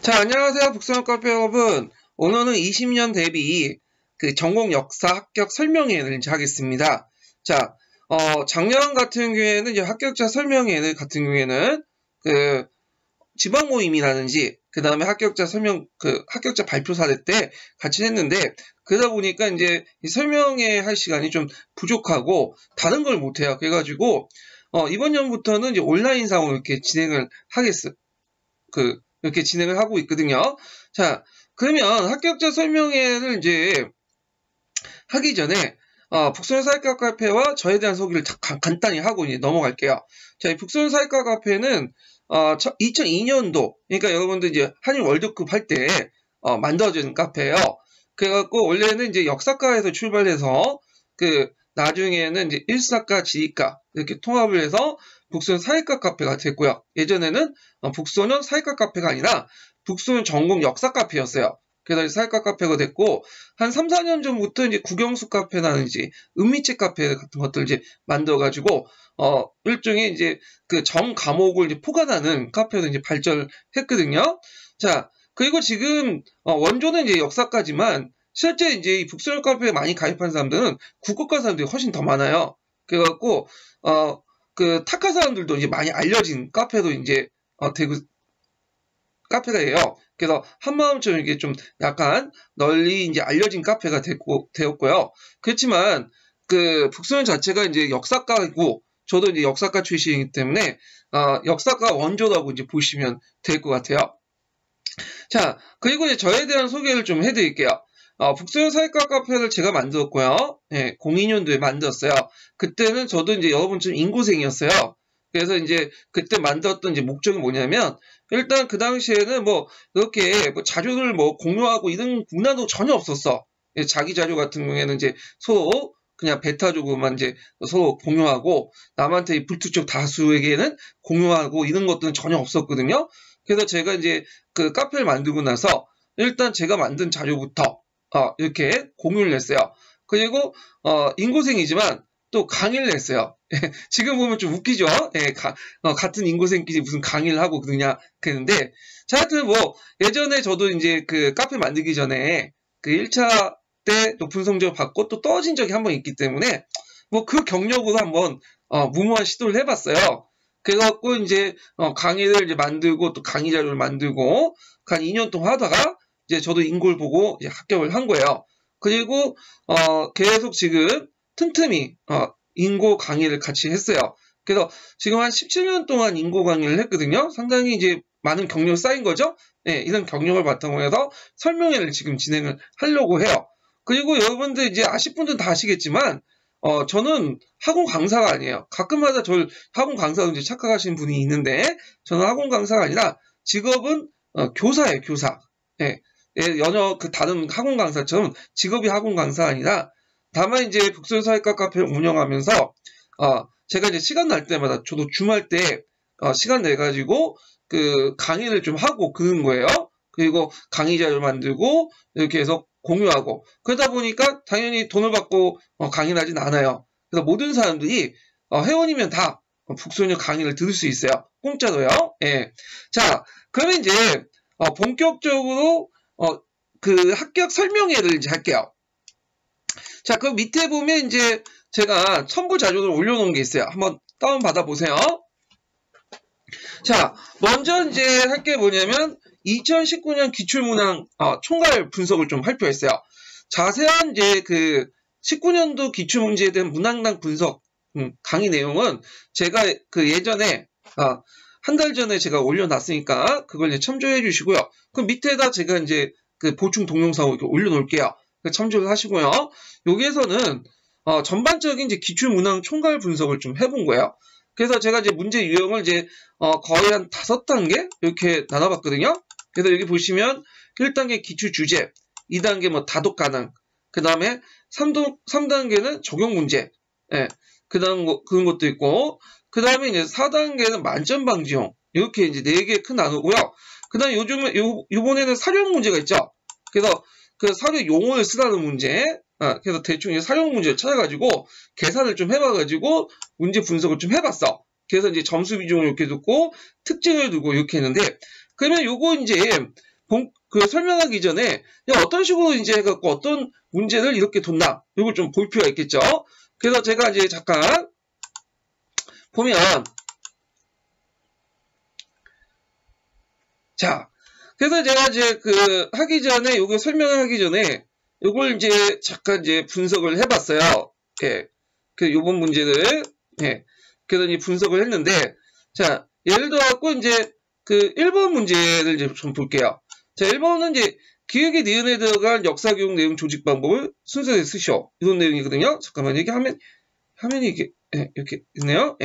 자, 안녕하세요. 북서영 카페 여러분. 오늘은 20년 대비 전공 역사 합격 설명회를 이제 하겠습니다. 자, 작년 같은 경우에는 이제 합격자 설명회 같은 경우에는 지방 모임이라든지 그 다음에 합격자 합격자 발표 사례 때 같이 했는데, 그러다 보니까 이제 이 설명회 할 시간이 좀 부족하고 다른 걸 못해요. 그래가지고 이번 년부터는 이제 온라인상으로 이렇게 진행을 이렇게 진행을 하고 있거든요. 자, 그러면 합격자 설명회를 이제 하기 전에 북소년 사회과 카페와 저에 대한 소개를 간단히 하고 이제 넘어갈게요. 자, 이 북소년 사회과 카페는 2002년도, 그러니까 여러분들 이제 한일 월드컵 할 때 만들어진 카페예요. 그래갖고 원래는 이제 역사과에서 출발해서 나중에는 이제 일사과, 지리과 이렇게 통합을 해서 북소년 사회과 카페가 됐고요. 예전에는 북소년 사회과 카페가 아니라 북소년 전공 역사 카페였어요. 그래서 사회과 카페가 됐고, 한 3, 4년 전부터 이제 국영수 카페라든지 은미책 카페 같은 것들 이제 만들어가지고, 일종의 이제 정 과목을 이제 포괄하는 카페로 이제 발전했거든요. 자, 그리고 지금, 원조는 이제 역사까지만, 실제 이제 이 북소년 카페에 많이 가입한 사람들은 국어과 사람들이 훨씬 더 많아요. 그래갖고, 타카 사람들도 이제 많이 알려진 카페도 이제, 되고, 카페가예요. 그래서 한마음처럼 이게 좀 약간 널리 이제 알려진 카페가 되었고요. 그렇지만, 북소년 자체가 이제 역사과이고, 저도 이제 역사과 출신이기 때문에, 역사과 원조라고 이제 보시면 될 것 같아요. 자, 그리고 이제 저에 대한 소개를 좀 해드릴게요. 북소년 사회과 카페를 제가 만들었고요. 예, 02년도에 만들었어요. 그때는 저도 이제 여러분처럼 인고생이었어요. 그래서 이제 그때 만들었던 이제 목적이 뭐냐면, 일단 그 당시에는 이렇게 자료를 공유하고 이런 문화도 전혀 없었어. 예, 자기 자료 같은 경우에는 이제 서로 그냥 베타적으로만 이제 서로 공유하고, 남한테 이 불특정 다수에게는 공유하고 이런 것들은 전혀 없었거든요. 그래서 제가 이제 카페를 만들고 나서 일단 제가 만든 자료부터 이렇게 공유를 했어요. 그리고 인고생이지만 또 강의를 했어요. 지금 보면 좀 웃기죠? 예, 같은 인고생끼리 무슨 강의를 하고 그랬는데, 자, 하여튼 예전에 저도 이제 카페 만들기 전에 1차 때 높은 성적을 받고 또 떨어진 적이 한 번 있기 때문에, 그 경력으로 한번, 무모한 시도를 해봤어요. 그래갖고 이제, 강의를 이제 만들고 또 강의 자료를 만들고, 한 2년 동안 하다가, 이제 저도 인고를 보고 이제 합격을 한 거예요. 그리고, 계속 지금 틈틈이, 인고 강의를 같이 했어요. 그래서 지금 한 17년 동안 인고 강의를 했거든요. 상당히 이제 많은 경력이 쌓인 거죠. 네, 이런 경력을 바탕으로 해서 설명회를 지금 진행을 하려고 해요. 그리고 여러분들 이제 아실 분들은 다 아시겠지만, 저는 학원 강사가 아니에요. 가끔마다 저를 학원 강사로 이제 착각하시는 분이 있는데, 저는 학원 강사가 아니라 직업은 교사예요, 교사. 예, 여러 다른 학원 강사처럼 직업이 학원 강사가 아니라, 다만 이제 북소년 사회과 카페를 운영하면서, 제가 이제 시간 날 때마다 저도 주말 때, 시간 내가지고 강의를 좀 하고 그런 거예요. 그리고 강의 자료를 만들고, 이렇게 해서 공유하고. 그러다 보니까 당연히 돈을 받고 강의를 하진 않아요. 그래서 모든 사람들이 회원이면 다 북소년 강의를 들을 수 있어요. 공짜로요. 예. 자, 그러면 이제 본격적으로 합격 설명회를 이제 할게요. 자, 그 밑에 보면 이제 제가 첨부 자료를 올려놓은 게 있어요. 한번 다운받아 보세요. 자, 먼저 이제 할 게 뭐냐면 2019년 기출문항 총괄 분석을 좀 발표했어요. 자세한 이제 19년도 기출문제에 대한 문항당 분석 강의 내용은 제가 예전에 한 달 전에 제가 올려놨으니까 그걸 이제 참조해 주시고요. 그 밑에다 제가 이제 보충 동영상을 이렇게 올려놓을게요. 참조를 하시고요. 여기에서는 전반적인 이제 기출문항 총괄 분석을 좀 해본 거예요. 그래서 제가 이제 문제 유형을 이제 거의 한 5단계 이렇게 나눠봤거든요. 그래서 여기 보시면 1단계 기출 주제, 2단계 다독 가능, 그 다음에 3단계는 적용 문제, 예, 그런 것도 있고, 그 다음에 이제 4단계는 만점 방지용, 이렇게 이제 4개 큰 나누고요. 그 다음에 요번에는 사료용 문제가 있죠. 그래서 사료 용어를 쓰라는 문제, 그래서 대충 이제 사용 문제를 찾아가지고 계산을 좀 해봐가지고 문제 분석을 좀 해봤어. 그래서 이제 점수 비중을 이렇게 두고 특징을 두고 이렇게 했는데, 그러면 요거 이제 설명하기 전에 어떤 식으로 이제 해갖고 어떤 문제를 이렇게 뒀나 요걸 좀 볼 필요가 있겠죠. 그래서 제가 이제 잠깐 보면 자, 그래서 제가 이제 하기 전에 요거 설명을 하기 전에 요걸 이제 잠깐 이제 분석을 해봤어요. 예, 요번 문제를 그래서 이제 분석을 했는데 자, 예를 들어갖고 이제 1번 문제를 이제 좀 볼게요. 자, 1번은 이제 기획의 니은에 들어간 역사교육 내용 조직 방법을 순서대로 쓰시오. 이런 내용이거든요. 잠깐만, 이게 화면이 이게, 이렇게 있네요.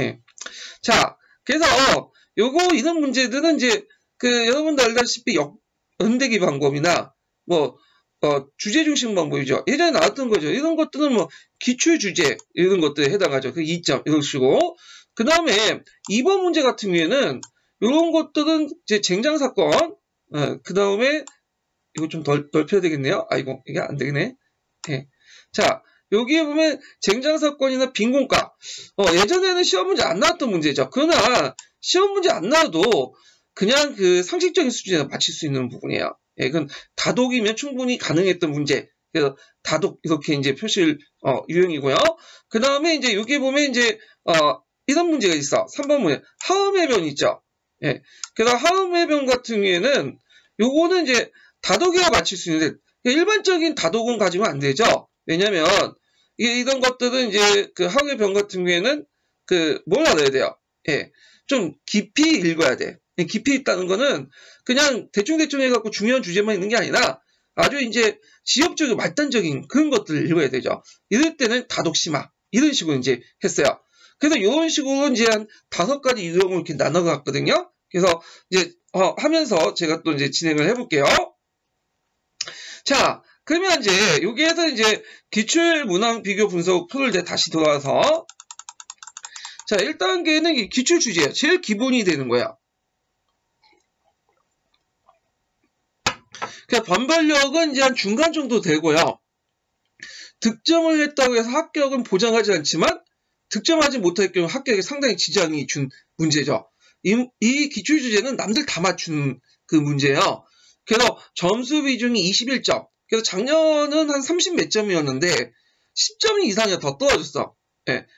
자, 그래서, 이런 문제들은 이제, 여러분도 알다시피 연대기 방법이나, 주제 중심 방법이죠. 예전에 나왔던 거죠. 이런 것들은 기출 주제, 이런 것들에 해당하죠. 2점, 이런 식으로. 그 다음에, 2번 문제 같은 경우에는, 이런 것들은 이제 쟁장사건, 그 다음에, 이거 좀 넓혀야 되겠네요. 아이고, 이게 안 되겠네. 자, 여기에 보면 쟁장사건이나 빈공과, 예전에는 시험 문제 안 나왔던 문제죠. 그러나, 시험 문제 안 나와도 그냥 상식적인 수준에 맞출 수 있는 부분이에요. 그건 다독이면 충분히 가능했던 문제. 그래서 다독, 이렇게 이제 표시를, 유형이고요. 그 다음에 이제 여기 보면 이제, 이런 문제가 있어. 3번 문제. 하음해변 있죠. 그래서 하음해변 같은 경우에는 요거는 이제 다독이와 맞출 수 있는데 일반적인 다독은 가지면 안 되죠. 왜냐면 이런 것들은 이제 하음해변 같은 경우에는 뭘 알아야 돼요. 좀 깊이 읽어야 돼. 깊이 있다는 거는 그냥 대충대충 해갖고 중요한 주제만 있는 게 아니라 아주 이제 지역적이고 말단적인 그런 것들을 읽어야 되죠. 이럴 때는 다독심화 이런 식으로 이제 했어요. 그래서 이런 식으로 이제 한 5가지 유형을 이렇게 나눠갔거든요. 그래서 이제 하면서 제가 또 이제 진행을 해볼게요. 자, 그러면 이제 여기에서 이제 기출 문항 비교 분석 툴을 이제 다시 돌아와서 자, 1단계는 기출 주제예요. 제일 기본이 되는 거야. 그러니까 반발력은 이제 한 중간 정도 되고요. 득점을 했다고 해서 합격은 보장하지 않지만 득점하지 못할 경우 합격에 상당히 지장이 준 문제죠. 이 기출 주제는 남들 다 맞추는 문제예요. 그래서 점수 비중이 21점. 그래서 작년은 한 30 몇 점이었는데 10점 이상이 더 떨어졌어.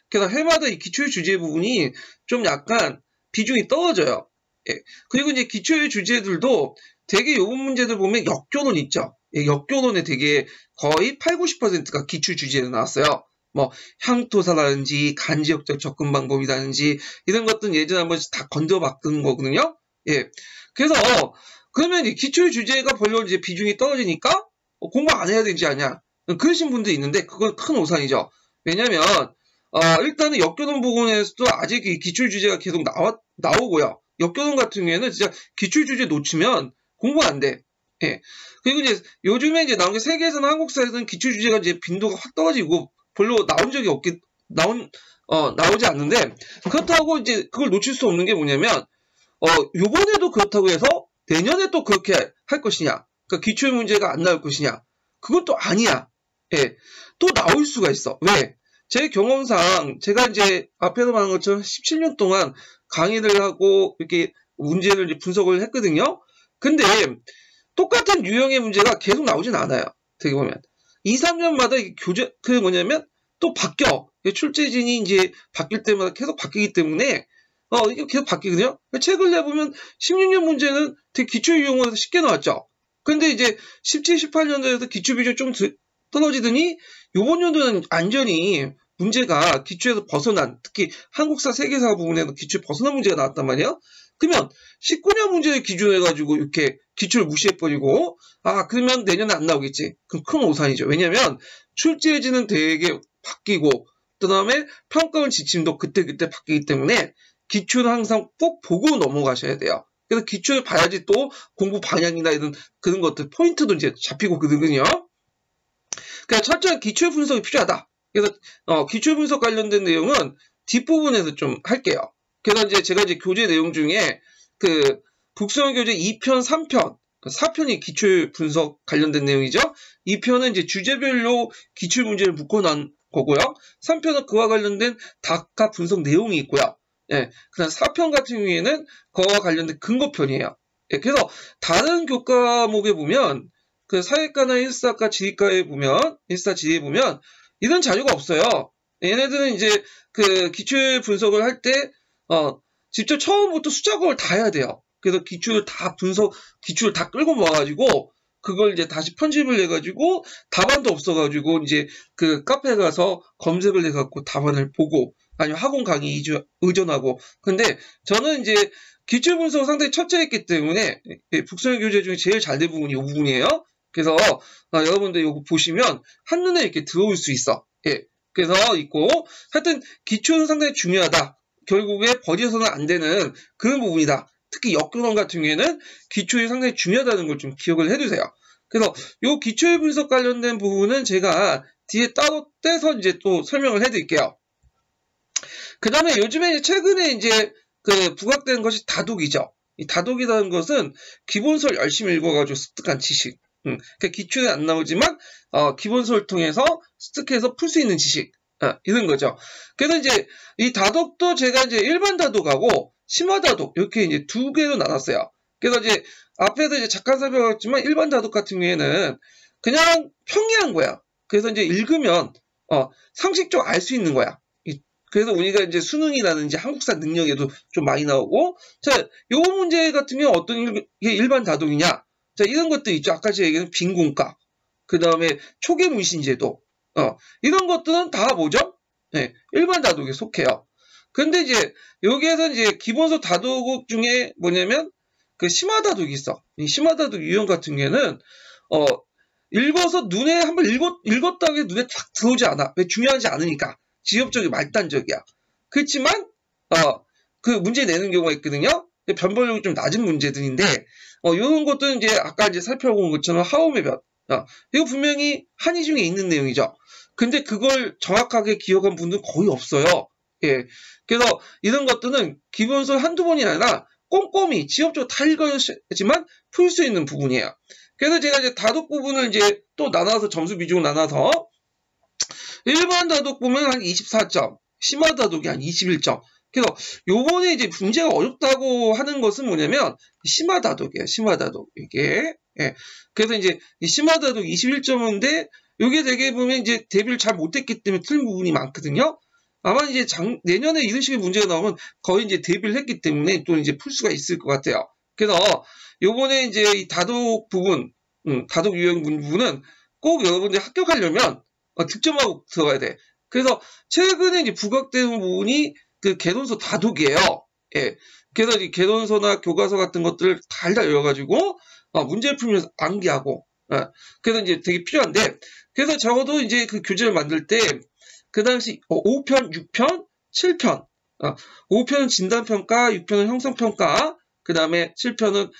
그래서 해마다 이 기출 주제 부분이 좀 약간 비중이 떨어져요. 그리고 이제 기출 주제들도 되게 요번 문제들 보면 역교론 있죠. 역교론에 되게 거의 80~90%가 기출 주제로 나왔어요. 향토사라든지 간지역적 접근 방법이라든지 이런 것들은 예전에 한 번씩 다 건져봤던 거거든요. 그래서 그러면 이 기출 주제가 별로 이제 비중이 떨어지니까 공부 안 해야 되지 않냐 그러신 분도 있는데 그건 큰 오산이죠. 왜냐면 일단은 역교론 부분에서도 아직 이 기출 주제가 계속 나오고요. 역교론 같은 경우에는 진짜 기출 주제 놓치면 공부 안 돼. 그리고 이제 요즘에 이제 나온 게 세계에서는 한국사에서는 기출 주제가 이제 빈도가 확 떨어지고 별로 나온 적이 나오지 않는데 그렇다고 이제 그걸 놓칠 수 없는 게 뭐냐면 요번에도 그렇다고 해서 내년에 또 그렇게 할 것이냐 그러니까 기출 문제가 안 나올 것이냐 그것도 아니야. 또 나올 수가 있어. 왜? 제 경험상 제가 이제 앞에서 말한 것처럼 17년 동안 강의를 하고 이렇게 문제를 이제 분석을 했거든요. 근데 똑같은 유형의 문제가 계속 나오진 않아요. 되게 보면 2~3년마다 교재 뭐냐면 또 바뀌어. 출제진이 이제 바뀔 때마다 계속 바뀌기 때문에 이게 계속 바뀌거든요. 책을 내보면 16년 문제는 되게 기출 유형으로 쉽게 나왔죠. 근데 이제 17, 18년도에서 기출 비중 좀 떨어지더니 요번 연도는 완전히 문제가 기출에서 벗어난 특히 한국사, 세계사 부분에서 기출 벗어난 문제가 나왔단 말이에요. 그러면 19년 문제를 기준으로 해가지고 이렇게 기출을 무시해버리고 그러면 내년에 안 나오겠지. 그럼 큰 오산이죠. 왜냐면 출제지는 되게 바뀌고 그 다음에 평가원 지침도 그때그때 바뀌기 때문에 기출은 항상 꼭 보고 넘어가셔야 돼요. 그래서 기출을 봐야지 또 공부 방향이나 이런 그런 것들 포인트도 이제 잡히고 그러거든요. 그러니까 철저한 기출 분석이 필요하다. 그래서 기출 분석 관련된 내용은 뒷부분에서 좀 할게요. 그래서 이제 제가 이제 교재 내용 중에 북수형 교재 2편, 3편, 4편이 기출 분석 관련된 내용이죠. 2편은 이제 주제별로 기출 문제를 묶어놓은 거고요. 3편은 그와 관련된 다각 분석 내용이 있고요. 그다음 4편 같은 경우에는 그와 관련된 근거편이에요. 예, 그래서 다른 교과목에 보면 그 사회과나 일사과 지리과에 보면 일사 지리에 보면 이런 자료가 없어요. 얘네들은 이제 그 기출 분석을 할 때 직접 처음부터 숫자공을 다 해야 돼요. 그래서 기출을 다 끌고 모아가지고 그걸 이제 다시 편집을 해가지고 답안도 없어가지고 이제 그 카페에 가서 검색을 해갖고 답안을 보고 아니면 학원 강의 의존하고. 근데 저는 이제 기출 분석 상당히 철저했기 때문에 북소형 교재 중에 제일 잘 된 부분이 이 부분이에요. 그래서 여러분들 이거 보시면 한눈에 이렇게 들어올 수 있어. 예. 그래서 있고 하여튼 기출은 상당히 중요하다. 결국에 버려서는 안 되는 그런 부분이다. 특히 역교론 같은 경우에는 기출이 상당히 중요하다는 걸 좀 기억을 해두세요. 그래서 이 기출 분석 관련된 부분은 제가 뒤에 따로 떼서 이제 또 설명을 해드릴게요. 그 다음에 요즘에 최근에 이제 그 부각된 것이 다독이죠. 이 다독이라는 것은 기본서를 열심히 읽어가지고 습득한 지식. 그러니까 기출에 안 나오지만 기본서를 통해서 습득해서 풀 수 있는 지식. 이런 거죠. 그래서 이제 이 다독도 제가 이제 일반 다독하고 심화 다독 이렇게 이제 두 개로 나눴어요. 그래서 이제 앞에도 이제 잠깐 살펴봤지만 일반 다독 같은 경우에는 그냥 평이한 거야. 그래서 이제 읽으면 상식적으로 알 수 있는 거야. 그래서 우리가 이제 수능이라든지 한국사 능력에도 좀 많이 나오고, 자, 요 문제 같은 경우 어떤 게 일반 다독이냐? 자, 이런 것들 있죠. 아까 제가 얘기한 빈공과, 그 다음에 초계 문신제도, 이런 것들은 다 뭐죠? 네, 일반 다독에 속해요. 근데 이제 여기에서 이제 기본서 다독 중에 뭐냐면 그 심화 다독이 있어. 이 심화 다독 유형 같은 경우에는 읽어서 눈에 한번 읽었다고 해도 눈에 탁 들어오지 않아. 왜? 중요하지 않으니까. 지엽적이 말단적이야. 그렇지만 그 문제 내는 경우가 있거든요. 변별력이 좀 낮은 문제들인데 이런 것들은 이제 아까 이제 살펴본 것처럼 하움의 변. 이거 분명히 한의 중에 있는 내용이죠. 근데 그걸 정확하게 기억한 분들은 거의 없어요. 예. 그래서 이런 것들은 기본서 한두 번이 아니라 꼼꼼히 지엽적으로 다 읽어야지만 풀 수 있는 부분이에요. 그래서 제가 이제 다독 부분을 이제 또 나눠서 점수 비중을 나눠서 일반 다독 보면 한 24점, 심화 다독이 한 21점. 그래서 요번에 이제 문제가 어렵다고 하는 것은 뭐냐면 심화 다독이에요. 심화 다독. 이게. 예. 그래서 이제 이 심화 다독 21점인데 이게 되게 보면 이제 대비를 잘 못했기 때문에 틀린 부분이 많거든요. 아마 이제 내년에 이런 식의 문제가 나오면 거의 이제 대비를 했기 때문에 또 이제 풀 수가 있을 것 같아요. 그래서 요번에 이제 이 다독 부분, 다독 유형 부분은 꼭 여러분들이 합격하려면 득점하고 들어가야 돼. 그래서 최근에 이제 부각되는 부분이 그 개론서 다독이에요. 예. 그래서 이 개론서나 교과서 같은 것들을 달달 열어가지고 문제를 풀면서 암기하고. 그래서 이제 되게 필요한데, 그래서 적어도 이제 그 교재를 만들 때 그 당시 5편, 6편, 7편. 5편은 진단평가, 6편은 형성평가, 그 다음에 7편은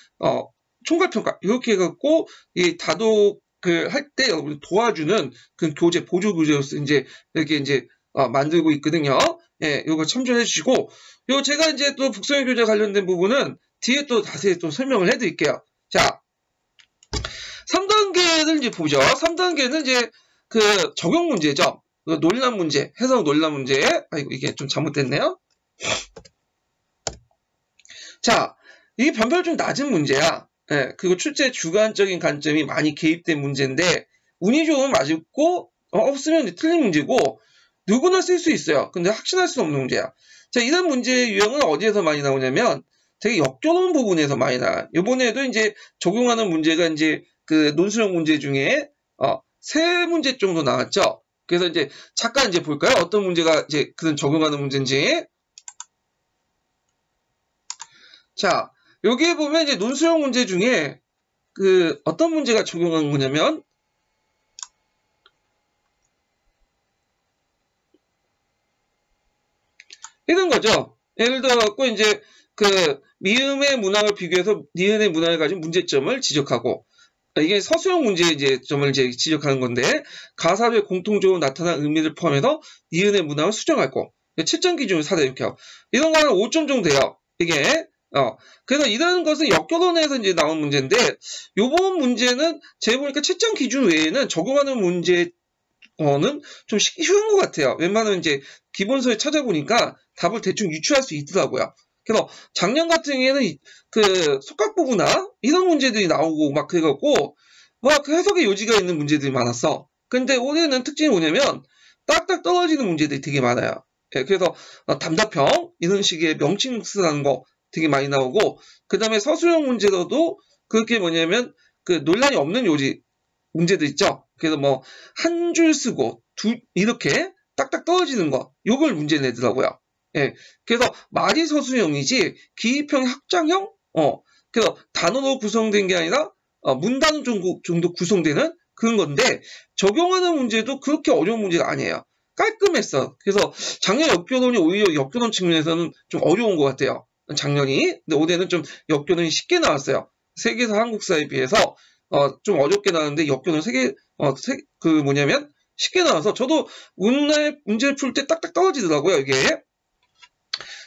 총괄평가. 이렇게 해갖고 이 다독 할 때 여러분 도와주는 그 교재, 보조 교재로서 이제 이렇게 이제 만들고 있거든요. 예, 이거 참조해 주시고, 요 제가 이제 또 북소형 교재 관련된 부분은 뒤에 또 자세히 또 설명을 해 드릴게요. 자, 3단계를 이제 보죠. 3단계는 이제 그 적용 문제죠. 논란 문제, 해석 논란 문제. 아이고, 이게 좀 잘못됐네요. 자, 이 변별 좀 낮은 문제야. 예, 그리고 출제 주관적인 관점이 많이 개입된 문제인데 운이 좋으면 맞고 없으면 틀린 문제고 누구나 쓸 수 있어요. 근데 확신할 수 없는 문제야. 자, 이런 문제 유형은 어디에서 많이 나오냐면 되게 역겨운 부분에서 많이 나와요. 이번에도 이제 적용하는 문제가 이제 그 논술형 문제 중에 3문제 정도 나왔죠. 그래서 이제 잠깐 이제 볼까요? 어떤 문제가 이제 그런 적용하는 문제인지. 자, 여기에 보면 이제 논술형 문제 중에 그 어떤 문제가 적용한 거냐면 이런 거죠. 예를 들어 갖고 이제 그 미음의 문항을 비교해서 니은의 문항을 가진 문제점을 지적하고, 이게 서술형 문제의 이제 점을 이제 지적하는 건데 가사에 공통적으로 나타난 의미를 포함해서 니은의 문항을 수정할 거. 채점 기준을 사다 이렇게 하고 이런 거는 5점 정도 돼요. 이게 그래서 이런 것은 역교론에서 이제 나온 문제인데 요번 문제는 제가 보니까 채점 기준 외에는 적용하는 문제는 좀 쉬운 것 같아요. 웬만하면 이제 기본서에 찾아보니까 답을 대충 유추할 수 있더라고요. 그래서 작년 같은 경우에는 그 속각부구나 이런 문제들이 나오고 막 그래갖고 막 그 해석의 여지가 있는 문제들이 많았어. 근데 올해는 특징이 뭐냐면 딱딱 떨어지는 문제들이 되게 많아요. 예, 그래서 담답형 이런 식의 명칭쓰라는 거 되게 많이 나오고 그 다음에 서술형 문제로도 그렇게 뭐냐면 그 논란이 없는 요지 문제들 있죠. 그래서 뭐 한 줄 쓰고 이렇게 딱딱 떨어지는 거 요걸 문제 내더라고요. 예, 그래서 말이 서술형이지 기입형 확장형 그래서 단어로 구성된 게 아니라 문단 정도 구성되는 그런 건데 적용하는 문제도 그렇게 어려운 문제가 아니에요. 깔끔했어. 그래서 작년 역교론이 오히려 역교론 측면에서는 좀 어려운 것 같아요. 작년이. 근데 올해는 좀 역교론이 쉽게 나왔어요. 세계사 한국사에 비해서 좀 어렵게 나왔는데 역교론 그 뭐냐면 쉽게 나와서 저도 오늘 문제를 풀 때 딱딱 떨어지더라고요, 이게.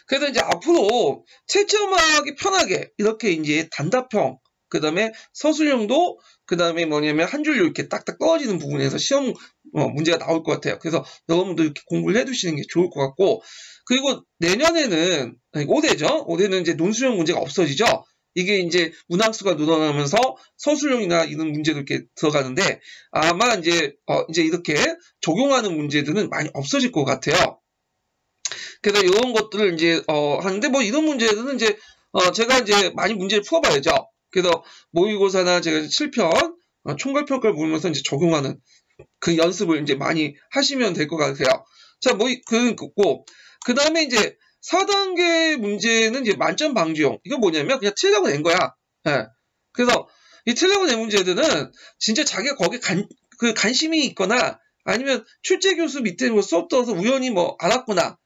그래서 이제 앞으로 채점하기 편하게 이렇게 이제 단답형, 그 다음에 서술형도 그 다음에 뭐냐면 한 줄로 이렇게 딱딱 떨어지는 부분에서 시험 문제가 나올 것 같아요. 그래서 여러분들 이렇게 공부를 해두시는 게 좋을 것 같고, 그리고 내년에는 올해죠. 올해는 이제 논술형 문제가 없어지죠. 이게 이제 문항수가 늘어나면서 서술형이나 이런 문제도 이렇게 들어가는데 아마 이제 이렇게 적용하는 문제들은 많이 없어질 것 같아요. 그래서 이런 것들을 이제 하는데 뭐 이런 문제들은 이제 제가 이제 많이 문제를 풀어봐야죠. 그래서 모의고사나 제가 7편 총괄평가를 보면서 이제 적용하는 그 연습을 이제 많이 하시면 될 것 같아요. 자, 그 다음에 이제 4단계 문제는 이제 만점 방지용. 이건 뭐냐면 그냥 틀려고 낸 거야. 예. 그래서 이 틀려고 낸 문제들은 진짜 자기가 거기에 관심이 있거나 아니면 출제 교수 밑에 뭐 수업 들어서 우연히 뭐 알았구나.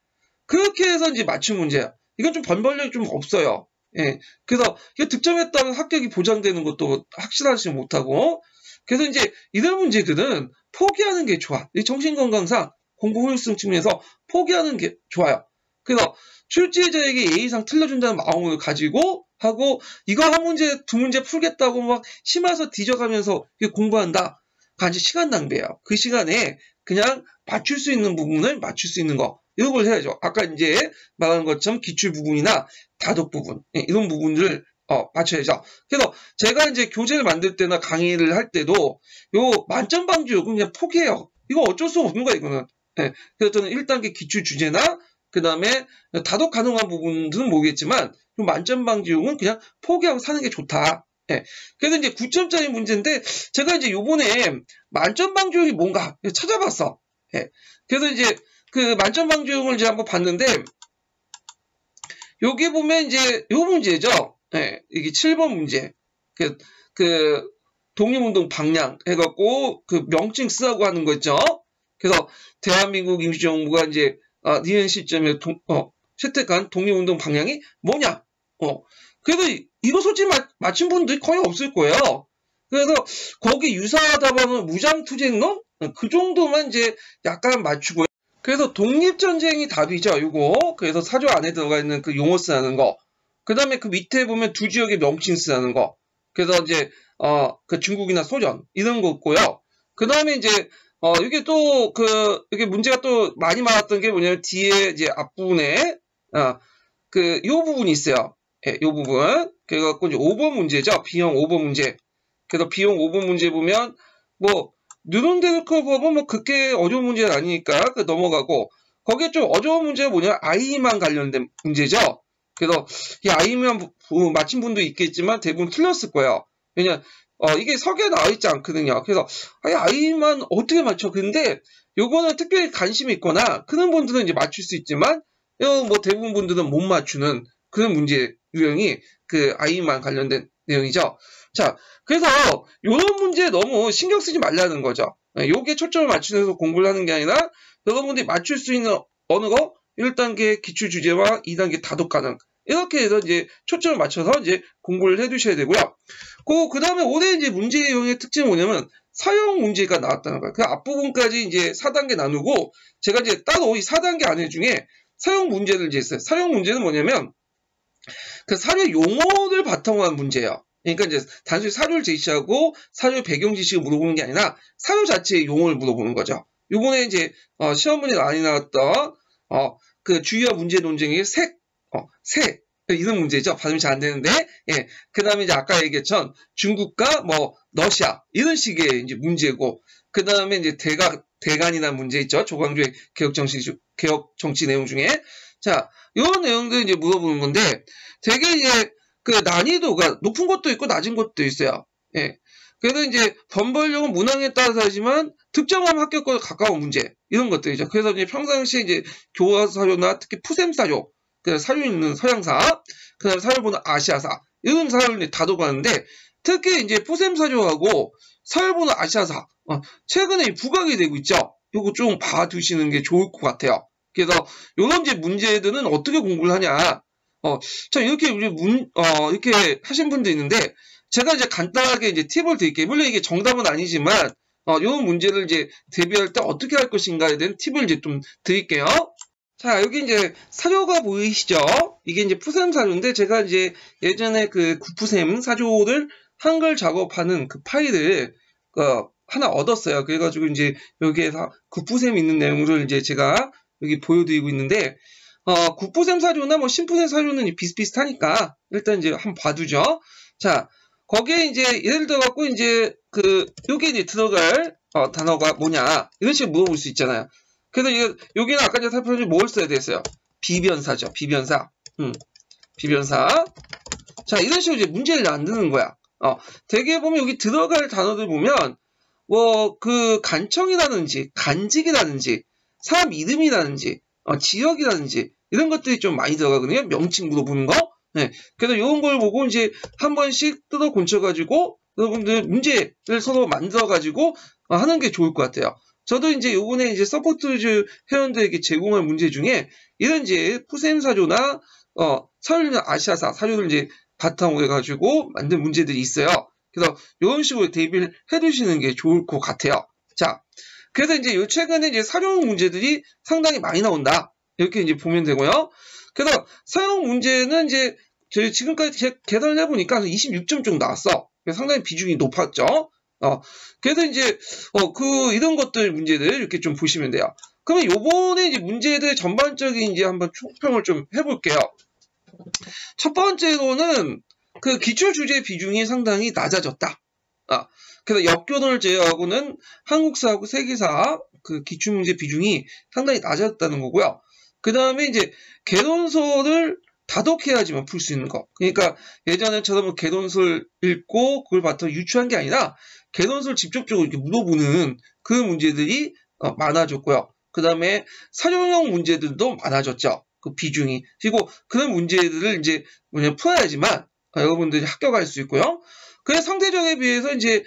그렇게 해서 이제 맞춘 문제야. 이건 좀 변별력이 좀 없어요. 예. 그래서 이거 득점했다면 합격이 보장되는 것도 확실하지 못하고. 그래서 이제 이런 문제들은 포기하는 게 좋아. 이 정신건강상 공부 효율성 측면에서 포기하는 게 좋아요. 그래서 출제자에게 예의상 틀려준다는 마음을 가지고 하고 이거 한 문제, 두 문제 풀겠다고 막 심화서 뒤져가면서 공부한다. 간지 시간 낭비예요. 그 시간에 그냥 맞출 수 있는 부분을 맞출 수 있는 거. 이런 걸 해야죠. 아까 이제 말한 것처럼 기출 부분이나 다독 부분 이런 부분들을 맞춰야죠. 그래서 제가 이제 교재를 만들 때나 강의를 할 때도 요 만점 방지요 그냥 포기해요. 이거 어쩔 수 없는 거야 이거는. 예. 그래서 저는 1단계 기출 주제나 그 다음에 다독 가능한 부분들은 모르겠지만 만점 방지용은 그냥 포기하고 사는 게 좋다. 예. 그래서 이제 9점짜리 문제인데 제가 이제 요번에 만점 방지용이 뭔가 찾아봤어. 예. 그래서 이제 그 만점 방지용을 이제 한번 봤는데 여기 보면 이제 요 문제죠. 예. 이게 7번 문제. 그 독립운동 방향 해갖고 그 명칭 쓰라고 하는 거 있죠. 그래서 대한민국 임시정부가 이제 니은 시점에 채택한 독립운동 방향이 뭐냐? 그래도 이거 솔직히 맞힌 분들이 거의 없을 거예요. 그래서 거기 유사 답안은 무장투쟁론? 그 정도만 이제 약간 맞추고요. 그래서 독립전쟁이 답이죠, 이거. 그래서 사조 안에 들어가 있는 그 용어 쓰라는 거. 그 다음에 그 밑에 보면 두 지역의 명칭 쓰라는 거. 그래서 이제, 그 중국이나 소련, 이런 거 있고요. 그 다음에 이제, 이게 또, 이게 문제가 또 많이 많았던 게 뭐냐면, 뒤에 이제 앞부분에, 요 부분이 있어요. 예, 요 부분. 그래갖고 이제 5번 문제죠. B형 5번 문제. 그래서 B형 5번 문제 보면, 뭐, 뉴런데르크 법은 뭐 그렇게 어려운 문제는 아니니까 넘어가고, 거기에 좀 어려운 문제가 뭐냐면, 아이만 관련된 문제죠. 그래서 이 아이만 맞힌 분도 있겠지만 대부분 틀렸을 거예요. 왜냐, 이게 석에 나와 있지 않거든요. 그래서 아이만 어떻게 맞춰? 근데 요거는 특별히 관심이 있거나 그런 분들은 이제 맞출 수 있지만 뭐 대부분 분들은 못 맞추는 그런 문제 유형이 그 아이만 관련된 내용이죠. 자, 그래서 요런 문제에 너무 신경 쓰지 말라는 거죠. 요게 초점을 맞추면서 공부를 하는 게 아니라 여러분들이 맞출 수 있는 어느 거 1단계 기출 주제와 2단계 다독 가능 이렇게 해서 이제 초점을 맞춰서 이제 공부를 해 두셔야 되고요. 그 다음에 올해 이제 문제 유형의 특징은 뭐냐면 사용 문제가 나왔다는 거예요. 그 앞부분까지 이제 4단계 나누고 제가 이제 따로 이 4단계 안에 중에 사용 문제를 이제 했어요. 사용 문제는 뭐냐면 그 사료 용어를 바탕으로 한 문제예요. 그러니까 이제 단순히 사료를 제시하고 사료 배경 지식을 물어보는 게 아니라 사료 자체의 용어를 물어보는 거죠. 요번에 이제 시험 문제 많이 나왔던 그 주의와 문제 논쟁의 새 이런 문제죠. 발음이 잘 안 되는데, 예. 그 다음에 이제 아까 얘기했던 중국과 뭐, 러시아, 이런 식의 이제 문제고, 그 다음에 이제 대간이라는 문제 있죠. 조광조의 개혁 정치 내용 중에. 자, 이런 내용들 이제 물어보는 건데, 되게 이제 그 난이도가 높은 것도 있고 낮은 것도 있어요. 예. 그래서 이제 번벌용은 문항에 따라서 하지만 득점하면 합격과 가까운 문제, 이런 것들이죠. 그래서 이제 평상시에 이제 교과사료나 특히 푸셈사료, 그 사료 있는 서양사, 그 다음에 사료 보는 아시아사, 이런 사료를 다뤄가는데, 특히 이제 푸셈사료하고 사료 보는 아시아사, 최근에 부각이 되고 있죠. 이거 좀 봐두시는 게 좋을 것 같아요. 그래서 이런 이제 문제들은 어떻게 공부를 하냐. 자, 이렇게 이렇게 하신 분도 있는데, 제가 이제 간단하게 이제 팁을 드릴게요. 물론 이게 정답은 아니지만, 이런 문제를 이제 대비할 때 어떻게 할 것인가에 대한 팁을 이제 좀 드릴게요. 자, 여기 이제 사료가 보이시죠? 이게 이제 푸셈 사료인데, 제가 이제 예전에 그 구푸셈 사료를 한글 작업하는 그 파일을 하나 얻었어요. 그래가지고 이제 여기에서 구푸셈 있는 내용을 이제 제가 여기 보여드리고 있는데, 구푸셈 사료나 뭐 심푸셈 사료는 비슷비슷하니까 일단 이제 한번 봐두죠. 자, 거기에 이제 예를 들어갖고 이제 여기 이제 들어갈 단어가 뭐냐, 이런 식으로 물어볼 수 있잖아요. 그래서 여기는 아까 제가 살펴본 뭘 써야 되겠어요? 비변사죠. 비변사. 비변사. 자, 이런 식으로 이제 문제를 만드는 거야. 대개 보면 여기 들어갈 단어들 보면 뭐 간청이라든지 간직이라든지 사람 이름이라든지 지역이라든지 이런 것들이 좀 많이 들어가거든요. 명칭 물어보는 거. 네. 그래서 이런 걸 보고 이제 한 번씩 뜯어 고쳐가지고 여러분들 문제를 서로 만들어가지고 하는 게 좋을 것 같아요. 저도 이제 요번에 이제 서포트즈 회원들에게 제공한 문제 중에 이런 이제 푸셈 사료나 사료나 아시아사 사료를 이제 바탕으로 해가지고 만든 문제들이 있어요. 그래서 이런 식으로 대비를 해두시는 게 좋을 것 같아요. 자, 그래서 이제 최근에 이제 사료 문제들이 상당히 많이 나온다. 이렇게 이제 보면 되고요. 그래서 사용 문제는 이제 저희 지금까지 계산을 해보니까 26점 정도 나왔어. 상당히 비중이 높았죠. 그래서 이제 이런 것들 문제들 이렇게 좀 보시면 돼요. 그러면 요번에 이제 문제들 전반적인 이제 한번 총평을 좀 해볼게요. 첫 번째로는 그 기출 주제 비중이 상당히 낮아졌다. 그래서 역교론을 제외하고는 한국사하고 세계사 그 기출 문제 비중이 상당히 낮아졌다는 거고요. 그 다음에 이제 개론서를 다독해야지만 풀 수 있는 거. 그러니까 예전에처럼 개론서를 읽고 그걸 바탕으로 유추한 게 아니라 개론서를 직접적으로 이렇게 물어보는 그 문제들이 많아졌고요. 그 다음에 사료형 문제들도 많아졌죠. 그 비중이. 그리고 그런 문제들을 이제 풀어야지만 여러분들이 합격할 수 있고요. 그래서 상대적에 비해서 이제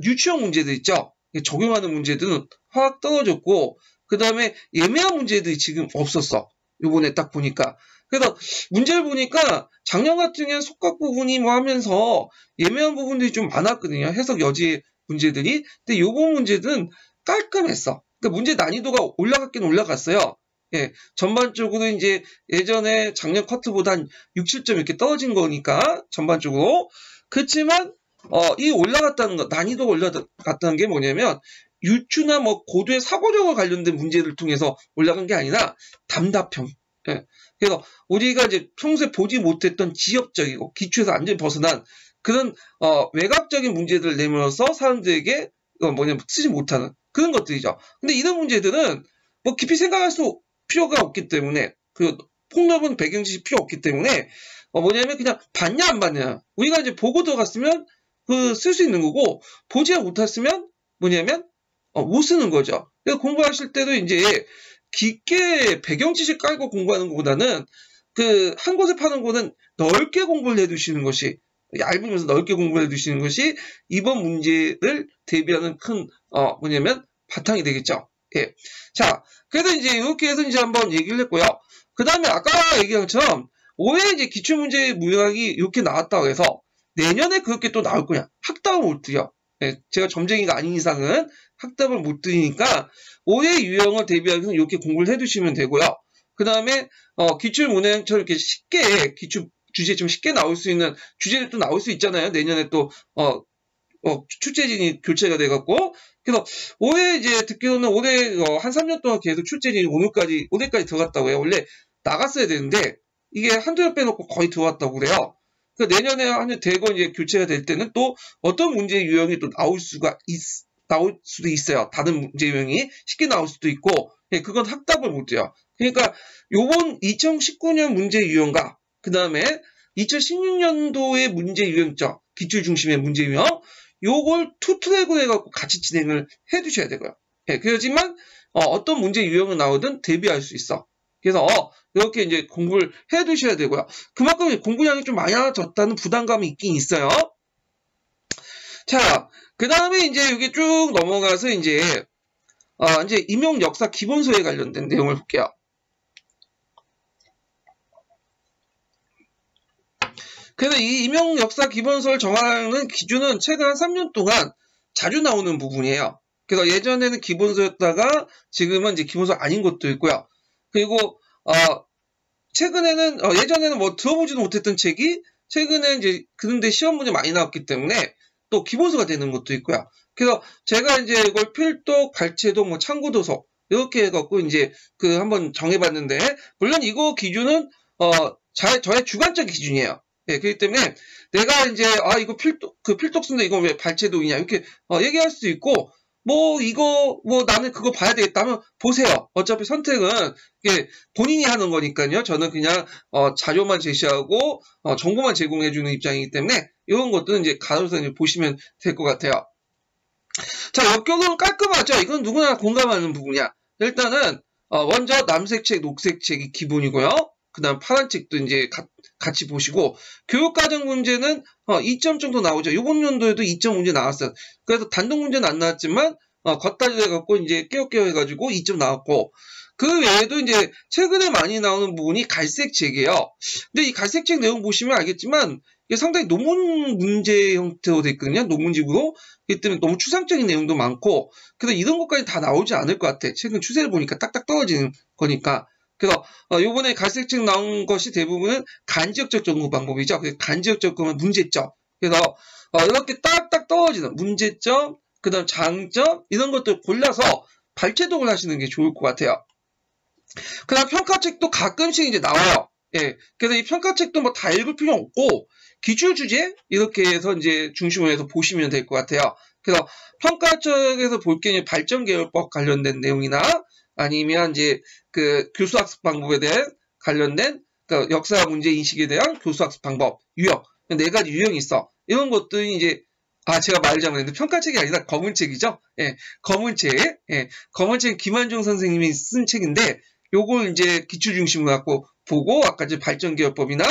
유추형 문제들 있죠. 적용하는 문제들은 확 떨어졌고, 그 다음에 예매한 문제들이 지금 없었어. 요번에 딱 보니까. 그래서 문제를 보니까 작년 같은 경우는 속각 부분이 뭐 하면서 예매한 부분들이 좀 많았거든요. 해석 여지 문제들이. 근데 요번 문제들은 깔끔했어. 그러니까 문제 난이도가 올라갔긴 올라갔어요. 예, 전반적으로 이제 예전에 작년 커트보다 한 6, 7점 이렇게 떨어진 거니까 전반적으로. 그렇지만 이 올라갔다는 거, 난이도가 올라갔다는 게 뭐냐면 유추나 뭐 고도의 사고력과 관련된 문제를 통해서 올라간 게 아니라 담답형. 예. 그래서 우리가 이제 평소에 보지 못했던 지역적이고 기초에서 완전히 벗어난 그런 외곽적인 문제들을 내면서 사람들에게 쓰지 못하는 그런 것들이죠. 근데 이런 문제들은 뭐 깊이 생각할 필요가 없기 때문에, 그 폭넓은 배경 지식 필요 없기 때문에 그냥 봤냐 안 봤냐, 우리가 이제 보고 들어갔으면 쓸 수 있는 거고, 보지 못했으면 못 쓰는 거죠. 그래서 공부하실 때도 이제 깊게 배경 지식 깔고 공부하는 것보다는 한 곳에 파는 거는 넓게 공부를 해두시는 것이, 얇으면서 넓게 공부를 해두시는 것이 이번 문제를 대비하는 큰 바탕이 되겠죠. 예. 자, 그래서 이제 이렇게 해서 이제 한번 얘기를 했고요. 그 다음에 아까 얘기한 것처럼 올해 이제 기출문제 문항이 이렇게 나왔다고 해서 내년에 그렇게 또 나올 거냐? 학답을 못 드려. 예, 제가 점쟁이가 아닌 이상은 학답을 못 드리니까 올해 유형을 대비하기 위해서 이렇게 공부를 해두시면 되고요. 그 다음에 기출문항처럼 이렇게 쉽게 기출 주제 좀 쉽게 나올 수 있는 주제도 나올 수 있잖아요. 내년에 또 출제진이 교체가 돼갖고. 그래서 올해 이제 듣기로는 올해 한 3년 동안 계속 출제진이 올해까지 들어갔다고 해요. 원래 나갔어야 되는데 이게 한두 년 빼놓고 거의 들어왔다고 그래요. 그러니까 내년에 한 대거 이제 교체가 될 때는 또 어떤 문제 유형이 또 나올 수도 있어요. 다른 문제 유형이 쉽게 나올 수도 있고, 예, 그건 확답을 못 해요. 그러니까 요번 2019년 문제 유형과 그 다음에 2016년도의 문제 유형점, 기출 중심의 문제 유형, 요걸 투트랙으로 해갖고 같이 진행을 해두셔야 되고요. 예, 그렇지만 어떤 문제 유형이 나오든 대비할 수 있어. 그래서 이렇게 이제 공부를 해두셔야 되고요. 그만큼 공부량이 좀 많아졌다는 부담감이 있긴 있어요. 자, 그 다음에 이제 여기 쭉 넘어가서 이제 임용 역사 기본서에 관련된 내용을 볼게요. 그래서 이 임용 역사 기본서를 정하는 기준은 최근 한 3년 동안 자주 나오는 부분이에요. 그래서 예전에는 기본서였다가 지금은 이제 기본서 아닌 것도 있고요. 그리고 최근에는 예전에는 뭐 들어보지도 못했던 책이 최근에 이제 그런데 시험 문제 많이 나왔기 때문에 또 기본서가 되는 것도 있고요. 그래서 제가 이제 이걸 필독, 발췌독, 뭐 참고도서 이렇게 해갖고 이제 한번 정해봤는데 물론 이거 기준은 저의 주관적인 기준이에요. 예, 그렇기 때문에 내가 이제 이거 필독 쓴데 이거 왜 발췌독이냐 이렇게 얘기할 수도 있고 나는 그거 봐야 되겠다 하면 보세요. 어차피 선택은 이게 본인이 하는 거니까요. 저는 그냥 자료만 제시하고 정보만 제공해주는 입장이기 때문에 이런 것들은 이제 가로서 이제 보시면 될 것 같아요. 자, 역경은 깔끔하죠. 이건 누구나 공감하는 부분이야. 일단은 먼저 남색책, 녹색책이 기본이고요. 그 다음 파란책도 이제 같이 보시고 교육과정 문제는 2점 정도 나오죠. 이번 연도에도 2점 문제 나왔어요. 그래서 단독 문제는 안 나왔지만 겉다리 해갖고 이제 깨우깨우 해가지고 2점 나왔고 그 외에도 이제 최근에 많이 나오는 부분이 갈색책이에요. 근데 이 갈색책 내용 보시면 알겠지만 이게 상당히 논문 문제 형태로 되어 있거든요. 논문집으로. 그렇기 때문에 너무 추상적인 내용도 많고 그래서 이런 것까지 다 나오지 않을 것 같아. 최근 추세를 보니까 딱딱 떨어지는 거니까. 그래서 요번에 갈색책 나온 것이 대부분은 간지역적 접근 방법이죠. 간지역 접근은 문제점. 그래서 이렇게 딱딱 떨어지는 문제점, 그 다음 장점 이런 것들 골라서 발췌독을 하시는 게 좋을 것 같아요. 그 다음 평가책도 가끔씩 이제 나와요. 예. 그래서 이 평가책도 뭐 다 읽을 필요 없고 기출 주제 이렇게 해서 이제 중심으로 해서 보시면 될 것 같아요. 그래서 평가책에서 볼 게 발전계열법 관련된 내용이나 아니면 이제 교수학습 방법에 대한 관련된 역사 문제 인식에 대한 교수학습 방법, 유형, 4가지 유형이 있어. 이런 것들이 이제 제가 말을 잘못했는데 평가책이 아니라 검은책이죠. 예, 검은책. 예, 검은책 김한종 선생님이 쓴 책인데 요걸 이제 기출 중심으로 갖고 보고 아까 이제 발전계열법이나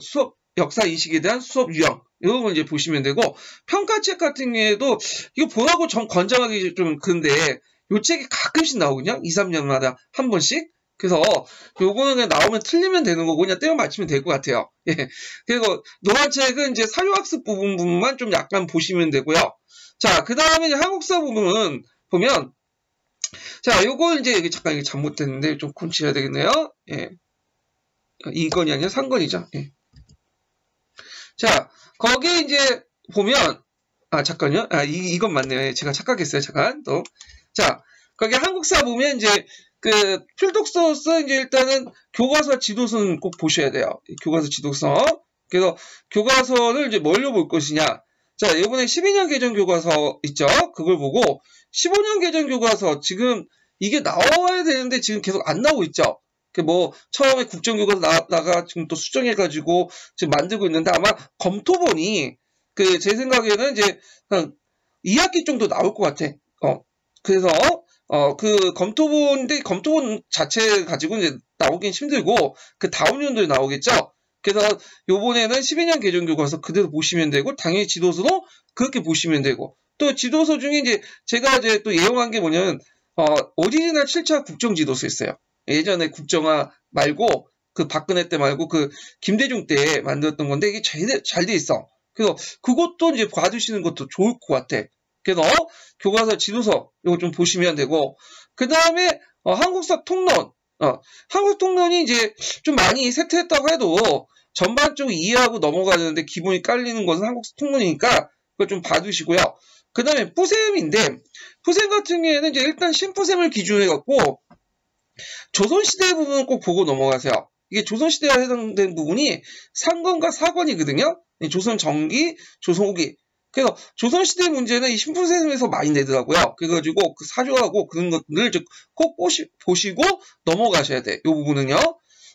수업 역사 인식에 대한 수업 유형 이런 걸 이제 보시면 되고 평가책 같은 경우에도 이거 보라고 권장하기 좀 그런데 요 책이 가끔씩 나오거든요. 2, 3년마다 한 번씩. 그래서 요거는 그냥 나오면 틀리면 되는 거고 그냥 떼어 맞추면 될 것 같아요. 예. 그리고 노란책은 이제 사료학습 부분만 좀 약간 보시면 되고요. 자, 그 다음에 이제 한국사 부분은 보면 자, 요거 이제 여기 잠깐 이게 잘못됐는데 좀 고쳐야 되겠네요. 예. 2건이 아니라 3건이죠. 예. 자, 거기에 이제 보면 잠깐요. 이건 맞네요. 제가 착각했어요. 잠깐 또. 자, 거기 한국사 보면 이제 필독서로서 이제 일단은 교과서 지도서는 꼭 보셔야 돼요. 교과서 지도서. 그래서 교과서를 이제 뭘로 볼 것이냐. 자, 이번에 12년 개정 교과서 있죠. 그걸 보고 15년 개정 교과서 지금 이게 나와야 되는데 지금 계속 안 나오고 있죠. 처음에 국정교과서 나왔다가 지금 또 수정해가지고 지금 만들고 있는데 아마 검토본이 제 생각에는 이제 한 2학기 정도 나올 것 같아. 그래서 검토본인데 검토본 자체 가지고 이제 나오긴 힘들고 다음 연도에 나오겠죠. 그래서 요번에는 12년 개정 교과서 그대로 보시면 되고 당연히 지도서도 그렇게 보시면 되고 또 지도서 중에 이제 제가 이제 또 애용한 게 뭐냐면 오리지널 7차 국정 지도서 있어요. 예전에 국정화 말고 박근혜 때 말고 김대중 때 만들었던 건데 이게 잘 돼 있어. 그래서 그것도 이제 봐주시는 것도 좋을 것 같아. 그래서 교과서 지도서 이거 좀 보시면 되고 그 다음에 한국사 통론 한국 통론이 이제 좀 많이 세트했다고 해도 전반적으로 이해하고 넘어가는데 기본이 깔리는 것은 한국사 통론이니까 그걸 좀 봐주시고요. 그 다음에 푸셈인데 푸셈 같은 경우에는 이제 일단 신푸셈을 기준으로 해갖고 조선시대 부분은 꼭 보고 넘어가세요. 이게 조선시대와 해당된 부분이 3권과 4권이거든요. 조선 정기, 조선 후기. 그래서 조선시대 문제는 이 신분세에서 많이 내더라고요. 그래가지고 그 사조하고 그런 것들을 꼭 보시고 넘어가셔야 돼. 이 부분은요.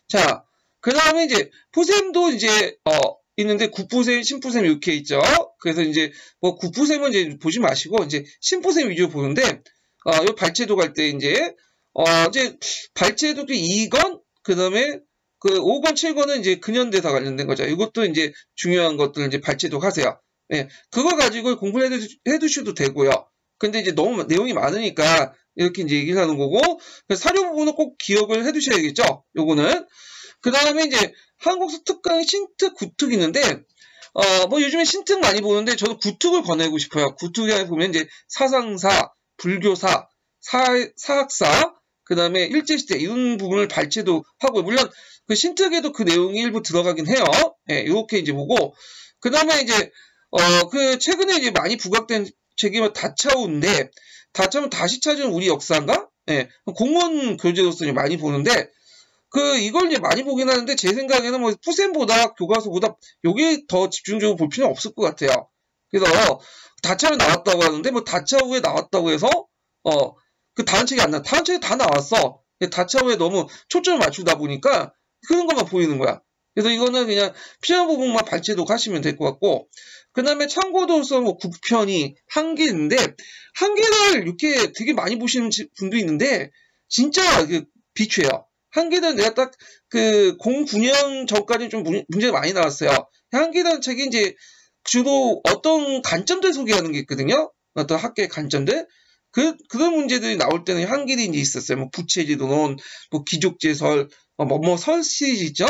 자, 그 다음에 이제 포셈도 이제 있는데 구포셈, 신포셈 이렇게 있죠. 그래서 이제 뭐 구포셈은 이제 보지 마시고 이제 신포셈 위주로 보는데 요 발제도 갈 때 이제 발제도도 2권 그다음에 그 5권, 7권은 이제 근현대사 관련된 거죠. 이것도 이제 중요한 것들 이제 발제도 하세요. 예, 그거 가지고 공부를 해두셔도 되고요. 근데 이제 너무 내용이 많으니까 이렇게 이제 얘기를 하는 거고 사료 부분은 꼭 기억을 해두셔야겠죠. 요거는. 그 다음에 이제 한국서 특강의 신특, 구특 있는데, 뭐 요즘에 신특 많이 보는데 저도 구특을 권하고 싶어요. 구특에 보면 이제 사상사, 불교사, 사학사, 그 다음에 일제시대 이런 부분을 발췌도 하고, 물론 그 신특에도 그 내용이 일부 들어가긴 해요. 예, 요렇게 이제 보고, 그 다음에 이제, 그 최근에 이제 많이 부각된 책이 다차오인데, 다차오는 다시 찾은 우리 역사인가? 예, 공무원 교재로서 많이 보는데, 이걸 이제 많이 보긴 하는데, 제 생각에는 뭐, 푸셈보다, 교과서보다, 요게 더 집중적으로 볼 필요는 없을 것 같아요. 그래서, 다차오에 나왔다고 하는데, 뭐, 다차오에 나왔다고 해서, 그 다른 책이 안 나와. 다른 책이 다 나왔어. 다차오에 너무 초점을 맞추다 보니까, 그런 것만 보이는 거야. 그래서 이거는 그냥 필요한 부분만 발췌도 하시면 될 것 같고, 그 다음에 참고도서 뭐, 9편이 한 개인데, 한 개를 이렇게 되게 많이 보시는 분도 있는데, 진짜 비추해요. 한계는 내가 딱 09년 전까지 좀 문제가 많이 나왔어요. 한계라는 책이 이제 주로 어떤 관점들 소개하는 게 있거든요. 어떤 학계의 관점들. 그런 문제들이 나올 때는 한계이 이제 있었어요. 뭐 부채지도론, 뭐 기족제설, 설 시리즈 있죠?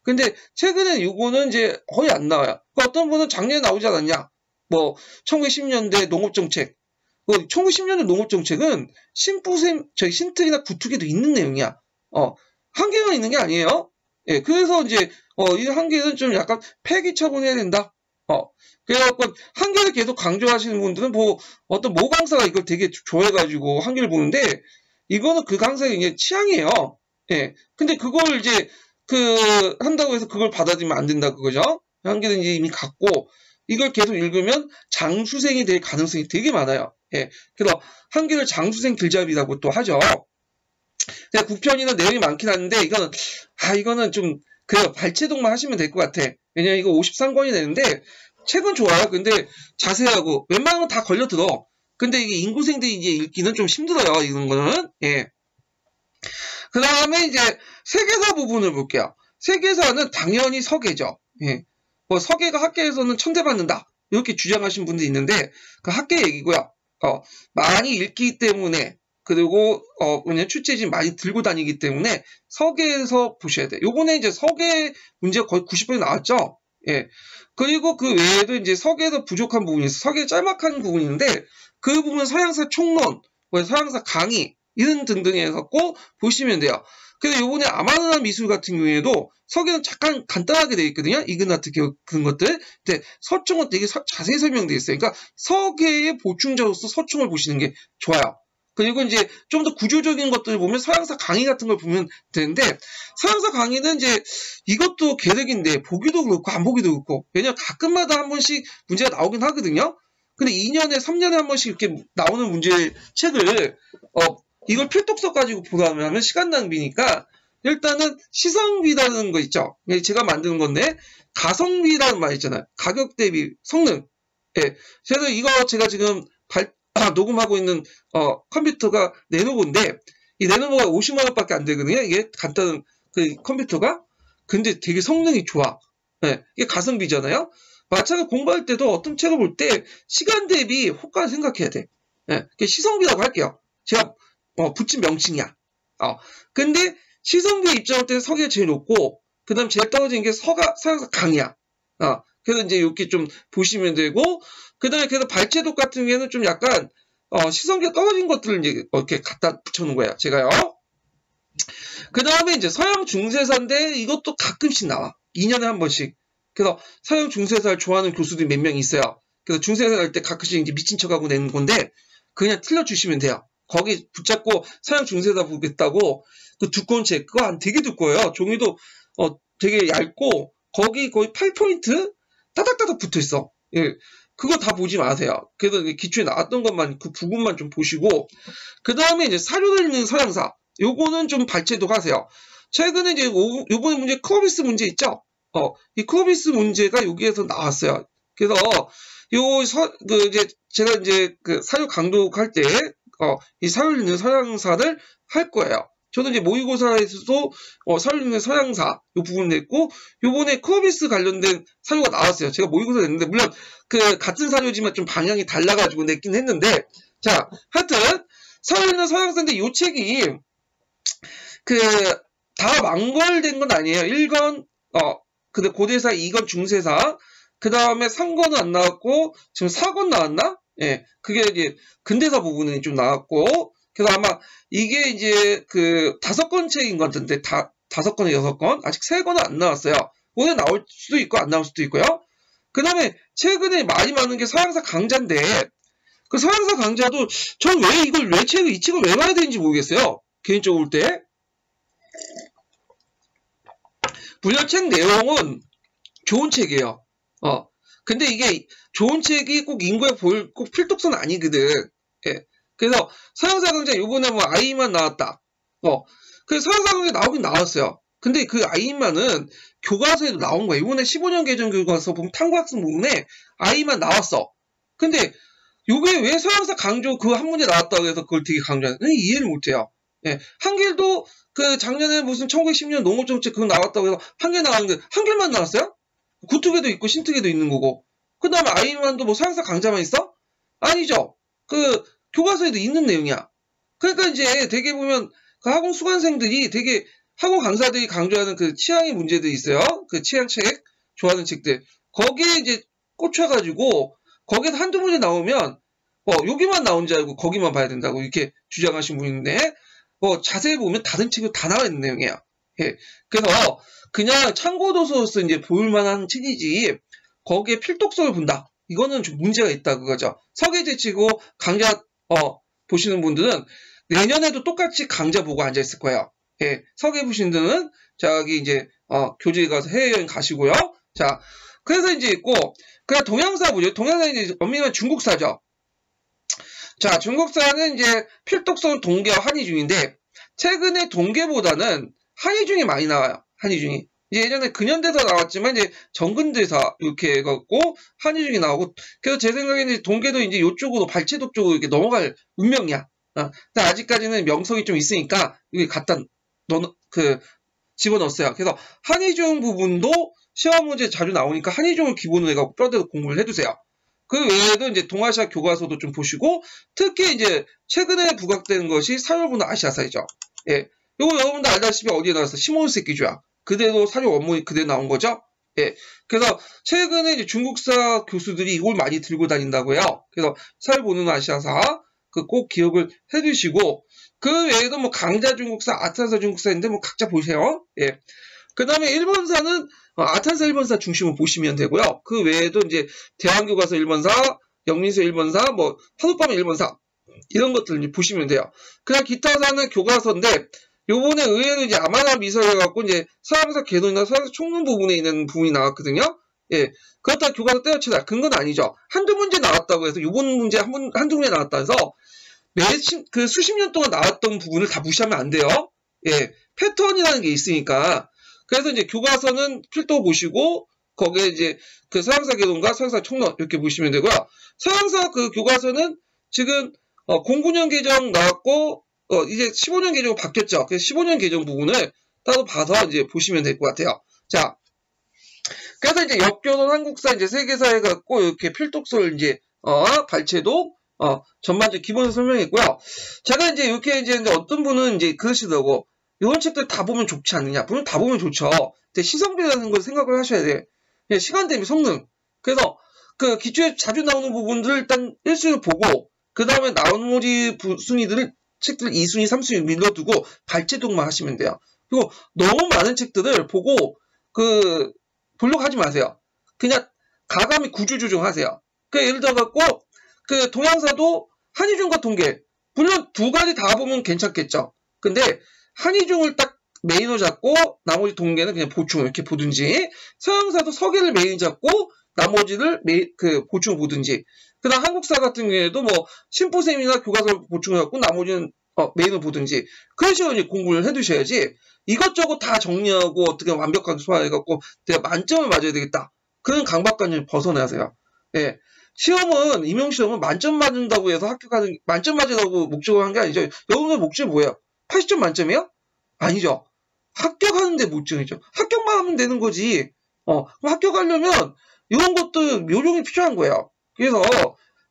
근데 최근에 요거는 이제 거의 안 나와요. 어떤 분은 작년에 나오지 않았냐? 뭐 1910년대 농업정책. 1910년대 농업정책은 신특이나 구특에도 있는 내용이야. 한계만 있는 게 아니에요. 예, 그래서 이제, 이 한계는 좀 약간 폐기 처분해야 된다. 그래갖고, 한계를 계속 강조하시는 분들은 어떤 모 강사가 이걸 되게 좋아해가지고 한계를 보는데, 이거는 그 강사의 이제 취향이에요. 예. 근데 그걸 이제, 한다고 해서 그걸 받아들이면 안 된다, 그거죠. 한계는 이제 이미 갔고, 이걸 계속 읽으면 장수생이 될 가능성이 되게 많아요. 예. 그래서 한계를 장수생 길잡이라고 또 하죠. 9편이나 내용이 많긴 한데, 이거는 좀, 발췌독만 하시면 될 것 같아. 왜냐면 이거 53권이 되는데, 책은 좋아요. 근데 자세하고, 웬만한 건 다 걸려들어. 근데 이게 인구생들이 이제 읽기는 좀 힘들어요. 이런 거는. 예. 그 다음에 이제 세계사 부분을 볼게요. 세계사는 당연히 서계죠. 예. 뭐 서계가 학계에서는 천대받는다. 이렇게 주장하신 분도 있는데, 그 학계 얘기고요. 많이 읽기 때문에, 그리고 왜냐면 출제진 많이 들고 다니기 때문에 서계에서 보셔야 돼. 요번에 이제 서계 문제가 거의 90% 나왔죠. 예. 그리고 그 외에도 이제 서계에서 부족한 부분이 있어. 서계 짤막한 부분이 있는데 그 부분은 서양사 총론, 서양사 강의 이런 등등에 갖고 보시면 돼요. 근데 요번에 아마르나 미술 같은 경우에도 서계는 잠깐 간단하게 되어 있거든요. 이그나트 그런 것들. 근데 서총은 되게 자세히 설명되어 있어요. 그러니까 서계의 보충자로서 서총을 보시는 게 좋아요. 그리고 이제 좀 더 구조적인 것들을 보면 서양사 강의 같은 걸 보면 되는데, 서양사 강의는 이제 이것도 계획인데 보기도 그렇고 안 보기도 그렇고, 왜냐면 가끔마다 한 번씩 문제가 나오긴 하거든요. 근데 2년에 3년에 한 번씩 이렇게 나오는 책을 이걸 필독서 가지고 보라면 시간 낭비니까 일단은 시성비라는 거 있죠. 제가 만드는 건데 가성비라는 말 있잖아요. 가격 대비 성능. 예. 그래서 이거 제가 지금 녹음하고 있는 컴퓨터가 레노버인데 이 레노버가 50만 원밖에 안 되거든요. 이게 간단한 그 컴퓨터가. 근데 되게 성능이 좋아. 예. 이게 가성비잖아요. 마찬가지로 공부할 때도 어떤 책을 볼 때 시간 대비 효과를 생각해야 돼. 예. 시성비라고 할게요. 제가 붙인 명칭이야. 근데 시성비 입장할 때는 서계가 제일 높고 그 다음 제일 떨어지는 게 서양사 강이야. 그래서 이제 이렇게 좀 보시면 되고 그 다음에 그래서 발췌독 같은 경우에는 좀 약간 시성비가 떨어진 것들을 이제 이렇게 갖다 붙여놓은 거예요. 제가요. 그 다음에 이제 서양 중세사인데 이것도 가끔씩 나와. 2년에 한 번씩. 그래서 서양 중세사를 좋아하는 교수들이 몇 명 있어요. 그래서 중세사 할 때 가끔씩 이제 미친 척하고 내는 건데 그냥 틀려주시면 돼요. 거기 붙잡고 서양 중세사 보겠다고 그 두꺼운 책 그거 되게 두꺼워요. 종이도 되게 얇고 거기 거의 8포인트 따닥따닥 붙어 있어. 예. 그거 다 보지 마세요. 그래서 기초에 나왔던 것만 그 부분만 좀 보시고 그 다음에 이제 사료를 있는 서양사 요거는 좀 발췌도 하세요. 최근에 이제 요번에 문제 크로비스 문제 있죠? 이 크로비스 문제가 여기에서 나왔어요. 그래서 이제 제가 이제 그 사료 강독할 때 이 사료 있는 서양사를 할 거예요. 저도 이제 모의고사에서도 사료 있는 서양사 요 부분 냈고 요번에 크로비스 관련된 사료가 나왔어요. 제가 모의고사 냈는데 물론 그 같은 사료지만 좀 방향이 달라가지고 냈긴 했는데 자 하여튼 사료 있는 서양사인데 요 책이 다 망골된 건 아니에요. 1권 근데 고대사 2권 중세사 그 다음에 3권은 안 나왔고 지금 4권 나왔나? 예, 그게 이제 근대사 부분이 좀 나왔고 그래서 아마 이게 이제 그 5권 책인 것 같은데 5권에 6권 아직 3권은 안 나왔어요. 오늘 나올 수도 있고 안 나올 수도 있고요. 그 다음에 최근에 많이 많은 게 서양사 강좌인데 그 서양사 강좌도 전 왜 이 책을 왜 봐야 되는지 모르겠어요. 개인적으로 볼 때. 물론 책 내용은 좋은 책이에요. 근데 이게 좋은 책이 꼭 인구에 꼭 필독서는 아니거든. 예. 그래서 서양사 강좌 요번에 뭐 아이만 나왔다. 그래서 서양사 강좌 나오긴 나왔어요. 근데 그 아이만은 교과서에도 나온 거야. 이번에 15년 개정 교과서 보면 탐구학습 부분에 아이만 나왔어. 근데 요게 왜 서양사 강조 그 한 문제 나왔다고 해서 그걸 되게 강조하는 이해를 못해요. 예. 한길도 그 작년에 무슨 1910년 농업정책 그거 나왔다고 해서 한길 나왔는데 한길만 나왔어요? 구특에도 있고 신특에도 있는 거고 그 다음에 아이만도 뭐 서양사 강좌만 있어? 아니죠. 그 교과서에도 있는 내용이야. 그러니까 이제 되게 보면 그 학원 수강생들이 되게 학원 강사들이 강조하는 그 취향의 문제들이 있어요. 그 취향책 좋아하는 책들 거기에 이제 꽂혀가지고 거기에서 한두 문제 나오면 여기만 나온 줄 알고 거기만 봐야 된다고 이렇게 주장하신 분이 있는데 자세히 보면 다른 책도 다 나와 있는 내용이에요. 예. 그래서 그냥 참고도서로서 이제 볼만한 책이지 거기에 필독서를 본다. 이거는 좀 문제가 있다 그거죠. 서계제치고 강좌 보시는 분들은 내년에도 똑같이 강좌 보고 앉아 있을 거예요. 예. 서계 보시는 분들은 저기 이제 교재에 가서 해외여행 가시고요. 자, 그래서 이제 있고 그냥 동양사 보죠. 동양사는 이제 엄밀한 중국사죠. 자, 중국사는 이제 필독서는 동계와 한의중인데 최근에 동계보다는 한의중이 많이 나와요. 한의중이. 이제 예전에 근현대사 나왔지만 이제 정근대사 이렇게 해갖고 한의중이 나오고 그래서 제 생각에는 동계도 이제 이쪽으로 발췌독 쪽으로 이렇게 넘어갈 운명이야. 근데 아직까지는 명성이 좀 있으니까 이게 갖다 집어넣었어요. 그래서 한의중 부분도 시험 문제 자주 나오니까 한의중을 기본으로 해갖고 뼈대로 공부를 해두세요. 그 외에도 이제 동아시아 교과서도 좀 보시고 특히 이제 최근에 부각되는 것이 사료분화 아시아사이죠. 예, 요거 여러분들 알다시피 어디에 나왔어? 시몬스키 조약. 그대로 사료 원문이 그대로 나온 거죠. 예, 그래서 최근에 이제 중국사 교수들이 이걸 많이 들고 다닌다고요. 그래서 사료분화 아시아사 그 꼭 기억을 해두시고 그 외에도 뭐 강자 중국사, 아탄사 중국사인데 뭐 각자 보세요. 예. 그 다음에 일본사는 아탄사 일본사 중심으로 보시면 되고요. 그 외에도 이제 대한교과서 일본사, 영민서 일본사, 뭐 한국밤의 일본사 이런 것들 이제 보시면 돼요. 그냥 기타사는 교과서인데 요번에 의외로 이제 아마나 미설 해갖고 이제 서양사 개론이나 서양사 총론 부분에 있는 부분이 나왔거든요. 예. 그렇다고 교과서 떼어치다. 그건 아니죠. 한두 문제 나왔다고 해서 요번 문제 한두 문제 나왔다 해서 그 수십 년 동안 나왔던 부분을 다 무시하면 안 돼요. 예. 패턴이라는 게 있으니까. 그래서 이제 교과서는 필독 보시고 거기에 이제 그 서양사 개론과 서양사 총론 이렇게 보시면 되고요. 서양사 그 교과서는 지금 09년 개정 나왔고 이제 15년 개정 바뀌었죠. 그래서 15년 개정 부분을 따로 봐서 이제 보시면 될 것 같아요. 자, 그래서 이제 역교론 한국사 이제 세계사 해갖고 이렇게 필독서를 이제 발췌도 전반적으로 기본을 설명했고요. 제가 이제 이렇게 이제 어떤 분은 이제 그러시더라고. 이런 책들 다 보면 좋지 않느냐. 물론 다 보면 좋죠. 근데 시성비라는 걸 생각을 하셔야 돼. 시간 대비 성능. 그래서 그 기초에 자주 나오는 부분들을 일단 1순위 보고 그 다음에 나머지 순위들을 책들 2순위, 3순위 밀어두고 발췌독만 하시면 돼요. 그리고 너무 많은 책들을 보고 보려고 하지 마세요. 그냥 가감히 구조조정하세요. 예를 들어갖고 그 동양사도 한의중과 동계 물론 두 가지 다 보면 괜찮겠죠. 근데 한의중을 딱 메인으로 잡고 나머지 동계는 그냥 보충 이렇게 보든지, 서양사도 서계를 메인 잡고 나머지를 보충을 보든지, 그 다음 한국사 같은 경우에도 뭐 심포셈이나 교과서를 보충해갖고 나머지는 메인을 보든지, 그런 식으로 이제 공부를 해두셔야지 이것저것 다 정리하고 어떻게 완벽하게 소화해갖고 내가 만점을 맞아야 되겠다, 그런 강박관념을 벗어나세요. 예. 시험은, 임용시험은 만점 맞는다고 해서 합격하는, 만점 맞으라고 목적으로 한 게 아니죠. 여러분의 목적이 뭐예요? 80점 만점이요? 아니죠. 합격하는 데 목적이죠. 합격만 하면 되는 거지. 그럼 합격하려면 이런 것도 요령이 필요한 거예요. 그래서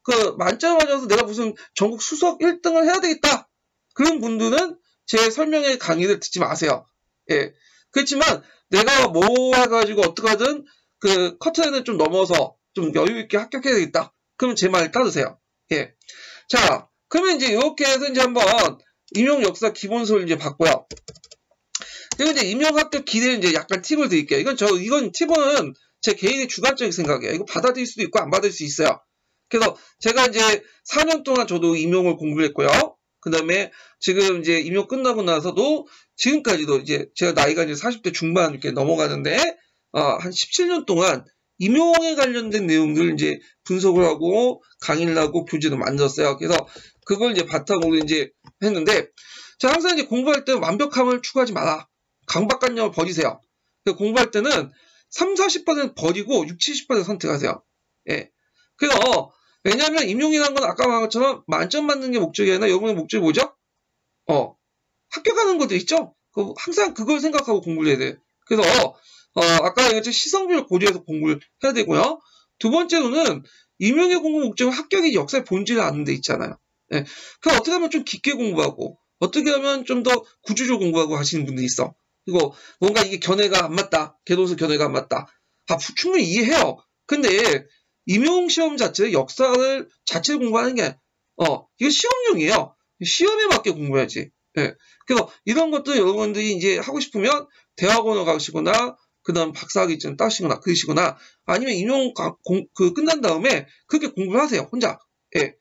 그 만점 맞아서 내가 무슨 전국 수석 1등을 해야 되겠다, 그런 분들은 제 설명의 강의를 듣지 마세요. 예. 그렇지만 내가 뭐 해가지고 어떡하든 그 커트라인을 좀 넘어서 좀 여유있게 합격해야 되겠다, 그러면 제 말 따르세요. 예. 자, 그러면 이제 이렇게 해서 이제 한번 임용 역사 기본서를 이제 봤고요. 그리고 이제 임용 합격 기대는 이제 약간 팁을 드릴게요. 이건 팁은 제 개인의 주관적인 생각이에요. 이거 받아들일 수도 있고 안 받을 수 있어요. 그래서 제가 이제 4년 동안 저도 임용을 공부를 했고요. 그 다음에 지금 이제 임용 끝나고 나서도 지금까지도 이제 제가 나이가 이제 40대 중반 이렇게 넘어가는데, 한 17년 동안 임용에 관련된 내용들을 이제 분석을 하고 강의를 하고 교재도 만들었어요. 그래서 그걸 이제 바탕으로 이제 했는데, 자, 항상 이제 공부할 때 완벽함을 추구하지 마라. 강박관념을 버리세요. 공부할 때는 30-40% 버리고 60-70% 선택하세요. 예. 그래서 왜냐하면 임용이라는 건 아까 말한 것처럼 만점 맞는 게 목적이 아니라 여러분의 목적이 뭐죠? 합격하는 것도 있죠? 항상 그걸 생각하고 공부를 해야 돼요. 그래서 아까 얘기했죠. 시성비를 고려해서 공부를 해야 되고요. 두 번째로는 임용의 공부 목적은 합격이 역사의 본질을 아는 데 있잖아요. 예. 그럼 어떻게 하면 좀 깊게 공부하고 어떻게 하면 좀 더 구조적으로 공부하고 하시는 분들이 있어. 그리고 뭔가 이게 견해가 안 맞다, 개도서 견해가 안 맞다, 충분히 이해해요. 근데 임용시험 자체, 역사를 자체를 공부하는 게 이거 시험용이에요. 시험에 맞게 공부해야지. 예. 그래서 이런 것도 여러분들이 이제 하고 싶으면 대학원을 가시거나 그 다음 박사학위증 따시거나 그러시거나, 아니면 임용 끝난 다음에 그렇게 공부를 하세요, 혼자. 예.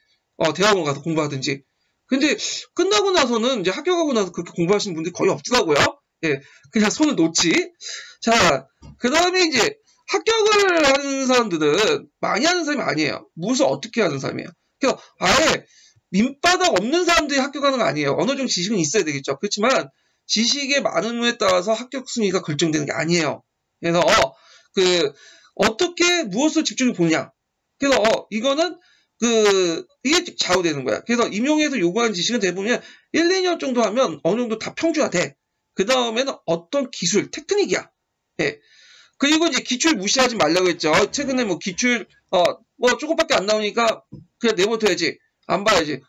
대학원 가서 공부하든지. 근데 끝나고 나서는 이제 합격하고 나서 그렇게 공부하시는 분들이 거의 없더라고요. 예. 그냥 손을 놓지. 자, 그 다음에 이제 합격을 하는 사람들은 많이 하는 사람이 아니에요. 무엇을 어떻게 하는 사람이에요. 그래서 아예 밑바닥 없는 사람들이 합격하는 거 아니에요. 어느 정도 지식은 있어야 되겠죠. 그렇지만 지식의 많음에 따라서 합격 순위가 결정되는 게 아니에요. 그래서 어떻게 무엇을 집중해 보냐. 그래서 이거는 이게 좌우되는 거야. 그래서 임용에서 요구하는 지식은 대부분 1-2년 정도 하면 어느 정도 다 평준화돼. 그 다음에는 어떤 기술, 테크닉이야. 예. 그리고 이제 기출 무시하지 말라고 했죠. 최근에 뭐 기출, 조금밖에 안 나오니까 그냥 내버려둬야지. 안 봐야지.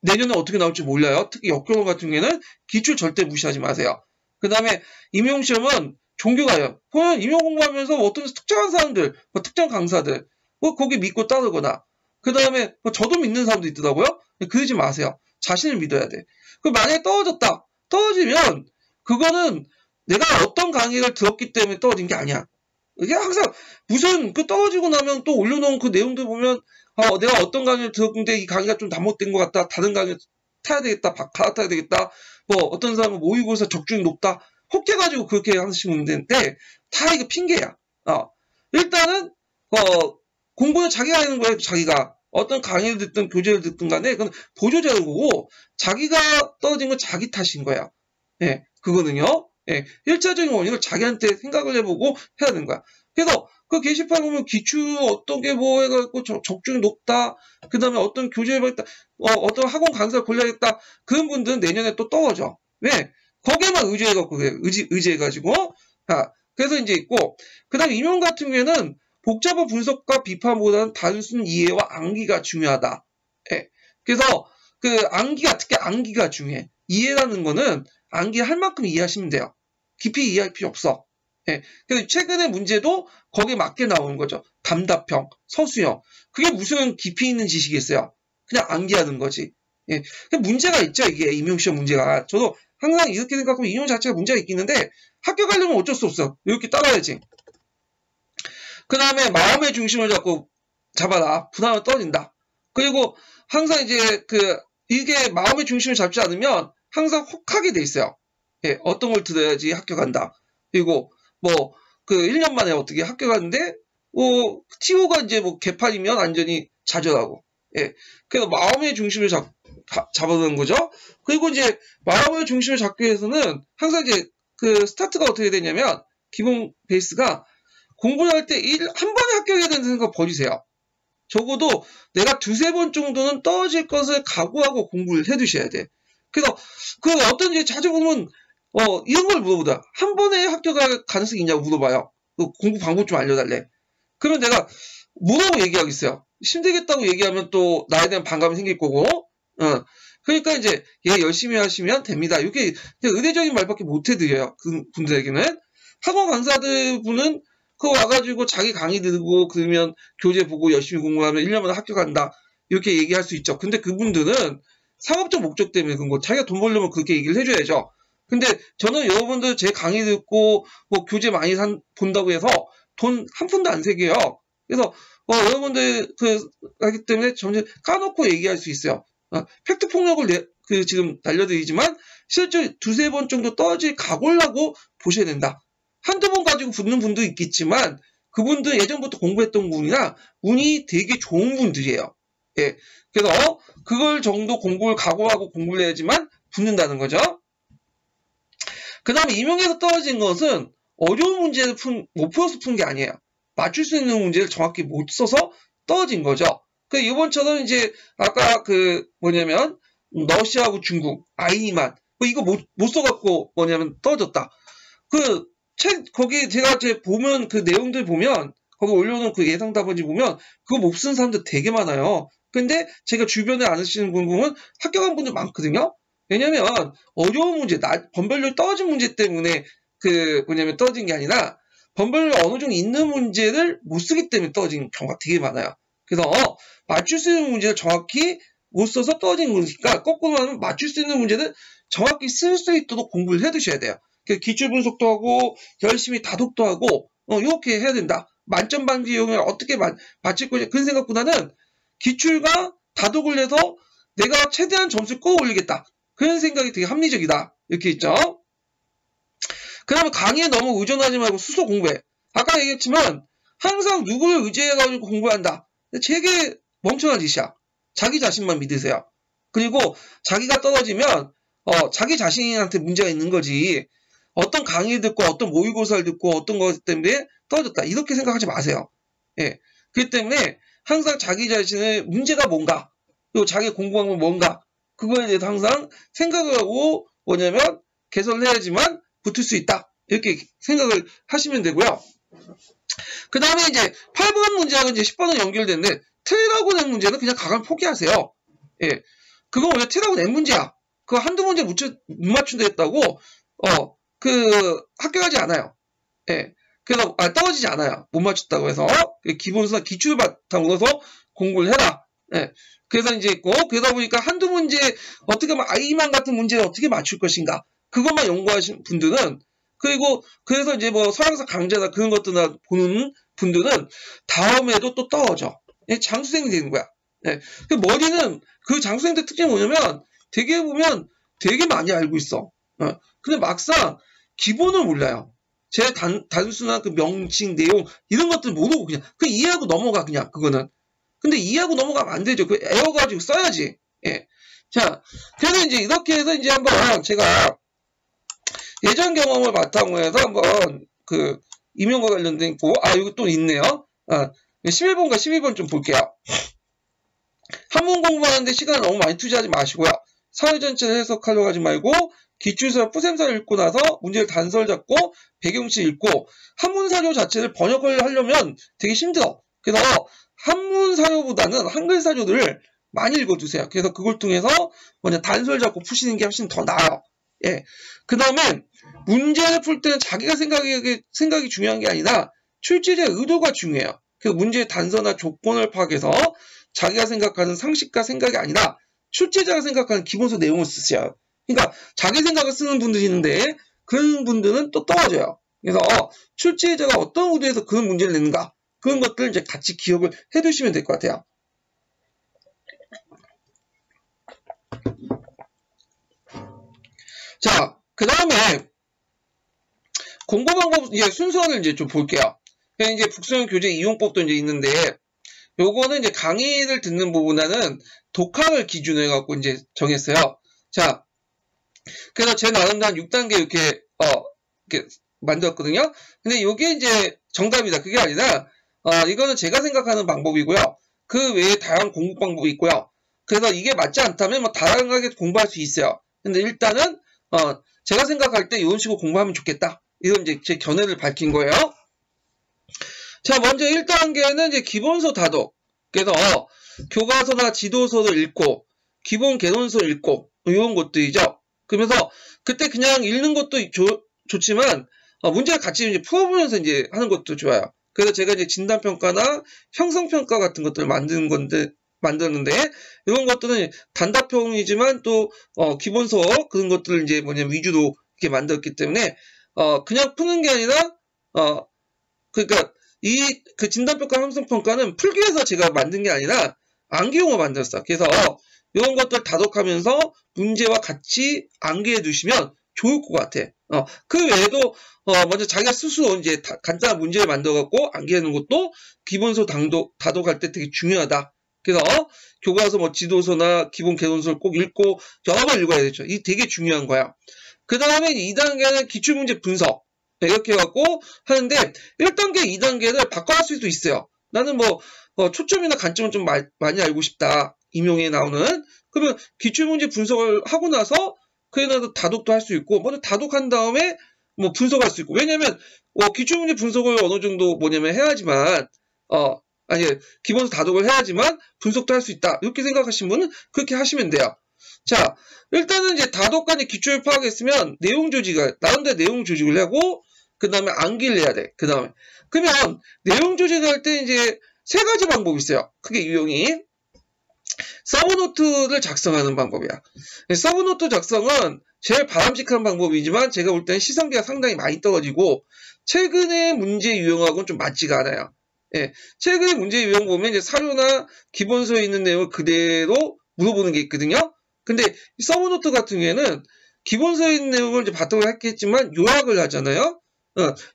내년에 어떻게 나올지 몰라요. 특히 역경원 같은 경우에는 기출 절대 무시하지 마세요. 그 다음에 임용시험은 종교가요. 보면 임용 공부하면서 어떤 특정한 사람들, 특정 강사들, 거기 믿고 따르거나, 그 다음에 저도 믿는 사람도 있더라고요. 그러지 마세요. 자신을 믿어야 돼. 만약에 떨어지면 그거는 내가 어떤 강의를 들었기 때문에 떨어진 게 아니야. 이게 항상 무슨 떨어지고 나면 또 올려놓은 그 내용들 보면 내가 어떤 강의를 들었는데 이 강의가 좀 잘못된 것 같다. 다른 강의 타야 되겠다. 갈아타야 되겠다. 어떤 사람은 모의고사 적중이 높다. 혹해가지고 그렇게 하시는 분인데 다 이거 핑계야. 일단은 공부는 자기가 하는 거예요. 자기가 어떤 강의를 듣든 교재를 듣든 간에 그건 보조자료고 자기가 떨어진 건 자기 탓인 거야. 예, 그거는요. 예, 1차적인 원인을 자기한테 생각을 해보고 해야 되는 거야. 그래서 그 게시판 보면 기출 어떤 게 뭐 해갖고 적중이 높다. 그 다음에 어떤 교재를 받겠다. 어떤 학원 강사를 골라야겠다. 그런 분들은 내년에 또 떨어져. 왜? 거기에만 의지해갖고 그래. 의지해가지고. 그래서 이제 있고. 그 다음에 임용 같은 경우에는 복잡한 분석과 비판보다는 단순 이해와 암기가 중요하다. 예. 그래서 특히 암기가 중요해. 이해라는 거는 암기할 만큼 이해하시면 돼요. 깊이 이해할 필요 없어. 예. 그래서 최근의 문제도 거기에 맞게 나오는 거죠. 담답형, 서술형. 그게 무슨 깊이 있는 지식이겠어요? 그냥 암기하는 거지. 예. 문제가 있죠, 이게 임용시험 문제가. 저도 항상 이렇게 생각하면 임용 자체가 문제가 있겠는데 합격하려면 어쩔 수 없어. 이렇게 따라야지. 그 다음에 마음의 중심을 잡아라. 부담은 떨어진다. 그리고 항상 이제 이게 마음의 중심을 잡지 않으면 항상 혹하게 돼 있어요. 예, 어떤 걸 들어야지 합격한다. 그리고 뭐 그 1년 만에 어떻게 합격하는데 TO가 이제 뭐 개판이면 완전히 좌절하고. 예. 그래서 마음의 중심을 잡아두는 거죠. 그리고 이제 마음의 중심을 잡기 위해서는 항상 이제 그 스타트가 어떻게 되냐면 기본 베이스가 공부를 할 때 한 번에 합격해야 된다는 생각 버리세요. 적어도 내가 두세 번 정도는 떨어질 것을 각오하고 공부를 해 두셔야 돼. 그래서 그 어떤 이제 자주 보면 이런 걸 물어보다. 한 번에 합격할 가능성이 있냐고 물어봐요. 그 공부 방법 좀 알려달래. 그러면 내가 뭐라고 얘기하겠어요? 힘들겠다고 얘기하면 또 나에 대한 반감이 생길 거고, 그러니까 이제 얘 열심히 하시면 됩니다. 이렇게 의대적인 말밖에 못 해드려요. 그 분들에게는. 학원 강사들 분은 그거 와가지고 자기 강의 들고 그러면 교재 보고 열심히 공부하면 1년 만에 합격한다. 이렇게 얘기할 수 있죠. 근데 그분들은 상업적 목적 때문에 그런 거 자기가 돈 벌려면 그렇게 얘기를 해줘야죠. 근데 저는 여러분들 제 강의 듣고 뭐 교재 많이 본다고 해서 돈 한 푼도 안 새겨요. 그래서 여러분들 하기 때문에 점점 까놓고 얘기할 수 있어요. 팩트 폭력을 지금 날려드리지만 실제 두세 번 정도 떨어질 각오를 하고 보셔야 된다. 한두 번 가지고 붙는 분도 있겠지만 그분들 예전부터 공부했던 분이나 운이 되게 좋은 분들이에요. 예. 그래서 그걸 정도 공부를 각오하고 공부를 해야지만 붙는다는 거죠. 그 다음에 임용에서 떨어진 것은 어려운 문제를 못 풀어서 푼 게 아니에요. 맞출 수 있는 문제를 정확히 못 써서 떨어진 거죠. 이번처럼 이제 아까 뭐냐면 러시아하고 중국, 아이니만 이거 못 써갖고 뭐냐면 떨어졌다. 거기 제가 보면 그 내용들 보면 거기 올려놓은 그 예상 답안지 보면 그거 못 쓴 사람들 되게 많아요. 근데 제가 주변에 아시는 분 보면 합격한 분들 많거든요. 왜냐면 어려운 문제, 번별률 떨어진 문제 때문에 뭐냐면 떨어진 게 아니라 번별률 어느 정도 있는 문제를 못 쓰기 때문에 떨어진 경우가 되게 많아요. 그래서 맞출 수 있는 문제를 정확히 못 써서 떨어진 거니까 거꾸로 말하면 맞출 수 있는 문제는 정확히 쓸 수 있도록 공부를 해 두셔야 돼요. 기출 분석도 하고 열심히 다독도 하고 이렇게 해야 된다. 만점 방지 이용을 어떻게 맞출 거냐 그런 생각보다는 기출과 다독을 해서 내가 최대한 점수를 끌어올리겠다. 그런 생각이 되게 합리적이다. 이렇게 있죠. 그 다음에 강의에 너무 의존하지 말고 스스로 공부해. 아까 얘기했지만 항상 누구를 의지해가지고 공부한다. 되게 멍청한 짓이야. 자기 자신만 믿으세요. 그리고 자기가 떨어지면 자기 자신한테 문제가 있는 거지. 어떤 강의 듣고 어떤 모의고사를 듣고 어떤 것 때문에 떨어졌다. 이렇게 생각하지 마세요. 예. 그렇기 때문에 항상 자기 자신의 문제가 뭔가 그리고 자기 공부한 건 뭔가 그거에 대해서 항상 생각을 하고 뭐냐면 개선을 해야지만 붙을 수 있다. 이렇게 생각을 하시면 되고요. 그 다음에 이제 8번 문제하고 이제 10번은 연결되는데 틀리라고 낸 문제는 그냥 가감 포기하세요. 예. 그건 원래 틀리라고 낸 문제야. 그거 한두 문제 못 맞춘다 했다고 합격하지 않아요. 예. 그래서 떨어지지 않아요. 못 맞췄다고 해서 기본수나 기출 바탕으로 해서 공부를 해라. 예. 그래서 이제 있고 그러다 보니까 한두 문제 어떻게 하면 아이만 같은 문제를 어떻게 맞출 것인가 그것만 연구하신 분들은 그리고 그래서 이제 뭐 서양사 강좌나 그런 것들나 보는 분들은 다음에도 또 떨어져. 예, 장수생이 되는 거야. 예. 머리는 그 장수생들 특징이 뭐냐면 되게 보면 되게 많이 알고 있어. 근데 막상 기본을 몰라요. 제 단순한 그 명칭, 내용 이런 것들 모르고 그냥 이해하고 넘어가 그냥 그거는. 근데 이해하고 넘어가면 안 되죠. 애워가지고 써야지. 예. 자, 그래서 이제 이렇게 해서 이제 한번 제가 예전 경험을 바탕으로 해서 한번 임용과 관련된 있고, 여기 또 있네요. 11번과 12번 좀 볼게요. 한문 공부하는데 시간을 너무 많이 투자하지 마시고요. 사회 전체를 해석하려고 하지 말고 기출서와 푸셈사를 읽고 나서 문제를 단서를 잡고 배경치 읽고 한문사료 자체를 번역을 하려면 되게 힘들어. 그래서 한문사료보다는 한글사료들을 많이 읽어두세요. 그래서 그걸 통해서 단서를 잡고 푸시는 게 훨씬 더 나아요. 예. 그 다음에 문제를 풀 때는 자기가 생각이 중요한 게 아니라 출제자의 의도가 중요해요. 그 문제의 단서나 조건을 파악해서 자기가 생각하는 상식과 생각이 아니라 출제자가 생각하는 기본서 내용을 쓰세요. 그러니까 자기 생각을 쓰는 분들이 있는데 그런 분들은 또 떨어져요. 그래서 출제자가 어떤 의도에서 그런 문제를 내는가 그런 것들을 이제 같이 기억을 해두시면 될 것 같아요. 자, 그 다음에 공부 방법 이제 순서를 이제 좀 볼게요. 이제 북소형 교재 이용법도 이제 있는데, 요거는 이제 강의를 듣는 부분보다는 독학을 기준으로 해갖고 이제 정했어요. 자, 그래서 제 나름대로 한 6단계 이렇게 만들었거든요. 근데 요게 이제 정답이다. 그게 아니라, 이거는 제가 생각하는 방법이고요. 그 외에 다양한 공부 방법이 있고요. 그래서 이게 맞지 않다면 뭐 다양하게 공부할 수 있어요. 근데 일단은, 제가 생각할 때 이런 식으로 공부하면 좋겠다. 이런 이제 제 견해를 밝힌 거예요. 자, 먼저 1단계는 이제 기본서 다독. 그래서 교과서나 지도서를 읽고 기본 개론서 읽고 이런 것들이죠. 그러면서 그때 그냥 읽는 것도 좋지만 문제를 같이 이제 풀어보면서 이제 하는 것도 좋아요. 그래서 제가 이제 진단평가나 형성평가 같은 것들을 만드는데 이런 것들은 단답형이지만 또 기본서 그런 것들을 이제 위주로 이렇게 만들었기 때문에 그냥 푸는 게 아니라 그러니까 그 진단평가 형성평가는 풀기 위해서 제가 만든 게 아니라 암기용으로 만들었어요. 그래서 이런 것들 다독하면서 문제와 같이 암기해 두시면 좋을 것 같아. 그 외에도 먼저 자기가 스스로 이제 간단한 문제를 만들어갖고 암기하는 것도 기본서 다독할 때 되게 중요하다. 그래서 교과서 뭐 지도서나 기본 개론서를 꼭 읽고 여러 번 읽어야 되죠. 이게 되게 중요한 거야. 그 다음에 2단계는 기출문제 분석. 이렇게 해갖고 하는데 1단계, 2단계를 바꿔할 수도 있어요. 나는 뭐 초점이나 관점을 좀 많이 알고 싶다. 임용에 나오는. 그러면 기출문제 분석을 하고 나서 그에 나서 다독도 할 수 있고 먼저 다독한 다음에 뭐 분석할 수 있고 왜냐면 기출문제 분석을 어느 정도 해야지만 기본서 다독을 해야지만 분석도 할 수 있다. 이렇게 생각하시는 분은 그렇게 하시면 돼요. 자, 일단은 이제 다독과 기출을 파악했으면 내용 조직을 나름대로 내용 조직을 하고 그 다음에 암기를 해야 돼. 그 다음에 그러면 내용 조직을 할 때 이제 3가지 방법이 있어요. 크게 유형이 서브노트를 작성하는 방법이야. 서브노트 작성은 제일 바람직한 방법이지만 제가 볼 때는 시성비가 상당히 많이 떨어지고 최근의 문제 유형하고는 좀 맞지가 않아요. 예, 최근의 문제 유형 보면 이제 사료나 기본서에 있는 내용을 그대로 물어보는 게 있거든요. 근데 서브노트 같은 경우에는 기본서에 있는 내용을 이제 바탕으로 했겠지만 요약을 하잖아요.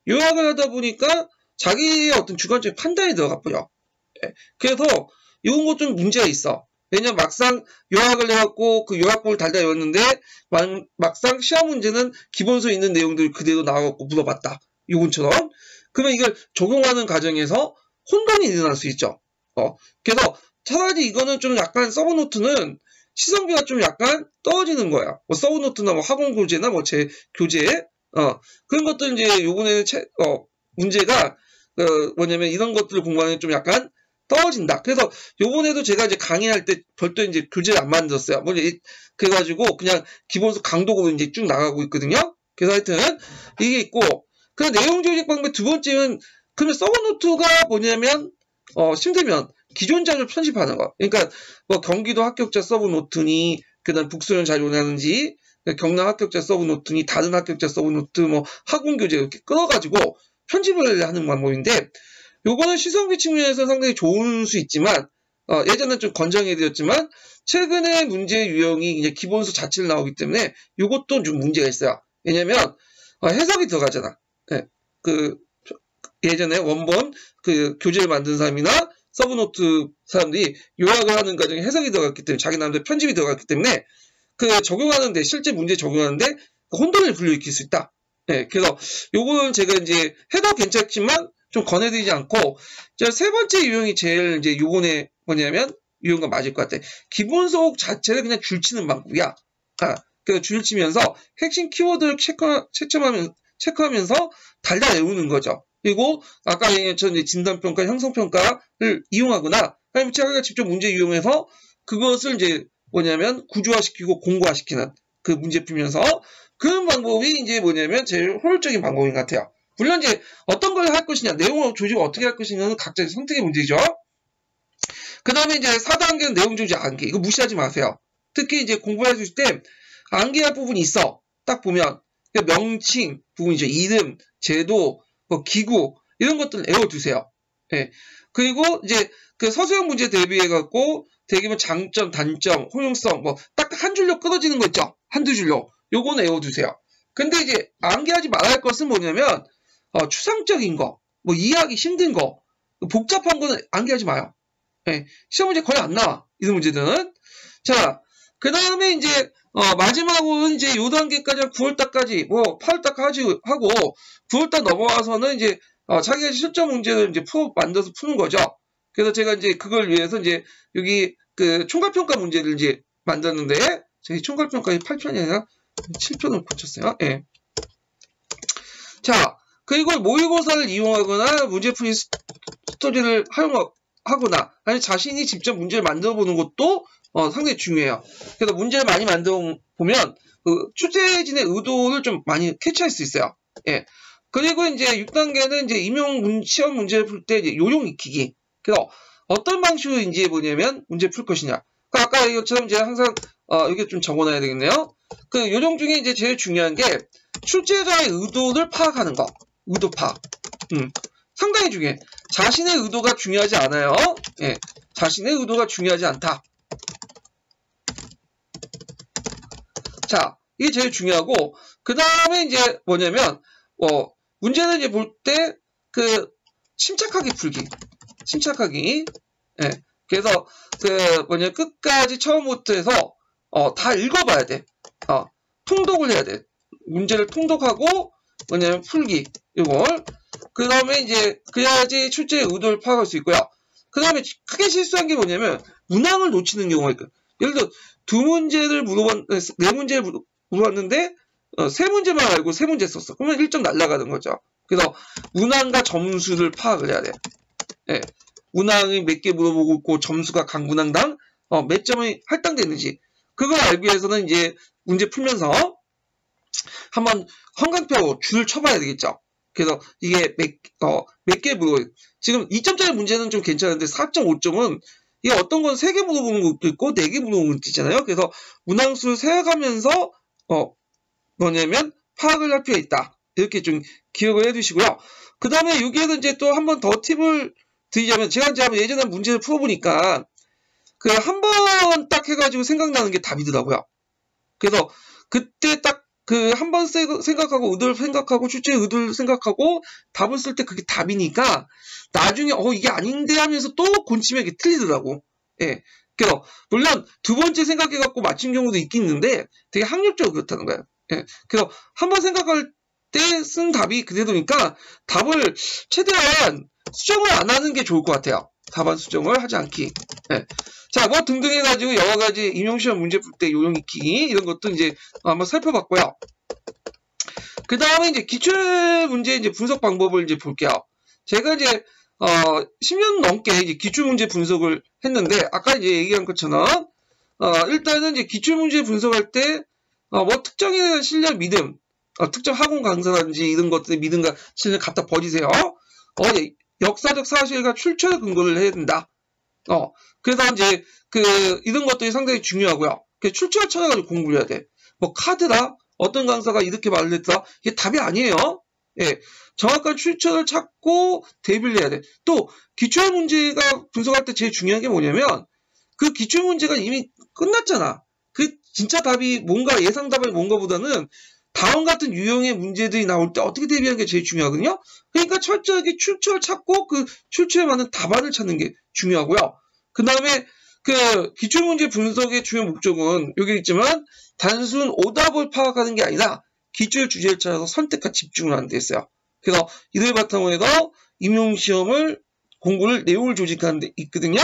요약을 하다 보니까 자기의 어떤 주관적인 판단이 들어갔고요. 예, 그래서 이런 것 좀 문제가 있어. 왜냐면 막상 요약을 해갖고 그 요약본을 달달 외웠는데 막상 시험 문제는 기본서에 있는 내용들 그대로 나와갖고 물어봤다. 요건처럼. 그러면 이걸 적용하는 과정에서 혼돈이 일어날 수 있죠. 그래서 차라리 이거는 좀 약간 서브노트는 시성비가 좀 약간 떨어지는 거야. 뭐 서브노트나 뭐 학원 교재나 뭐 제 교재, 그런 것들 이제 요번에는 문제가, 뭐냐면 이런 것들을 공부하는 좀 약간 떨어진다. 그래서 요번에도 제가 이제 강의할 때 별도 이제 교재를 안 만들었어요. 그래가지고 그냥 기본서 강독으로 이제 쭉 나가고 있거든요. 그래서 하여튼 이게 있고, 그 내용 조직 방법 두 번째는 그러면 서브노트가 뭐냐면, 힘들면 기존 자료를 편집하는 거. 그러니까 뭐 경기도 합격자 서브노트니, 그다음 북소형 자료라든지, 경남 합격자 서브노트니, 다른 합격자 서브노트, 뭐 학원 교재 이렇게 끌어가지고 편집을 하는 방법인데, 요거는 시성비 측면에서 상당히 좋은 수 있지만, 예전에 좀 권장해드렸지만, 최근에 문제 유형이 이제 기본서 자체를 나오기 때문에 요것도 좀 문제가 있어요. 왜냐면 해석이 들어가잖아. 네, 예전에 원본 교재를 만든 사람이나 서브노트 사람들이 요약을 하는 과정에 해석이 들어갔기 때문에 자기 나름대로 편집이 들어갔기 때문에 적용하는데 실제 문제 적용하는데 혼돈을 불러일으킬 수 있다. 네, 그래서 요거는 제가 이제 해도 괜찮지만 좀 권해드리지 않고 세 번째 유형이 제일 이제 요번에 뭐냐면 유형과 맞을 것 같아. 기본서 자체를 그냥 줄치는 방법이야. 그래서 줄치면서 핵심 키워드를 체크하면서 달달 외우는 거죠. 그리고 아까 얘기했던 진단평가, 형성평가를 이용하거나 아니면 제가 직접 문제 이용해서 그것을 이제 뭐냐면 구조화시키고 공고화시키는 그 문제 풀면서 그런 방법이 이제 뭐냐면 제일 효율적인 방법인 것 같아요. 물론 이제 어떤 걸 할 것이냐, 내용을 조직을 어떻게 할 것이냐는 각자의 선택의 문제죠. 그 다음에 이제 4단계는 내용 조직 암기. 이거 무시하지 마세요. 특히 이제 공부할 수 있을 때 암기할 부분이 있어. 딱 보면 명칭 부분이죠. 이름, 제도, 뭐 기구 이런 것들을 외워두세요. 예. 그리고 이제 그 서술형 문제 대비해갖고 대기면 장점, 단점, 효용성 뭐 딱 한 줄로 끊어지는 거 있죠. 한두 줄로. 요거는 외워두세요. 근데 이제 암기하지 말아야 할 것은 뭐냐면, 추상적인 거, 뭐 이해하기 힘든 거, 복잡한 거는 암기하지 마요. 예, 시험 문제 거의 안 나와. 이런 문제들은. 자, 그 다음에 이제, 마지막으로는 이제 요 단계까지 9월달까지, 뭐, 8월달까지 하고, 9월달 넘어와서는 이제, 자기가 실전 문제를 이제 만들어서 푸는 거죠. 그래서 제가 이제 그걸 위해서 이제, 여기, 그, 총괄평가 문제를 이제 만들었는데, 저희 총괄평가 8편이 아니라 7편을 고쳤어요. 예. 자, 그리고 모의고사를 이용하거나 문제풀이 스터디를 하거나, 아니 자신이 직접 문제를 만들어 보는 것도 상당히 중요해요. 그래서 문제를 많이 만들어 보면 그 출제진의 의도를 좀 많이 캐치할 수 있어요. 예. 그리고 이제 6단계는 이제 시험 문제를 풀 때 요령 익히기. 그래서 어떤 방식으로 이제 뭐냐면 문제 풀 것이냐. 그러니까 아까 이것처럼 이제 항상 이게 좀 적어놔야 되겠네요. 그 요령 중에 이제 제일 중요한 게 출제자의 의도를 파악하는 거. 의도 파악. 상당히 중요해. 자신의 의도가 중요하지 않아요. 예. 자신의 의도가 중요하지 않다. 자, 이게 제일 중요하고, 그 다음에 이제 뭐냐면, 문제를 이제 볼 때, 침착하게 풀기. 침착하기. 예. 그래서, 끝까지 처음부터 해서, 다 읽어봐야 돼. 통독을 해야 돼. 문제를 통독하고, 풀기. 이걸. 그 다음에 이제, 그래야지 출제의 의도를 파악할 수 있고요. 그 다음에 크게 실수한 게 뭐냐면, 문항을 놓치는 경우가 있거든. 예를 들어, 네 문제를 물어봤는데, 세 문제만 알고 세 문제 썼어. 그러면 1점 날아가는 거죠. 그래서, 문항과 점수를 파악을 해야 돼. 예. 문항이 몇 개 물어보고 있고, 점수가 각 문항당, 몇 점이 할당되는지. 그걸 알기 위해서는 이제, 문제 풀면서, 한번 형광표 줄을 쳐봐야 되겠죠. 그래서 이게 몇 개 물어보고 지금 2점짜리 문제는 좀 괜찮은데 4.5점은 이게 어떤 건 3개 물어보는 것도 있고 4개 물어보는 것도 있잖아요. 그래서 문항수를 세어가면서 뭐냐면 파악을 할 필요가 있다. 이렇게 좀 기억을 해두시고요. 그 다음에 여기에서 이제 또 한 번 더 팁을 드리자면 제가 이제 예전에 문제를 풀어보니까 한 번 딱 해가지고 생각나는 게 답이더라고요. 그래서 그때 딱 한 번 생각하고, 의도를 생각하고, 출제 의도를 생각하고, 답을 쓸 때 그게 답이니까, 나중에, 이게 아닌데 하면서 또 곤치면 이게 틀리더라고. 예. 그래서, 물론, 두 번째 생각해갖고 맞춘 경우도 있긴 있는데, 되게 확률적으로 그렇다는 거예요. 예. 그래서, 한 번 생각할 때 쓴 답이 그대로니까, 답을 최대한 수정을 안 하는 게 좋을 것 같아요. 답안 수정을 하지 않기. 예. 자, 뭐 등등 해가지고 여러 가지 임용시험 문제 풀 때 요령 익히기 이런 것도 이제 한번 살펴봤고요. 그 다음에 이제 기출 문제 이제 분석 방법을 이제 볼게요. 제가 이제 10년 넘게 이제 기출 문제 분석을 했는데 아까 이제 얘기한 것처럼 일단은 이제 기출 문제 분석할 때 뭐 특정에 대한 신뢰 믿음, 특정 학원 강사라든지 이런 것들의 믿음과 신뢰를 갖다 버리세요. 역사적 사실과 출처를 근거를 해야 된다. 그래서 이제 이런 것들이 상당히 중요하고요. 출처를 찾아가지고 공부를 해야 돼. 뭐 카드라 어떤 강사가 이렇게 말을 했다. 이게 답이 아니에요. 예. 정확한 출처를 찾고 대비를 해야 돼. 또 기출 문제가 분석할 때 제일 중요한 게 뭐냐면 그 기출 문제가 이미 끝났잖아. 진짜 답이 뭔가 예상 답이 뭔가보다는 다음 같은 유형의 문제들이 나올 때 어떻게 대비하는 게 제일 중요하거든요. 그러니까 철저하게 출처를 찾고 그 출처에 맞는 답안을 찾는 게 중요하고요. 그 다음에 기출문제 분석의 주요 목적은 여기 있지만 단순 오답을 파악하는 게 아니라 기출 주제를 찾아서 선택과 집중을 하는 데 있어요. 그래서 이를 바탕으로 해서 임용시험을 공부를 내용을 조직하는 데 있거든요.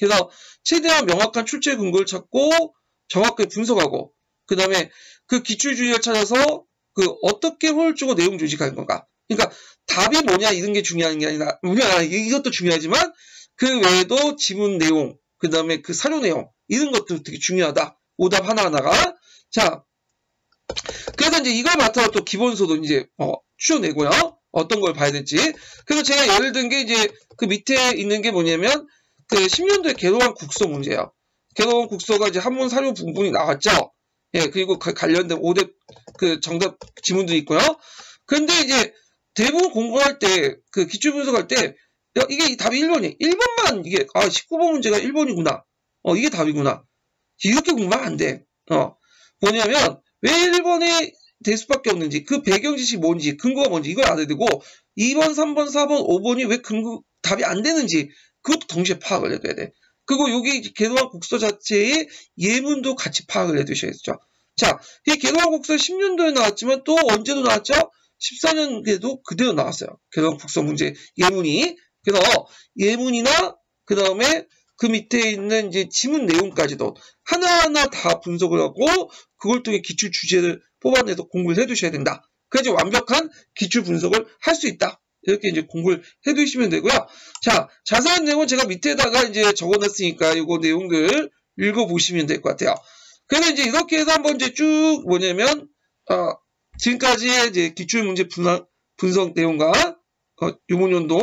그래서 최대한 명확한 출처 근거를 찾고 정확하게 분석하고 그 다음에 그 기출 주제를 찾아서 어떻게 효율적으로 내용 조직하는 건가. 그러니까 답이 뭐냐 이런 게 중요한 게 아니라 이것도 중요하지만 그 외에도 지문 내용 그 다음에 사료 내용 이런 것도 되게 중요하다. 오답 하나하나가. 자, 그래서 이제 이걸 맡아서 또 기본서도 이제 추려내고요. 어떤 걸 봐야 될지. 그래서 제가 예를 든 게 이제 그 밑에 있는 게 뭐냐면 10년도에 개로한 국서 문제예요. 개로한 국서가 이제 한문 사료 부분이 나왔죠. 예, 그리고 관련된 5대 정답 지문들이 있고요. 근데 이제 대부분 공부할 때 기출 분석할 때 이게 답이 1번이 1번만 이게 19번 문제가 1번이구나. 이게 답이구나. 이렇게 공부하면 안 돼. 뭐냐면 왜 1번에 될 수밖에 없는지, 그 배경 지식이 뭔지, 근거가 뭔지 이걸 알아야 되고 2번, 3번, 4번, 5번이 왜 답이 안 되는지 그것도 동시에 파악을 해둬야 돼. 그리고 여기 개도한 곡서 자체의 예문도 같이 파악을 해두셔야죠. 자, 이 개도한 곡서 10년도에 나왔지만 또 언제도 나왔죠? 14년에도 그대로 나왔어요. 개도한 곡서 문제 예문이. 그래서 예문이나 그 다음에 그 밑에 있는 이제 지문 내용까지도 하나하나 다 분석을 하고 그걸 통해 기출 주제를 뽑아내서 공부를 해두셔야 된다. 그래야지 완벽한 기출 분석을 할 수 있다. 이렇게 이제 공부를 해두시면 되고요. 자, 자세한 내용은 제가 밑에다가 이제 적어놨으니까 이거 내용들 읽어보시면 될 것 같아요. 그래서 이제 이렇게 해서 한번 이제 쭉 뭐냐면, 지금까지의 이제 기출문제 분석 내용과, 유문연도,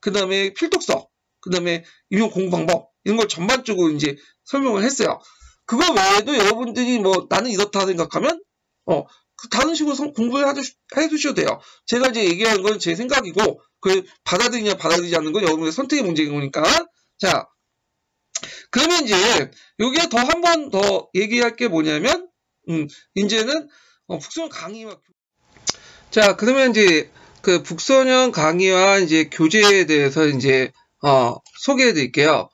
그 다음에 필독서, 그 다음에 임용 공부 방법, 이런 걸 전반적으로 이제 설명을 했어요. 그거 외에도 여러분들이 뭐 나는 이렇다 생각하면, 다른 식으로 공부를 해두셔도 돼요. 제가 이제 얘기하는 건 제 생각이고, 그 받아들이냐 받아들이지 않는 건 여러분의 선택의 문제인 거니까. 자, 그러면 이제 여기에 더 한 번 더 얘기할 게 뭐냐면, 이제는 북소년 강의와 자, 그러면 이제 그 북소년 강의와 이제 교재에 대해서 이제 소개해 드릴게요.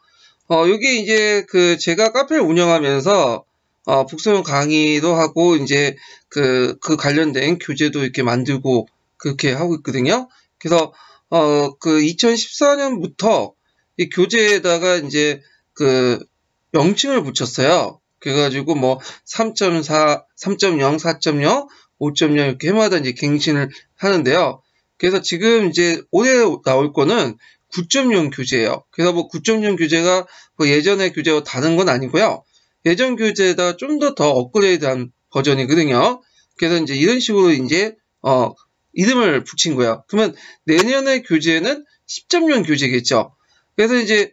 여기 이제 그 제가 카페를 운영하면서 북소년 강의도 하고 이제 그 관련된 교재도 이렇게 만들고 그렇게 하고 있거든요. 그래서 그 2014년부터 이 교재에다가 이제 그 명칭을 붙였어요. 그래가지고 뭐 3.4, 3.0, 4.0, 5.0 이렇게 해마다 이제 갱신을 하는데요. 그래서 지금 이제 올해 나올 거는 9.0 교재예요. 그래서 뭐 9.0 교재가 뭐 예전의 교재와 다른 건 아니고요. 예전 교재에다 좀 더 업그레이드한 버전이거든요. 그래서 이제 이런 식으로 이제 이름을 붙인 거예요. 그러면 내년의 교재는 10.0 교재겠죠. 그래서 이제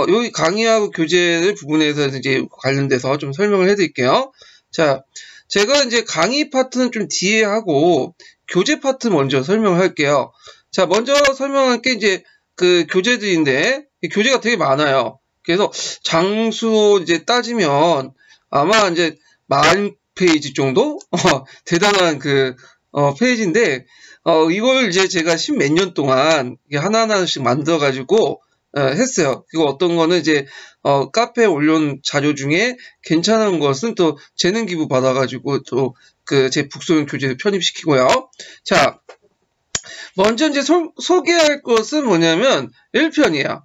여기 강의하고 교재를 부분에서 이제 관련돼서 좀 설명을 해드릴게요. 자, 제가 이제 강의 파트는 좀 뒤에 하고 교재 파트 먼저 설명을 할게요. 자, 먼저 설명할 게 이제 그 교재들인데 교재가 되게 많아요. 그래서 장수로 이제 따지면 아마 이제 40페이지 정도 대단한 그 페이지인데 이걸 이제 제가 10몇 년 동안 하나하나씩 만들어 가지고 했어요. 그리고 어떤 거는 이제 카페에 올려놓은 자료 중에 괜찮은 것은 또 재능 기부 받아가지고 또 그 제 북소년 교재에 편입시키고요. 자, 먼저 이제 소개할 것은 뭐냐면 1편이에요.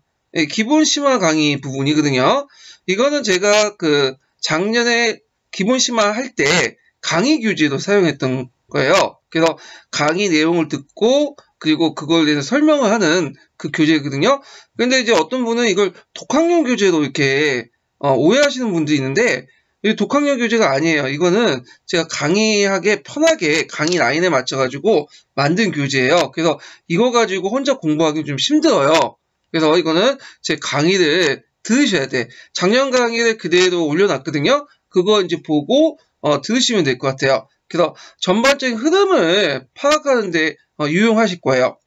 기본 심화 강의 부분이거든요. 이거는 제가 그 작년에 기본 심화 할 때 강의 교재도 사용했던 거예요. 그래서 강의 내용을 듣고 그리고 그걸 대해서 설명을 하는 그 교재거든요. 근데 이제 어떤 분은 이걸 독학용 교재로 이렇게 오해하시는 분들이 있는데 이 독학용 교재가 아니에요. 이거는 제가 강의하기 편하게 강의 라인에 맞춰가지고 만든 교재예요. 그래서 이거 가지고 혼자 공부하기 좀 힘들어요. 그래서 이거는 제 강의를 들으셔야 돼. 작년 강의를 그대로 올려놨거든요. 그거 이제 보고 들으시면 될 것 같아요. 그래서 전반적인 흐름을 파악하는데 유용하실 거예요.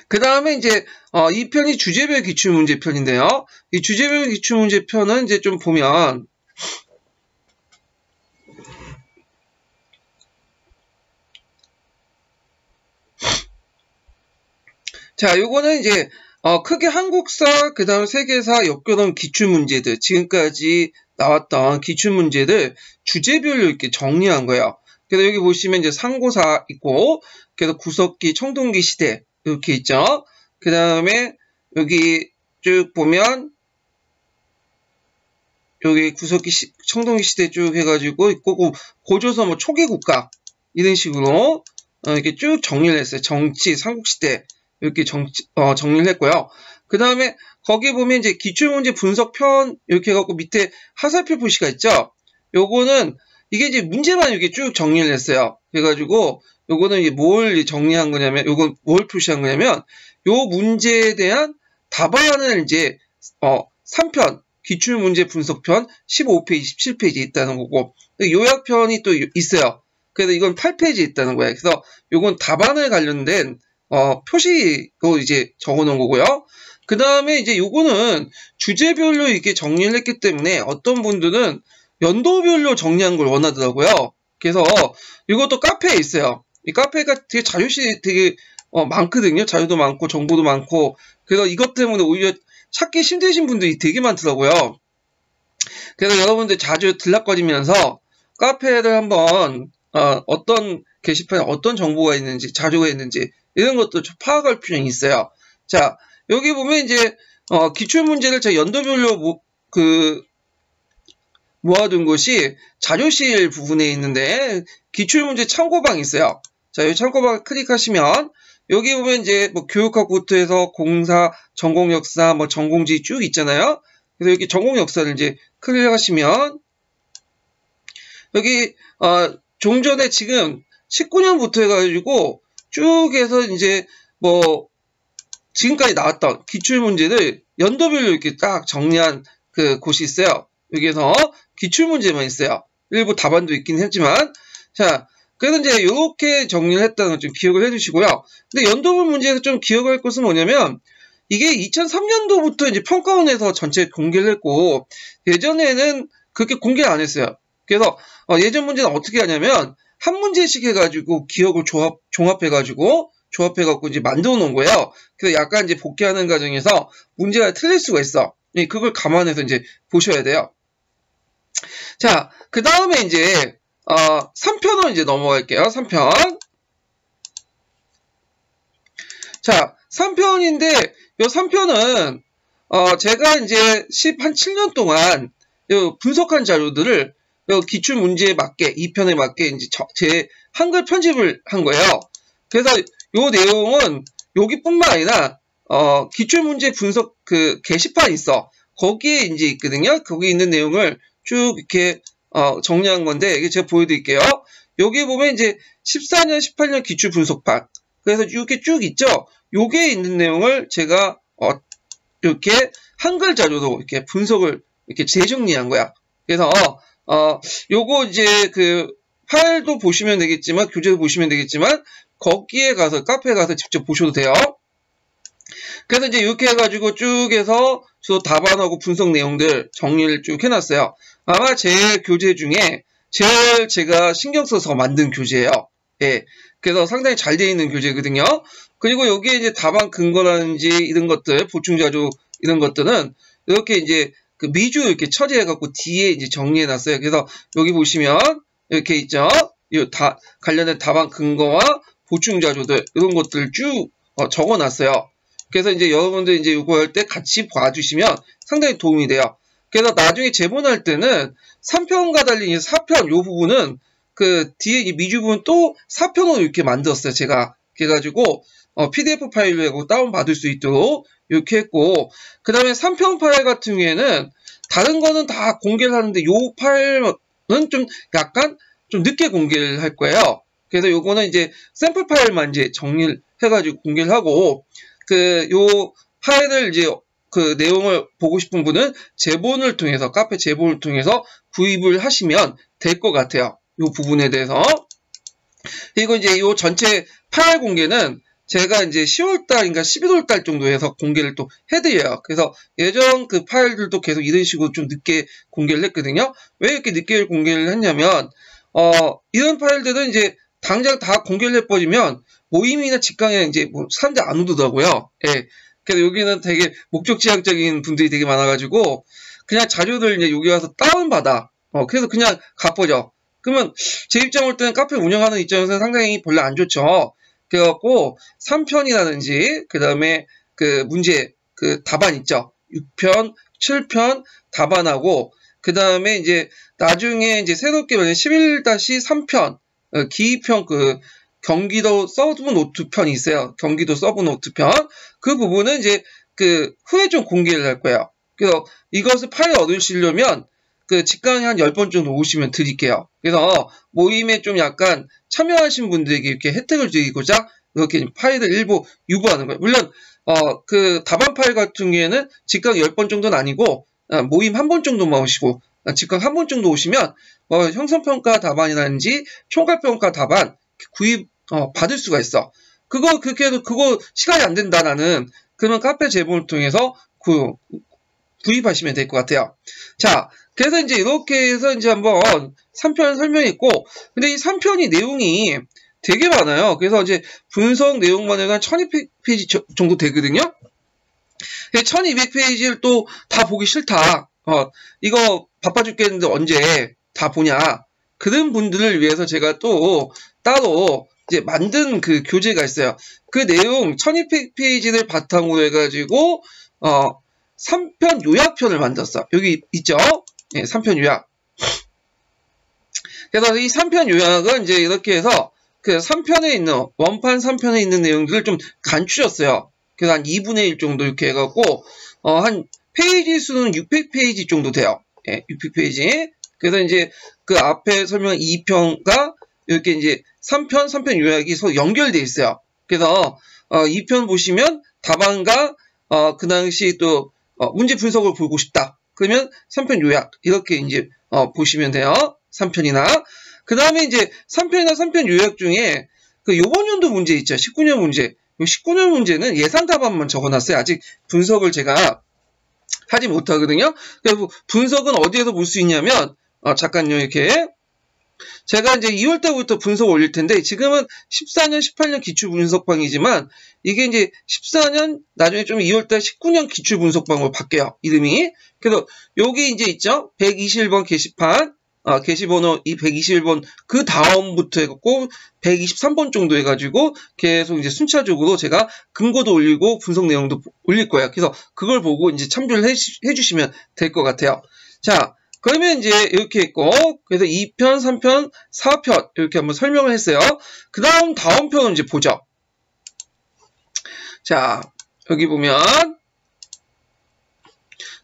그 다음에 이제 이 편이 주제별 기출문제 편인데요. 이 주제별 기출문제 편은 이제 좀 보면 자, 요거는 이제 크게 한국사, 그 다음 세계사, 역교동 기출문제들, 지금까지 나왔던 기출문제들 주제별로 이렇게 정리한 거예요. 그래서 여기 보시면 이제 상고사 있고, 그래서 구석기, 청동기 시대 이렇게 있죠. 그 다음에 여기 쭉 보면 여기 구석기, 청동기 시대 쭉 해가지고 있고, 고조선 뭐 초기 국가 이런 식으로 이렇게 쭉 정리를 했어요. 정치, 삼국시대 이렇게 정리를 했고요. 그 다음에 거기 보면 이제 기출문제 분석편 이렇게 해갖고 밑에 하살표 표시가 있죠. 요거는 이게 이제 문제만 이렇게 쭉 정리를 했어요. 그래가지고 요거는 이제 뭘 정리한 거냐면, 요건 뭘 표시한 거냐면, 요 문제에 대한 답안을 이제 3편 기출문제 분석편 15페이지, 17페이지 있다는 거고, 요약편이 또 있어요. 그래서 이건 8페이지 있다는 거예요. 그래서 요건 답안을 관련된 표시로 이제 적어 놓은 거고요. 그 다음에 이제 요거는 주제별로 이렇게 정리를 했기 때문에 어떤 분들은 연도별로 정리한 걸 원하더라고요. 그래서 이것도 카페에 있어요. 이 카페가 되게 자료실이 되게 많거든요. 자료도 많고 정보도 많고. 그래서 이것 때문에 오히려 찾기 힘드신 분들이 되게 많더라고요. 그래서 여러분들 자주 들락거리면서 카페를 한번 어떤 게시판에 어떤 정보가 있는지, 자료가 있는지 이런 것도 좀 파악할 필요가 있어요. 자, 여기 보면 이제 기출문제를 제가 연도별로 모아둔 곳이 자료실 부분에 있는데 기출문제 참고방이 있어요. 자, 여기 참고방 클릭하시면 여기 보면 이제 뭐 교육학부터 해서 공사, 전공역사, 뭐 전공지 쭉 있잖아요. 그래서 여기 전공역사를 이제 클릭하시면 여기 좀 전에 지금 19년부터 해가지고 쭉 해서 이제 뭐 지금까지 나왔던 기출문제를 연도별로 이렇게 딱 정리한 그 곳이 있어요. 여기에서 기출문제만 있어요. 일부 답안도 있긴 했지만, 자, 그래서 이제 이렇게 정리를 했다는 걸 좀 기억을 해주시고요. 근데 연도별 문제에서 좀 기억할 것은 뭐냐면, 이게 2003년도부터 이제 평가원에서 전체 공개를 했고, 예전에는 그렇게 공개를 안 했어요. 그래서 예전 문제는 어떻게 하냐면, 한 문제씩 해가지고 기억을 종합해가지고 이제 만들어 놓은 거예요. 그래서 약간 이제 복귀하는 과정에서 문제가 틀릴 수가 있어. 그걸 감안해서 이제 보셔야 돼요. 자, 그 다음에 이제 3편으로 이제 넘어갈게요. 3편. 자, 3편인데 이 3편은 제가 이제 한 7년 동안 분석한 자료들을 기출 문제에 맞게 2편에 맞게 이제 제 한글 편집을 한 거예요. 그래서 이 내용은 여기뿐만 아니라 기출 문제 분석 그 게시판이 있어. 거기에 이제 있거든요. 거기 있는 내용을 쭉 이렇게 정리한 건데 이게 제가 보여드릴게요. 여기 보면 이제 14년, 18년 기출 분석판. 그래서 이렇게 쭉 있죠. 요게 있는 내용을 제가 이렇게 한글 자료로 이렇게 분석을 이렇게 재정리한 거야. 그래서 요거 이제 그 파일도 보시면 되겠지만 교재도 보시면 되겠지만 거기에 가서 카페에 가서 직접 보셔도 돼요. 그래서 이제 이렇게 해가지고 쭉 해서 저 답안하고 분석 내용들 정리를 쭉 해놨어요. 아마 제 교재 중에 제일 제가 신경 써서 만든 교재예요. 예. 그래서 상당히 잘 되어 있는 교재거든요. 그리고 여기에 이제 답안 근거라든지 이런 것들, 보충자료 이런 것들은 이렇게 이제 그 미주 이렇게 처리해갖고 뒤에 이제 정리해놨어요. 그래서 여기 보시면 이렇게 있죠. 관련된 답안 근거와 보충자료들 이런 것들을 쭉 적어놨어요. 그래서 이제 여러분들 이제 이거 할 때 같이 봐주시면 상당히 도움이 돼요. 그래서 나중에 제본할 때는 3편과 달리 4편 요 부분은 그 뒤에 이 미주 부분 또 4편으로 이렇게 만들었어요. 제가 그래가지고 PDF 파일로 하고 다운받을 수 있도록 이렇게 했고 그 다음에 3편 파일 같은 경우에는 다른 거는 다 공개를 하는데 요 파일은 좀 약간 좀 늦게 공개를 할 거예요. 그래서 요거는 이제 샘플 파일만 이제 정리를 해가지고 공개를 하고 요 파일을 이제 그 내용을 보고 싶은 분은 제본을 통해서 카페 제본을 통해서 구입을 하시면 될 것 같아요. 요 부분에 대해서. 그리고 이제 요 전체 파일 공개는 제가 이제 10월달인가 11월달 정도 해서 공개를 또 해드려요. 그래서 예전 그 파일들도 계속 이런 식으로 좀 늦게 공개를 했거든요. 왜 이렇게 늦게 공개를 했냐면, 이런 파일들은 이제 당장 다 공개를 해버리면 모임이나 직강에 이제 뭐 사람들이 안 오더라고요. 예. 그래서 여기는 되게 목적지향적인 분들이 되게 많아가지고 그냥 자료들 이제 여기 와서 다운받아. 그래서 그냥 갚아줘. 그러면 제 입장 올 때는 카페 운영하는 입장에서는 상당히 별로 안 좋죠. 그래갖고 3편이라든지 그 다음에 그 문제 그 답안 있죠. 6편, 7편 답안하고 그 다음에 이제 나중에 이제 새롭게 11-3편 기입편 그 경기도 서브 노트 편이 있어요. 경기도 서브 노트 편. 그 부분은 이제 그 후에 좀 공개를 할 거예요. 그래서 이것을 파일 얻으시려면 그 직강에 한 10번 정도 오시면 드릴게요. 그래서 모임에 좀 약간 참여하신 분들에게 이렇게 혜택을 드리고자 이렇게 파일을 일부 유보하는 거예요. 물론 그 답안 파일 같은 경우에는 직강 10번 정도는 아니고 모임 한 번 정도만 오시고 직강 한 번 정도 오시면 형성평가 답안이라든지 총괄평가 답안 구입 받을 수가 있어. 그렇게 해도 그거 시간이 안 된다 나는 그런 카페 제본을 통해서 구입하시면 될 것 같아요. 자, 그래서 이제 이렇게 해서 이제 한번 3편 설명했고, 근데 이 3편이 내용이 되게 많아요. 그래서 이제 분석 내용만 해도 한 1200페이지 정도 되거든요. 1200페이지를 또 다 보기 싫다. 이거 바빠 죽겠는데 언제 다 보냐. 그런 분들을 위해서 제가 또 따로 이제 만든 그 교재가 있어요. 그 내용 1200페이지를 바탕으로 해가지고 3편 요약편을 만들었어. 여기 있죠? 네, 3편 요약. 그래서 이 3편 요약은 이제 이렇게 해서 그 3편에 있는, 원판 3편에 있는 내용들을 좀 간추렸어요. 그래서 한 2분의 1 정도 이렇게 해갖고, 한 페이지 수는 600페이지 정도 돼요. 예, 600페이지. 그래서 이제 그 앞에 설명 2편과 이렇게 이제 3편 요약이 서로 연결돼 있어요. 그래서 2편 보시면 답안과 그 당시 또 문제 분석을 보고 싶다. 그러면 3편 요약 이렇게 이제 보시면 돼요. 3편이나 그 다음에 이제 3편이나 3편 요약 중에 그 요번 연도 문제 있죠. 19년 문제. 19년 문제는 예상 답안만 적어놨어요. 아직 분석을 제가 하지 못하거든요. 그래서 분석은 어디에서 볼 수 있냐면 잠깐요. 이렇게 제가 이제 2월달부터 분석 올릴 텐데 지금은 14년, 18년 기출 분석방이지만 이게 이제 14년 나중에 좀 2월달 19년 기출 분석방으로 바뀌어요. 이름이. 그래서 여기 이제 있죠. 121번 게시판. 게시번호 이 121번 그 다음부터 해갖고 123번 정도 해가지고 계속 이제 순차적으로 제가 근거도 올리고 분석 내용도 올릴 거예요. 그래서 그걸 보고 이제 참조를 해주시면 될 것 같아요. 자, 그러면 이제 이렇게 있고, 그래서 2편, 3편, 4편 이렇게 한번 설명을 했어요. 그 다음 편은 이제 보죠. 자, 여기 보면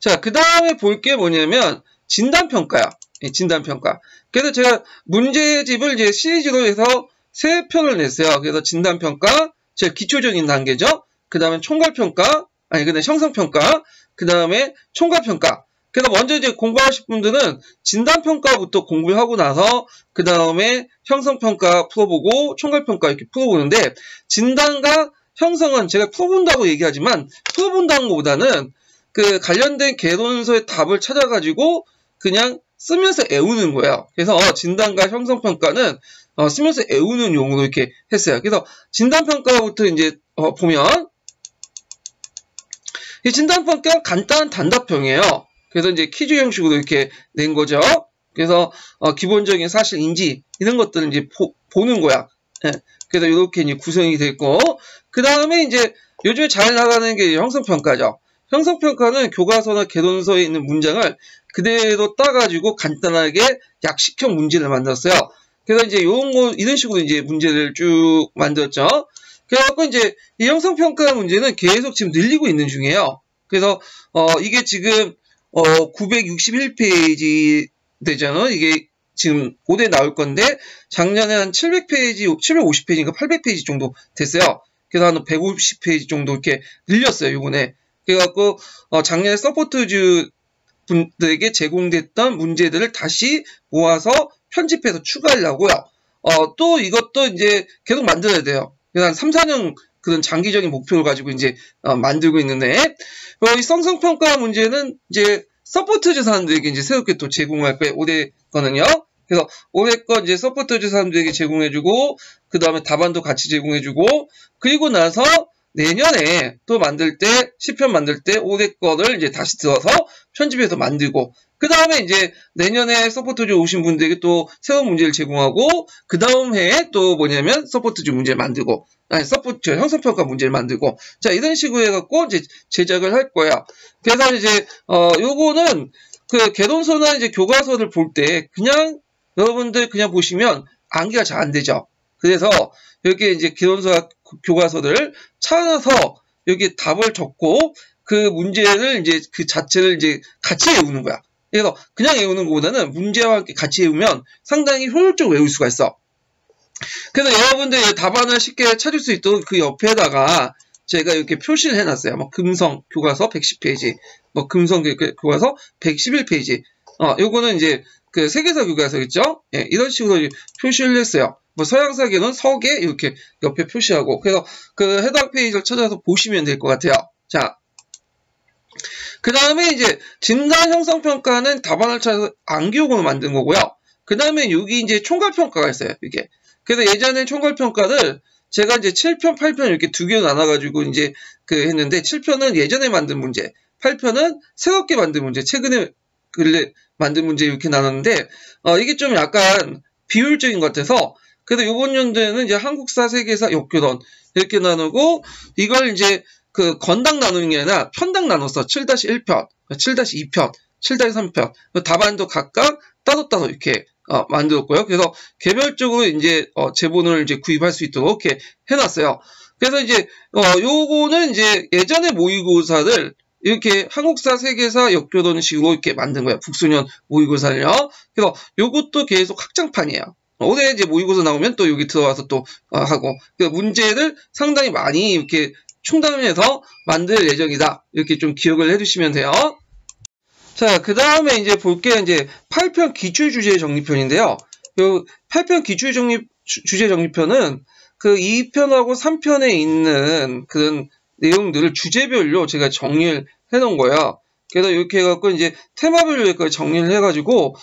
자, 그 다음에 볼 게 뭐냐면 진단평가야. 진단평가. 그래서 제가 문제집을 이제 시리즈로 해서 3편을 냈어요. 그래서 진단평가, 제일 기초적인 단계죠. 그 다음에 총괄평가, 그다음에 형성평가, 그 다음에 총괄평가. 그래서 먼저 이제 공부하실 분들은 진단평가부터 공부를 하고 나서 그 다음에 형성평가 풀어보고 총괄평가 이렇게 풀어보는데 진단과 형성은 제가 풀어본다고 얘기하지만 풀어본다는 것보다는 그 관련된 개론서의 답을 찾아가지고 그냥 쓰면서 외우는 거예요. 그래서 진단과 형성평가는 쓰면서 외우는 용어로 이렇게 했어요. 그래서 진단평가부터 이제 보면 이 진단평가 간단한 단답형이에요. 그래서 이제 퀴즈 형식으로 이렇게 낸 거죠. 그래서 기본적인 사실 인지 이런 것들을 이제 보는 거야. 예. 그래서 이렇게 이제 구성이 됐고 그 다음에 이제 요즘에 잘 나가는 게 형성평가죠. 형성평가는 교과서나 개론서에 있는 문장을 그대로 따가지고 간단하게 약식형 문제를 만들었어요. 그래서 이제 이런 식으로 이제 문제를 쭉 만들었죠. 그래갖고 이제 이 형성평가 문제는 계속 지금 늘리고 있는 중이에요. 그래서 이게 지금 961페이지 되잖아요. 이게 지금 올해 나올 건데 작년에 한 700페이지, 750페이지인가 800페이지 정도 됐어요. 그래서 한 150페이지 정도 이렇게 늘렸어요. 이번에. 그래갖고 작년에 서포트주 분들에게 제공됐던 문제들을 다시 모아서 편집해서 추가하려고요. 또 이것도 이제 계속 만들어야 돼요. 그래서 한 3, 4년 그런 장기적인 목표를 가지고 이제 만들고 있는데 이 성성평가 문제는 이제 서포트주 사람들에게 이제 새롭게 또 제공할 거예요. 올해 거는요. 그래서 올해 거 이제 서포트주 사람들에게 제공해주고 그 다음에 답안도 같이 제공해주고 그리고 나서 내년에 또 만들 때, 시편 만들 때 올해 거를 이제 다시 들어서 편집해서 만들고 그 다음에 이제 내년에 서포트주 오신 분들에게 또 새로운 문제를 제공하고 그 다음 해에 또 뭐냐면 서포트주 문제를 만들고 서포트 형성평가 문제를 만들고 자 이런 식으로 해갖고 이제 제작을 할 거야. 그래서 이제 요거는 그 개론서나 이제 교과서를 볼 때 그냥 여러분들 그냥 보시면 암기가 잘 안 되죠. 그래서 여기 이제 개론서 교과서를 찾아서 여기 답을 적고 그 문제를 이제 그 자체를 이제 같이 외우는 거야. 그래서 그냥 외우는 것보다는 문제와 함께 같이 외우면 상당히 효율적으로 외울 수가 있어. 그래서 여러분들 답안을 쉽게 찾을 수 있도록 그 옆에다가 제가 이렇게 표시를 해놨어요. 뭐 금성 교과서 110페이지, 뭐 금성 교과서 111페이지. 요거는 이제 그 세계사 교과서 있죠? 예, 이런 식으로 표시를 했어요. 뭐 서양사계는 서계 이렇게 옆에 표시하고 그래서 그 해당 페이지를 찾아서 보시면 될 것 같아요. 자, 그 다음에 이제 진단 형성 평가는 답안을 찾아서 암기용으로 만든 거고요. 그 다음에 여기 이제 총괄 평가가 있어요. 이게. 그래서 예전에 총괄 평가를 제가 이제 7편, 8편 이렇게 두 개로 나눠가지고 이제 했는데 7편은 예전에 만든 문제, 8편은 새롭게 만든 문제, 최근에 근래 만든 문제 이렇게 나눴는데 이게 좀 약간 비효율적인 것 같아서 그래서 이번 연도에는 이제 한국사, 세계사, 역교론 이렇게 나누고 이걸 이제 그 건당 나누는 게 아니라 편당 나눴어. 7-1편, 7-2편, 7-3편 답안도 각각 따로따로 이렇게 만들었고요. 그래서 개별적으로 이제 제본을 이제 구입할 수 있도록 이렇게 해놨어요. 그래서 이제 요거는 이제 예전에 모의고사를 이렇게 한국사, 세계사, 역교론식으로 이렇게 만든 거예요. 북소년 모의고사를요. 그래서 요것도 계속 확장판이에요. 올해 이제 모의고사 나오면 또 여기 들어와서 또 하고 문제를 상당히 많이 이렇게 충당해서 만들 예정이다. 이렇게 좀 기억을 해두시면 돼요. 자, 그 다음에 이제 볼게 이제 8편 기출주제 정리편인데요. 요 8편 기출주제 정리편은 그 2편하고 3편에 있는 그런 내용들을 주제별로 제가 정리를 해놓은 거예요. 그래서 이렇게 해갖고 이제 테마별로 이렇게 정리를 해가지고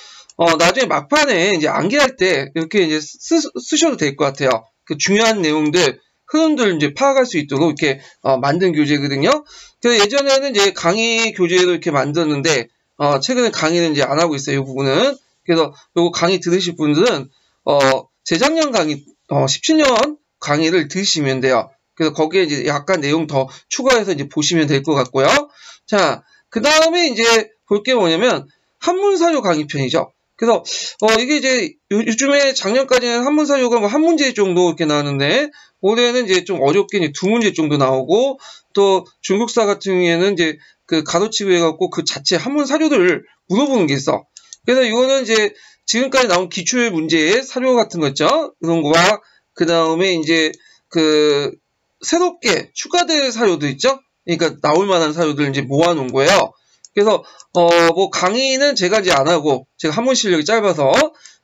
나중에 막판에 이제 암기할 때 이렇게 이제 쓰셔도 될 것 같아요. 그 중요한 내용들, 흐름들을 이제 파악할 수 있도록 이렇게 만든 교재거든요. 그래서 예전에는 이제 강의 교재로 이렇게 만들었는데 최근에 강의는 이제 안 하고 있어요. 이 부분은. 그래서 요거 강의 들으실 분들은 재작년 강의 17년 강의를 들으시면 돼요. 그래서 거기에 이제 약간 내용 더 추가해서 이제 보시면 될 것 같고요. 자, 그 다음에 이제 볼 게 뭐냐면 한문사료 강의편이죠. 그래서 이게 이제 요즘에 작년까지는 한문사료가 뭐 한 문제 정도 이렇게 나왔는데 올해는 이제 좀 어렵게 이제 두 문제 정도 나오고 또 중국사 같은 경우에는 이제 그 가로치고 해갖고 그 자체 한문 사료들을 물어보는 게 있어. 그래서 이거는 이제 지금까지 나온 기출 문제의 사료 같은 거 있죠. 그런 거와 그 다음에 이제 그 새롭게 추가될 사료도 있죠. 그러니까 나올 만한 사료들을 이제 모아놓은 거예요. 그래서 뭐 강의는 제가 이제 안 하고 제가 한문 실력이 짧아서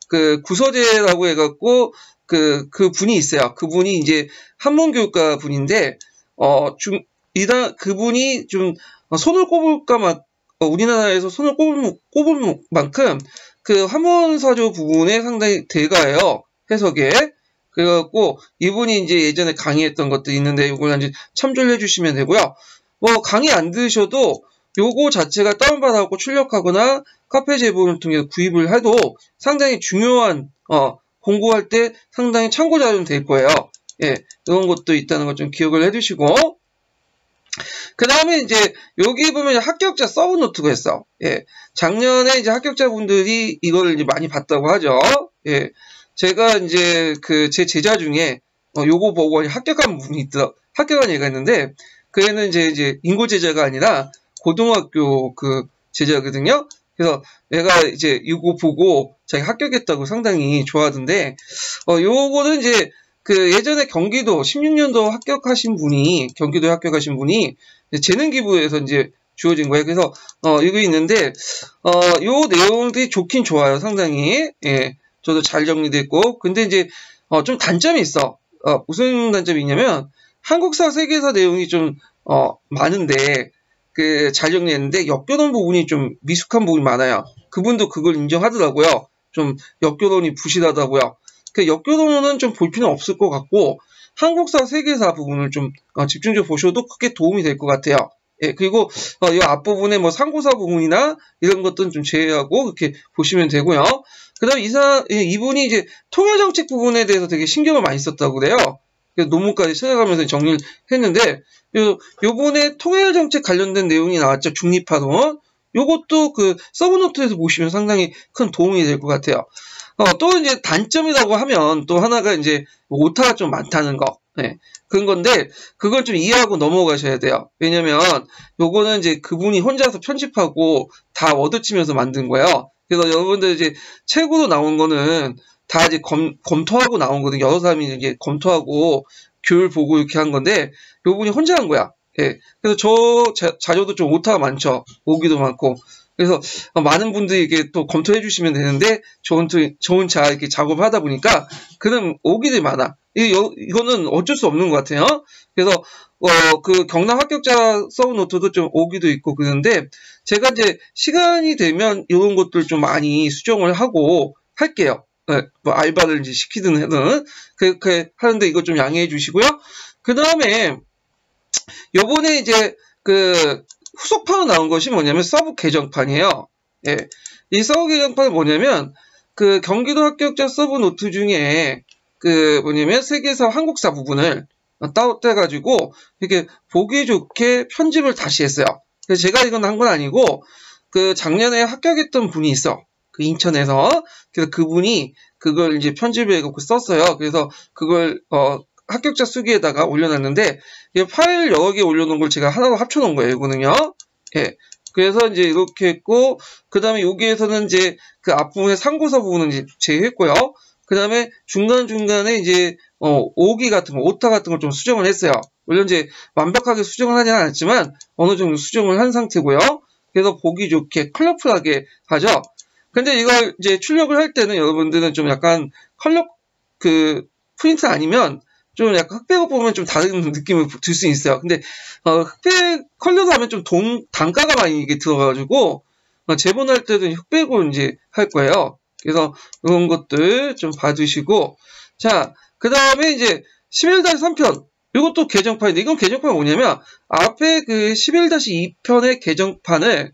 그 구서재라고 해갖고 그 분이 있어요. 그분이 이제 한문교육가 분인데 그분이 좀 손을 꼽을까 우리나라에서 손을 꼽을 만큼 그 한문사조 부분에 상당히 대가예요. 해석에. 그래갖고 이분이 이제 예전에 강의했던 것도 있는데 이걸 이제 참조를 해주시면 되고요. 뭐 강의 안 들으셔도 요거 자체가 다운받아갖고 출력하거나 카페 제본을 통해서 구입을 해도 상당히 중요한 공부할 때 상당히 참고 자료는 될 거예요. 예, 이런 것도 있다는 것 좀 기억을 해두시고 그 다음에 이제 여기 보면 합격자 서브노트가 있어. 예, 작년에 이제 합격자분들이 이걸 이제 많이 봤다고 하죠. 예, 제가 이제 제 제자 중에 요거 보고 합격한 분이 합격한 얘가 있는데 그 애는 이제 인고 제자가 아니라 고등학교 그 제자거든요. 그래서 얘가 이제 이거 보고 자기 합격했다고 상당히 좋아하던데 요거는 이제 그 예전에 경기도 16년도 합격하신 분이 경기도에 합격하신 분이 재능기부에서 이제 주어진 거예요. 그래서 이거 있는데 요 내용들이 좋긴 좋아요. 상당히. 예. 저도 잘 정리됐고 근데 이제 좀 단점이 있어. 무슨 단점이 있냐면 한국사 세계사 내용이 좀 많은데 그 잘 정리했는데 역교론 부분이 좀 미숙한 부분이 많아요. 그분도 그걸 인정하더라고요. 좀 역교론이 부실하다고요. 그 역교론은 좀 볼 필요는 없을 것 같고 한국사 세계사 부분을 좀 집중적으로 보셔도 크게 도움이 될 것 같아요. 예, 그리고 이 앞부분에 뭐 상고사 부분이나 이런 것들은 좀 제외하고 이렇게 보시면 되고요. 그 다음에 이분이 이제 통일정책 부분에 대해서 되게 신경을 많이 썼다고 그래요. 그래서 논문까지 찾아가면서 정리를 했는데, 요번에 통일정책 관련된 내용이 나왔죠. 중립파론. 요것도 그 서브노트에서 보시면 상당히 큰 도움이 될 것 같아요. 또 이제 단점이라고 하면 또 하나가 이제 오타가 좀 많다는 거. 네, 그런 건데, 그걸 좀 이해하고 넘어가셔야 돼요. 왜냐면, 요거는 이제 그분이 혼자서 편집하고 다 워드치면서 만든 거예요. 그래서 여러분들 이제 책으로 나온 거는 다 이제 검토하고 나온 거거든요. 여러 사람이 이제 검토하고 교율 보고 이렇게 한 건데, 요분이 혼자 한 거야. 예. 그래서 자료도 좀 오타가 많죠. 오기도 많고. 그래서 많은 분들이 이게 또 검토해 주시면 되는데 좋은 차 이렇게 작업을 하다 보니까 그런 오기들이 많아. 이거는 어쩔 수 없는 것 같아요. 그래서 그 경남 합격자 서브노트도 좀 오기도 있고 그런데 제가 이제 시간이 되면 이런 것들 좀 많이 수정을 하고 할게요. 네, 뭐 알바를 이제 시키든 하든 그렇게 하는데 이거 좀 양해해 주시고요. 그 다음에 요번에 이제 그 후속판으로 나온 것이 뭐냐면 서브 개정판이에요. 예. 이 서브 개정판은 뭐냐면 그 경기도 합격자 서브 노트 중에 그 뭐냐면 세계사 한국사 부분을 따로 이렇게 보기 좋게 편집을 다시 했어요. 그래서 제가 이건 한 건 아니고 그 작년에 합격했던 분이 있어. 그 인천에서. 그래서 그분이 그걸 이제 편집을 해갖고 썼어요. 그래서 그걸 합격자 수기에다가 올려놨는데 이 파일 여러 개 올려놓은 걸 제가 하나로 합쳐놓은 거예요. 이거는요. 예. 그래서 이제 이렇게 했고 그 다음에 여기에서는 이제 그 앞부분에 상고서 부분은 이제 제외했고요. 그 다음에 중간중간에 이제 오기 같은 거, 오타 같은 걸 좀 수정을 했어요. 물론 이제 완벽하게 수정을 하지는 않았지만 어느 정도 수정을 한 상태고요. 그래서 보기 좋게 컬러풀하게 하죠. 근데 이걸 이제 출력을 할 때는 여러분들은 좀 약간 컬러 그 프린트 아니면 좀 약간 흑백으로 보면 좀 다른 느낌을 들 수 있어요. 근데 흑백 컬러로 하면 좀 단가가 많이 이게 들어가지고 재본할 때도 흑백으로 이제 할 거예요. 그래서 이런 것들 좀 봐주시고 자, 그 다음에 이제 11-3편 이것도 개정판인데 이건 개정판이 뭐냐면 앞에 그 11-2편의 개정판을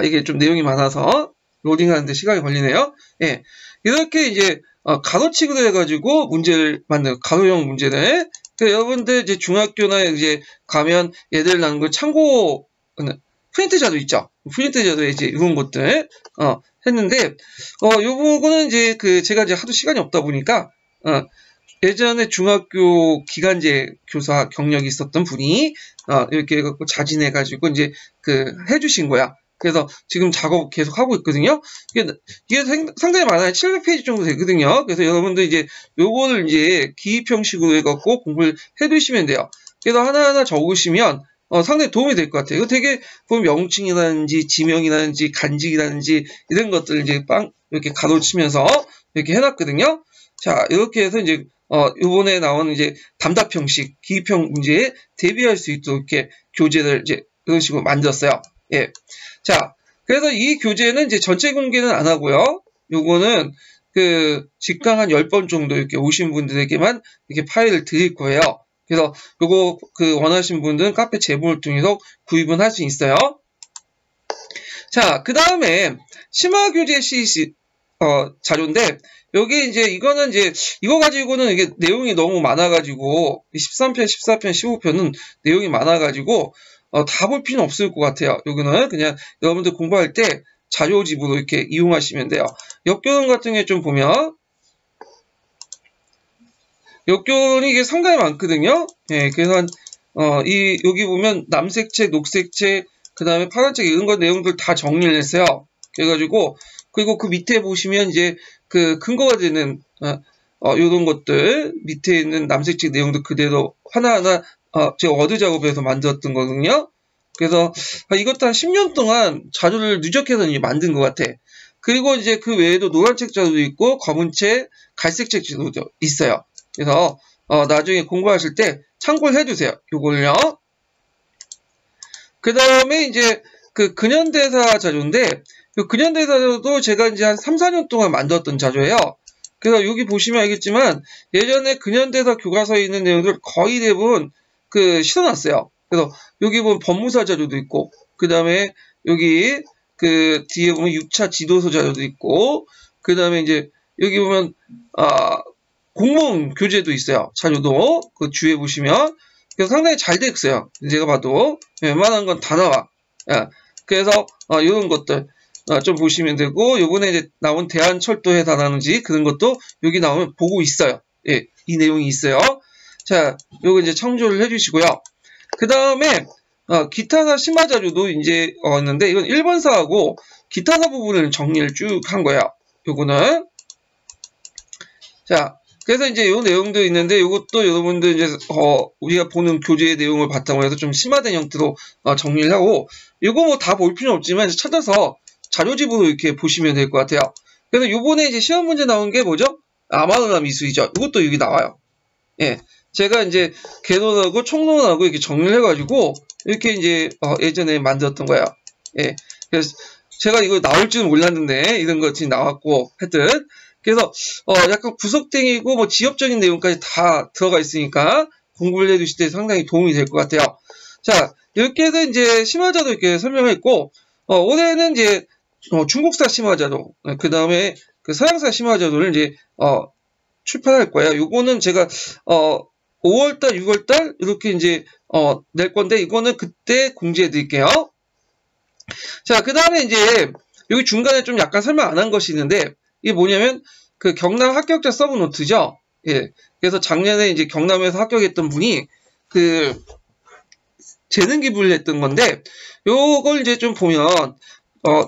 이게 좀 내용이 많아서 로딩하는데 시간이 걸리네요. 예, 이렇게 이제 가로치기로 해가지고 문제를 만든 가로형 문제를 여러분들 이제 중학교나 이제 가면 얘들 나는 걸 참고 프린트 자료 있죠. 프린트 자료에 이제 이런 것들 했는데 요 부분은 이제 그 제가 이제 하도 시간이 없다 보니까 예전에 중학교 기간제 교사 경력이 있었던 분이 이렇게 해갖고 자진해가지고 이제 그 해주신 거야. 그래서 지금 작업 계속 하고 있거든요. 이게 상당히 많아요. 700페이지 정도 되거든요. 그래서 여러분들 이제 요거를 이제 기입 형식으로 해갖고 공부를 해두시면 돼요. 그래서 하나하나 적으시면 상당히 도움이 될 것 같아요. 이거 되게 보면 명칭이라든지 지명이라든지 간직이라든지 이런 것들을 이제 이렇게 가로치면서 이렇게 해놨거든요. 자, 이렇게 해서 이제 이번에 나온 이제 답답 형식 기입형 문제에 대비할 수 있도록 이렇게 교재를 이제 이런 식으로 만들었어요. 예. 자, 그래서 이 교재는 이제 전체 공개는 안 하고요. 요거는 그 직강 한 10번 정도 이렇게 오신 분들에게만 이렇게 파일을 드릴 거예요. 그래서 요거 그 원하신 분들은 카페 제보를 통해서 구입은 할 수 있어요. 자, 그 다음에 심화교재 CC 자료인데 여기 이제 이거는 이제 이거 가지고는 이게 내용이 너무 많아가지고 13편, 14편, 15편은 내용이 많아가지고 다 볼 필요는 없을 것 같아요. 여기는 그냥 여러분들 공부할 때 자료집으로 이렇게 이용하시면 돼요. 역교훈 같은 게 좀 보면 역교훈이 이게 상당히 많거든요. 예, 그래서 여기 보면 남색책, 녹색책, 그 다음에 파란책 이런 거 내용들 다 정리를 했어요. 그래가지고 그리고 그 밑에 보시면 이제 그 근거가 되는 요런 것들 밑에 있는 남색책 내용도 그대로 하나하나 제가 워드 작업에서 만들었던 거거든요. 그래서 이것도 한 10년 동안 자료를 누적해서 이제 만든 것 같아. 그리고 이제 그 외에도 노란책 자료도 있고 검은책, 갈색책 자료도 있어요. 그래서 나중에 공부하실 때 참고를 해두세요. 요걸요. 그 다음에 이제 그 근현대사 자료인데 그 근현대사 자료도 제가 이제 한 3, 4년 동안 만들었던 자료예요. 그래서 여기 보시면 알겠지만 예전에 근현대사 교과서에 있는 내용들 거의 대부분 그 실어놨어요. 그래서 여기 보면 법무사 자료도 있고 그 다음에 여기 그 뒤에 보면 6차 지도서 자료도 있고 그 다음에 이제 여기 보면 공무원 교재도 있어요. 자료도 그 주위에 보시면 그래서 상당히 잘 돼 있어요. 제가 봐도 웬만한 건 다 나와. 그래서 이런 것들 좀 보시면 되고 요번에 이제 나온 대한철도회사라든지 그런 것도 여기 나오면 보고 있어요. 예, 이 내용이 있어요. 자, 요거 이제 참조를 해주시고요. 그 다음에 기타사 심화 자료도 이제 있는데 이건 1번사하고 기타사 부분을 정리를 쭉 한 거예요. 요거는 자, 그래서 이제 요 내용도 있는데, 요것도 여러분들 이제, 우리가 보는 교재의 내용을 바탕으로 해서 좀 심화된 형태로 정리를 하고, 요거 뭐 다 볼 필요는 없지만 찾아서 자료집으로 이렇게 보시면 될 것 같아요. 그래서 요번에 이제 시험 문제 나온 게 뭐죠? 아마르나 미술이죠. 이것도 여기 나와요. 예. 제가 이제 개론하고 총론하고 이렇게 정리를 해가지고, 이렇게 이제, 예전에 만들었던 거예요. 예. 그래서 제가 이거 나올 줄은 몰랐는데, 이런 것이 나왔고, 하여튼. 그래서, 약간 구석탱이고, 뭐, 지엽적인 내용까지 다 들어가 있으니까, 공부를 해두실 때 상당히 도움이 될 것 같아요. 자, 이렇게 해서 이제 심화자도 이렇게 설명했고, 올해는 이제, 중국사 심화자도, 그 다음에 그 서양사 심화자도를 이제, 출판할 거예요. 요거는 제가, 5월달, 6월달, 이렇게 이제, 낼 건데, 이거는 그때 공지해 드릴게요. 자, 그 다음에 이제, 여기 중간에 좀 약간 설명 안 한 것이 있는데, 이게 뭐냐면, 그 경남 합격자 서브 노트죠? 예. 그래서 작년에 이제 경남에서 합격했던 분이, 재능 기부를 했던 건데, 요걸 이제 좀 보면,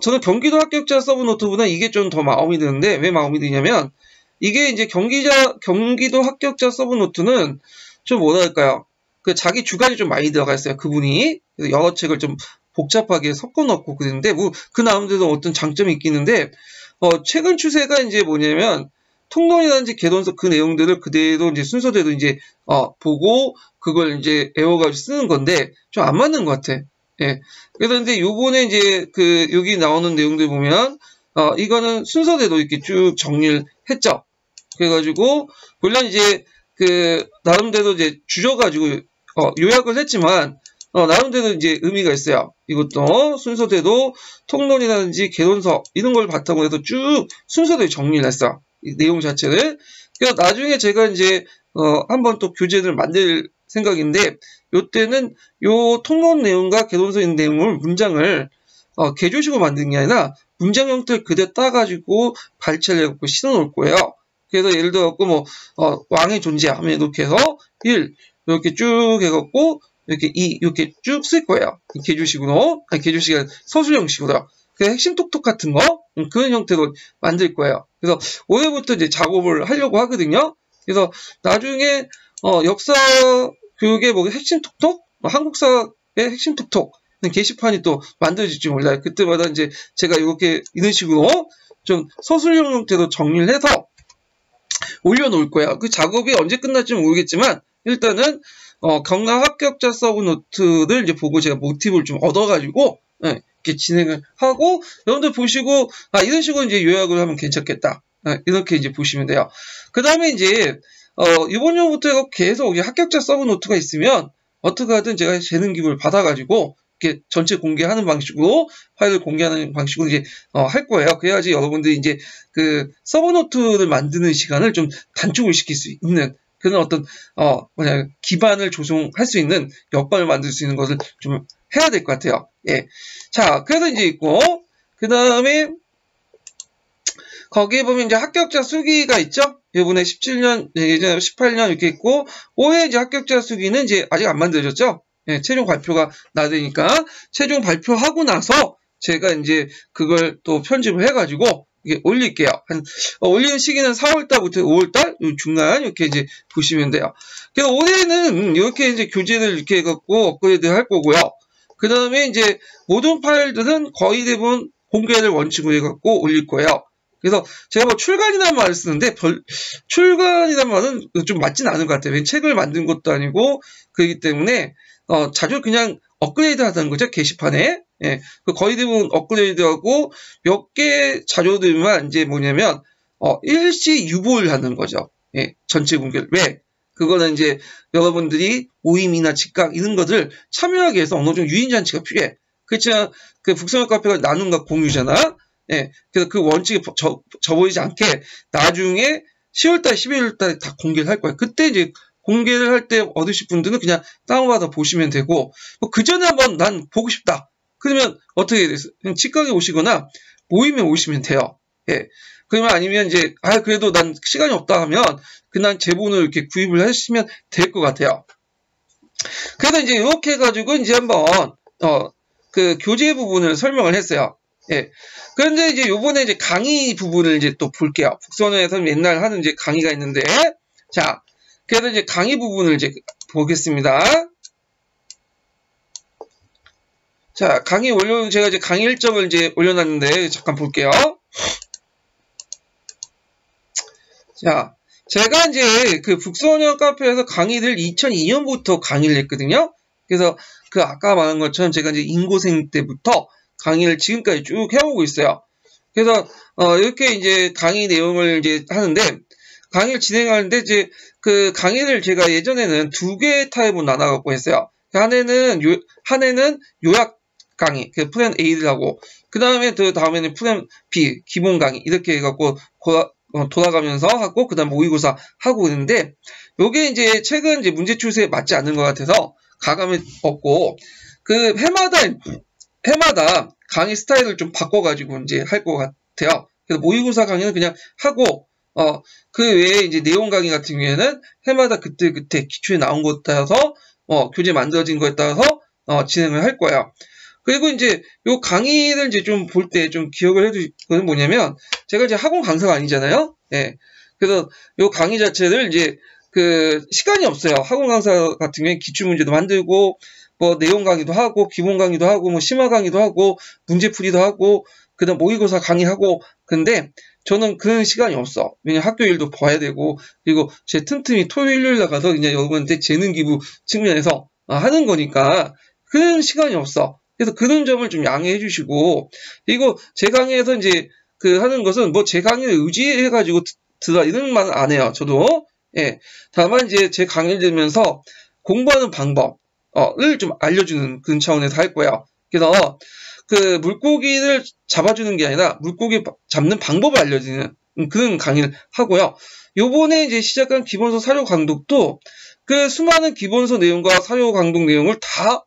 저는 경기도 합격자 서브 노트보다 이게 좀 더 마음이 드는데, 왜 마음이 드냐면, 이게 이제 경기도 합격자 서브 노트는 좀 뭐랄까요? 그 자기 주관이 좀 많이 들어가 있어요. 그분이. 그래서 여러 책을 좀 복잡하게 섞어 넣고 그랬는데, 뭐, 그 나름대로 어떤 장점이 있기는데, 최근 추세가 이제 뭐냐면, 통론이라든지 개론서 그 내용들을 그대로 이제 순서대로 이제, 보고, 그걸 이제 애워가지고 쓰는 건데, 좀 안 맞는 것 같아. 예. 그래서 근데 요번에 이제 여기 나오는 내용들 보면, 이거는 순서대로 이렇게 쭉 정리를 했죠. 그래가지고, 물론 이제, 나름대로 이제 주저가지고, 요약을 했지만, 나름대로 이제 의미가 있어요. 이것도 순서대로 통론이라든지 개론서 이런 걸 바탕으로 해서 쭉 순서대로 정리를 했어. 이 내용 자체를. 그래서 나중에 제가 이제 한번 또 교재를 만들 생각인데 요때는 요 통론 내용과 개론서 있는 내용을 문장을 개조식으로 만드는 게 아니라 문장 형태를 그대로 따가지고 발췌를 해갖고 실어 놓을 거예요. 그래서 예를 들어 뭐 왕의 존재하면 이렇게 해서 1 이렇게 쭉 해갖고 이렇게 쭉 쓸 거예요. 개조식으로. 아니, 개조식이 아니라 서술 형식으로. 그 핵심 톡톡 같은 거, 그런 형태로 만들 거예요. 그래서 올해부터 이제 작업을 하려고 하거든요. 그래서 나중에, 역사 교육의 뭐 핵심 톡톡? 한국사의 핵심 톡톡. 게시판이 또 만들어질지 몰라요. 그때마다 이제 제가 이런 식으로 좀 서술형 형태로 정리를 해서 올려놓을 거예요. 그 작업이 언제 끝날지 모르겠지만, 일단은, 경남 합격자 서브 노트를 이제 보고 제가 모티브를 좀 얻어가지고, 이렇게 진행을 하고, 여러분들 보시고, 이런 식으로 이제 요약을 하면 괜찮겠다. 이렇게 이제 보시면 돼요. 그 다음에 이제, 이번 년부터 계속 합격자 서브 노트가 있으면, 어떻게 하든 제가 재능 기부를 받아가지고, 이렇게 전체 공개하는 방식으로, 파일을 공개하는 방식으로 이제, 할 거예요. 그래야지 여러분들이 이제 서브 노트를 만드는 시간을 좀 단축을 시킬 수 있는, 그런 어떤 기반을 조성할 수 있는 여건을 만들 수 있는 것을 좀 해야 될 것 같아요. 예. 자, 그래서 이제 있고 그 다음에 거기에 보면 이제 합격자 수기가 있죠. 이번에 17년, 예전에 18년 이렇게 있고 올해 이제 합격자 수기는 이제 아직 안 만들어졌죠. 예, 최종 발표가 나야 되니까 최종 발표하고 나서 제가 이제 그걸 또 편집을 해가지고 이게 올릴게요. 올리는 시기는 4월달부터 5월달 중간 이렇게 이제 보시면 돼요. 그래서 올해는 이렇게 이제 교재를 이렇게 해갖고 업그레이드 할 거고요. 그 다음에 이제 모든 파일들은 거의 대부분 공개를 원칙으로 해갖고 올릴 거예요. 그래서 제가 뭐 출간이라는 말을 쓰는데 출간이라는 말은 좀 맞진 않은 것 같아요. 책을 만든 것도 아니고 그렇기 때문에 자주 그냥 업그레이드 하다는 거죠. 게시판에. 예, 거의 대부분 업그레이드하고 몇 개 자료들만 이제 뭐냐면 일시 유보를 하는 거죠. 예, 전체 공개를. 왜? 그거는 이제 여러분들이 모임이나 직강 이런 것들 참여하기 위해서 어느 정도 유인잔치가 필요해. 그렇지만 북서역 카페가 나눔과 공유잖아. 예, 그래서 그 원칙에 저버리지 않게 나중에 10월달, 11월달에 다 공개를 할 거예요. 그때 이제 공개를 할 때 얻으실 분들은 그냥 다운받아 보시면 되고 그 전에 한번 난 보고 싶다. 그러면 어떻게 해야 되겠어요? 그냥 직강에 오시거나 모임에 오시면 돼요. 예. 그러면 아니면 이제 그래도 난 시간이 없다 하면 그냥 제본을 이렇게 구입을 하시면 될 것 같아요. 그래서 이제 이렇게 해가지고 이제 한번 그 교재 부분을 설명을 했어요. 예. 그런데 이제 요번에 이제 강의 부분을 이제 또 볼게요. 북선에서 맨날 하는 이제 강의가 있는데 자, 그래서 이제 강의 부분을 이제 보겠습니다. 자, 제가 이제 강의 일정을 이제 올려놨는데, 잠깐 볼게요. 자, 제가 이제 그 북소년 카페에서 강의를 2002년부터 강의를 했거든요. 그래서 그 아까 말한 것처럼 제가 이제 인고생 때부터 강의를 지금까지 쭉 해오고 있어요. 그래서 이렇게 이제 강의 내용을 이제 하는데, 강의를 진행하는데 이제 그 강의를 제가 예전에는 두 개의 타입으로 나눠갖고 했어요. 하나는 요약 강의, 그 플랜 A를 하고, 그 다음에는 플랜 B, 기본 강의, 이렇게 해갖고 돌아가면서 하고, 그 다음 모의고사 하고 있는데, 요게 이제 최근 이제 문제 추세에 맞지 않는 것 같아서 가감이 없고, 그 해마다 강의 스타일을 좀 바꿔가지고 이제 할 것 같아요. 그래서 모의고사 강의는 그냥 하고, 그 외에 이제 내용 강의 같은 경우에는 해마다 그때 기초에 나온 것에 따라서, 교재 만들어진 거에 따라서, 진행을 할 거예요. 그리고 이제 요 강의를 이제 좀 볼 때 좀 기억을 해두실 거는 뭐냐면, 제가 이제 학원 강사가 아니잖아요. 예. 그래서 요 강의 자체를 이제 그 시간이 없어요. 학원 강사 같은 경우에 기출 문제도 만들고, 뭐 내용 강의도 하고, 기본 강의도 하고, 뭐 심화 강의도 하고, 문제풀이도 하고, 그 다음 모의고사 강의하고, 근데 저는 그런 시간이 없어. 왜냐면 학교 일도 봐야 되고, 그리고 제 틈틈이 토요일, 일요일 나가서 그냥 여러분한테 재능 기부 측면에서 하는 거니까, 그런 시간이 없어. 그래서 그런 점을 좀 양해해 주시고, 그리고 제 강의에서 이제 그 하는 것은 뭐 제 강의를 의지해가지고 들어 이런 말은 안 해요. 저도. 예. 다만 이제 제 강의를 들으면서 공부하는 방법을 좀 알려주는 그런 차원에서 할 거예요. 그래서 그 물고기를 잡아주는 게 아니라 물고기 잡는 방법을 알려주는 그런 강의를 하고요. 요번에 이제 시작한 기본서 사료 강독도 그 수많은 기본서 내용과 사료 강독 내용을 다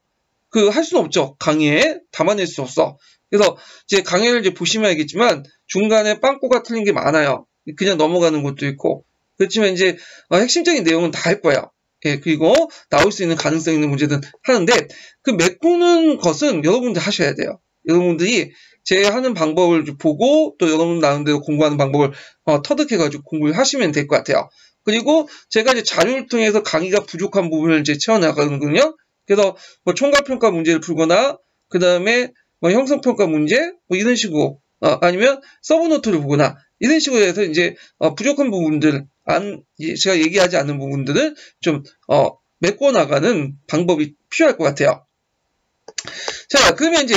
할 수는 없죠. 강의에 담아낼 수 없어. 그래서 이제 강의를 이제 보시면 알겠지만 중간에 빵꾸가 틀린 게 많아요. 그냥 넘어가는 것도 있고. 그렇지만 이제 핵심적인 내용은 다 할 거예요. 예, 그리고 나올 수 있는 가능성 있는 문제든 하는데 그 메꾸는 것은 여러분들 하셔야 돼요. 여러분들이 제 하는 방법을 보고 또 여러분 나름대로 공부하는 방법을 터득해가지고 공부를 하시면 될 것 같아요. 그리고 제가 이제 자료를 통해서 강의가 부족한 부분을 이제 채워나가거든요. 그래서 뭐 총괄평가 문제를 풀거나 그 다음에 뭐 형성평가 문제 뭐 이런 식으로 아니면 서브노트를 보거나 이런 식으로 해서 이제 부족한 부분들 제가 얘기하지 않는 부분들을 좀 메꿔나가는 방법이 필요할 것 같아요. 자, 그러면 이제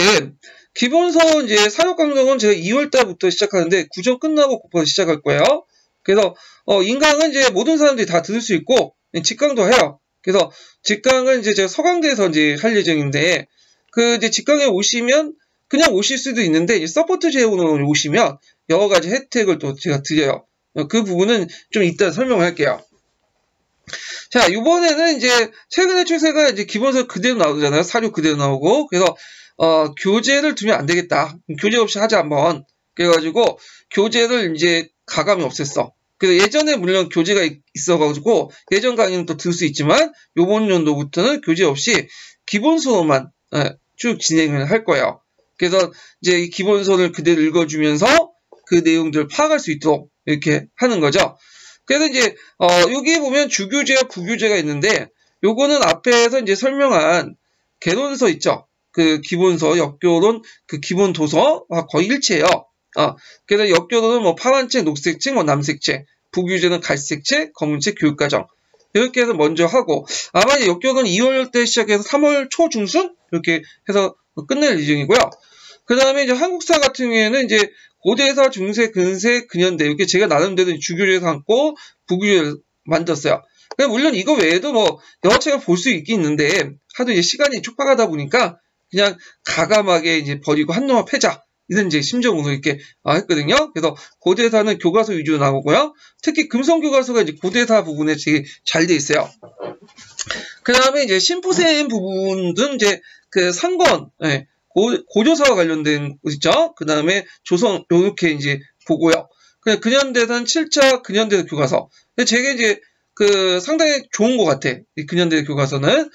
기본서 이제 사료 강독은 제가 2월달부터 시작하는데 구정 끝나고 곧바로 시작할 거예요. 그래서 인강은 이제 모든 사람들이 다 들을 수 있고 직강도 해요. 그래서 직강은 이제 제가 서강대에서 이제 할 예정인데 그 이제 직강에 오시면 그냥 오실 수도 있는데 이제 서포트 제공으로 오시면 여러 가지 혜택을 또 제가 드려요. 그 부분은 좀 이따 설명을 할게요. 자, 이번에는 이제 최근의 추세가 이제 기본서 그대로 나오잖아요. 사료 그대로 나오고. 그래서 교재를 두면 안 되겠다. 교재 없이 하자 한번. 그래가지고 교재를 이제 가감이 없앴어. 그래서 예전에 물론 교재가 있어가지고 예전 강의는 또 들 수 있지만 요번 연도부터는 교재 없이 기본서로만 쭉 진행을 할 거예요. 그래서 이제 이 기본서를 그대로 읽어주면서 그 내용들을 파악할 수 있도록 이렇게 하는 거죠. 그래서 이제 여기 보면 주교재와 부교재가 있는데 요거는 앞에서 이제 설명한 개론서 있죠. 그 기본서, 역교론, 그 기본 도서와 거의 일치해요. 그래서 역교론은 뭐 파란책, 녹색책, 뭐 남색책, 부교재는 갈색책, 검은책, 교육과정 이렇게 해서 먼저 하고 아마 이제 역교론 2월 때 시작해서 3월 초 중순 이렇게 해서 끝낼 예정이고요. 그 다음에 이제 한국사 같은 경우에는 이제 고대사, 중세, 근세, 근현대 이렇게 제가 나름대로 주교재에서 담고 부교재를 만들었어요. 물론 이거 외에도 뭐 여러 책을 볼 수 있긴 있는데 하도 이제 시간이 촉박하다 보니까 그냥 가감하게 이제 버리고 한놈아 패자 이런 이제 심정으로 이렇게 했거든요. 그래서 고대사는 교과서 위주로 나오고요. 특히 금성교과서가 이제 고대사 부분에 되게 잘 돼 있어요. 그 다음에 이제 심부셈 부분은 이제 그 상권, 고조사와 관련된 거 있죠. 그 다음에 조선 요렇게 이제 보고요. 그냥 근현대사는 7차 근현대 교과서. 제가 이제 그 상당히 좋은 것 같아. 이 근현대 교과서는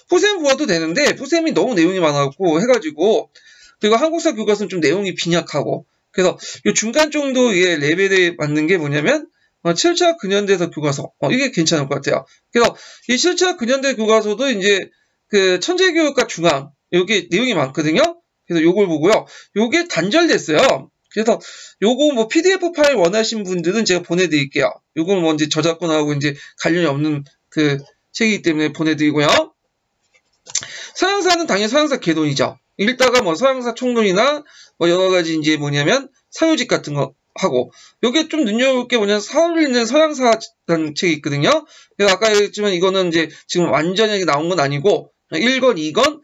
푸셈 보아도 되는데 푸셈이 너무 내용이 많았고 해가지고 그리고 한국사 교과서는 좀 내용이 빈약하고 그래서 이 중간 정도의 레벨에 맞는 게 뭐냐면 7차 근현대사 교과서. 이게 괜찮을 것 같아요. 그래서 이 7차 근현대 교과서도 이제 그 천재교육과 중앙, 여기 내용이 많거든요. 그래서 요걸 보고요. 요게 단절됐어요. 그래서 요거 뭐 PDF 파일 원하신 분들은 제가 보내드릴게요. 요건 뭐 이제 저작권하고 이제 관련이 없는 그 책이기 때문에 보내드리고요. 서양사는 당연히 서양사 개론이죠. 읽다가 뭐 서양사 총론이나 뭐 여러 가지 이제 뭐냐면 사유집 같은 거 하고, 요게 좀 눈여볼 게 뭐냐면 서울있는 서양사라는 책이 있거든요. 그래서 아까 얘기했지만 이거는 이제 지금 완전히 나온 건 아니고 1권, 2권,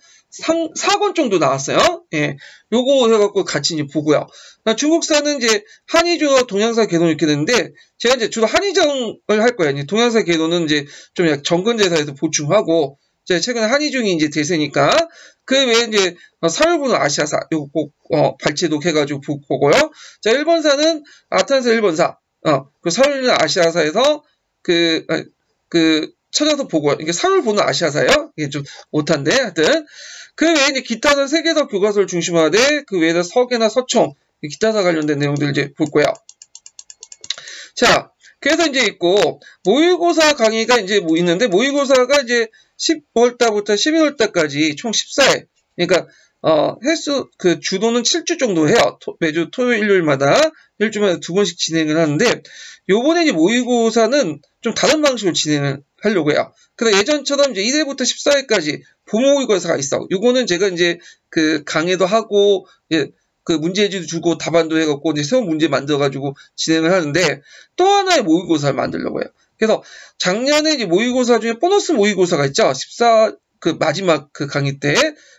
4권 정도 나왔어요. 예. 요거 해갖고 같이 이제 보고요. 중국사는 이제 한의조와 동양사 개론 이렇게 되는데, 제가 이제 주로 한의정을 할 거예요. 이제 동양사 개론은 이제 좀 약간 정근대사에서 보충하고, 제가 최근에 한의중이 이제 대세니까, 그 외에 이제 서울분은 아시아사, 요거 꼭, 발췌독 해가지고 보고요. 자, 일본사는 아탄사 일본사, 그 서울분은 아시아사에서 찾아서 보고요. 이게 서울 보는 아시아사예요. 이게 좀 못한데, 하여튼. 그 외에 이제 기타사 세계사 교과서를 중심화하되, 그 외에는 서계나 서총, 기타사 관련된 내용들 이제 볼 거예요. 자, 그래서 이제 있고, 모의고사 강의가 이제 뭐 있는데, 모의고사가 이제 10월달부터 12월달까지 총 14회. 그러니까, 횟수, 주도는 7주 정도 해요. 매주 토요일, 일요일마다, 일주일마다 2번씩 진행을 하는데, 요번에 이제 모의고사는 좀 다른 방식으로 진행을 하려고 해요. 그래서 예전처럼 이제 1회부터 14회까지 봄모의고사가 있어. 요거는 제가 이제 강의도 하고, 그 문제지도 주고 답안도 해갖고 이제 새로운 문제 만들어가지고 진행을 하는데, 또 하나의 모의고사를 만들려고 해요. 그래서 작년에 이제 모의고사 중에 보너스 모의고사가 있죠. 14, 마지막 강의 때.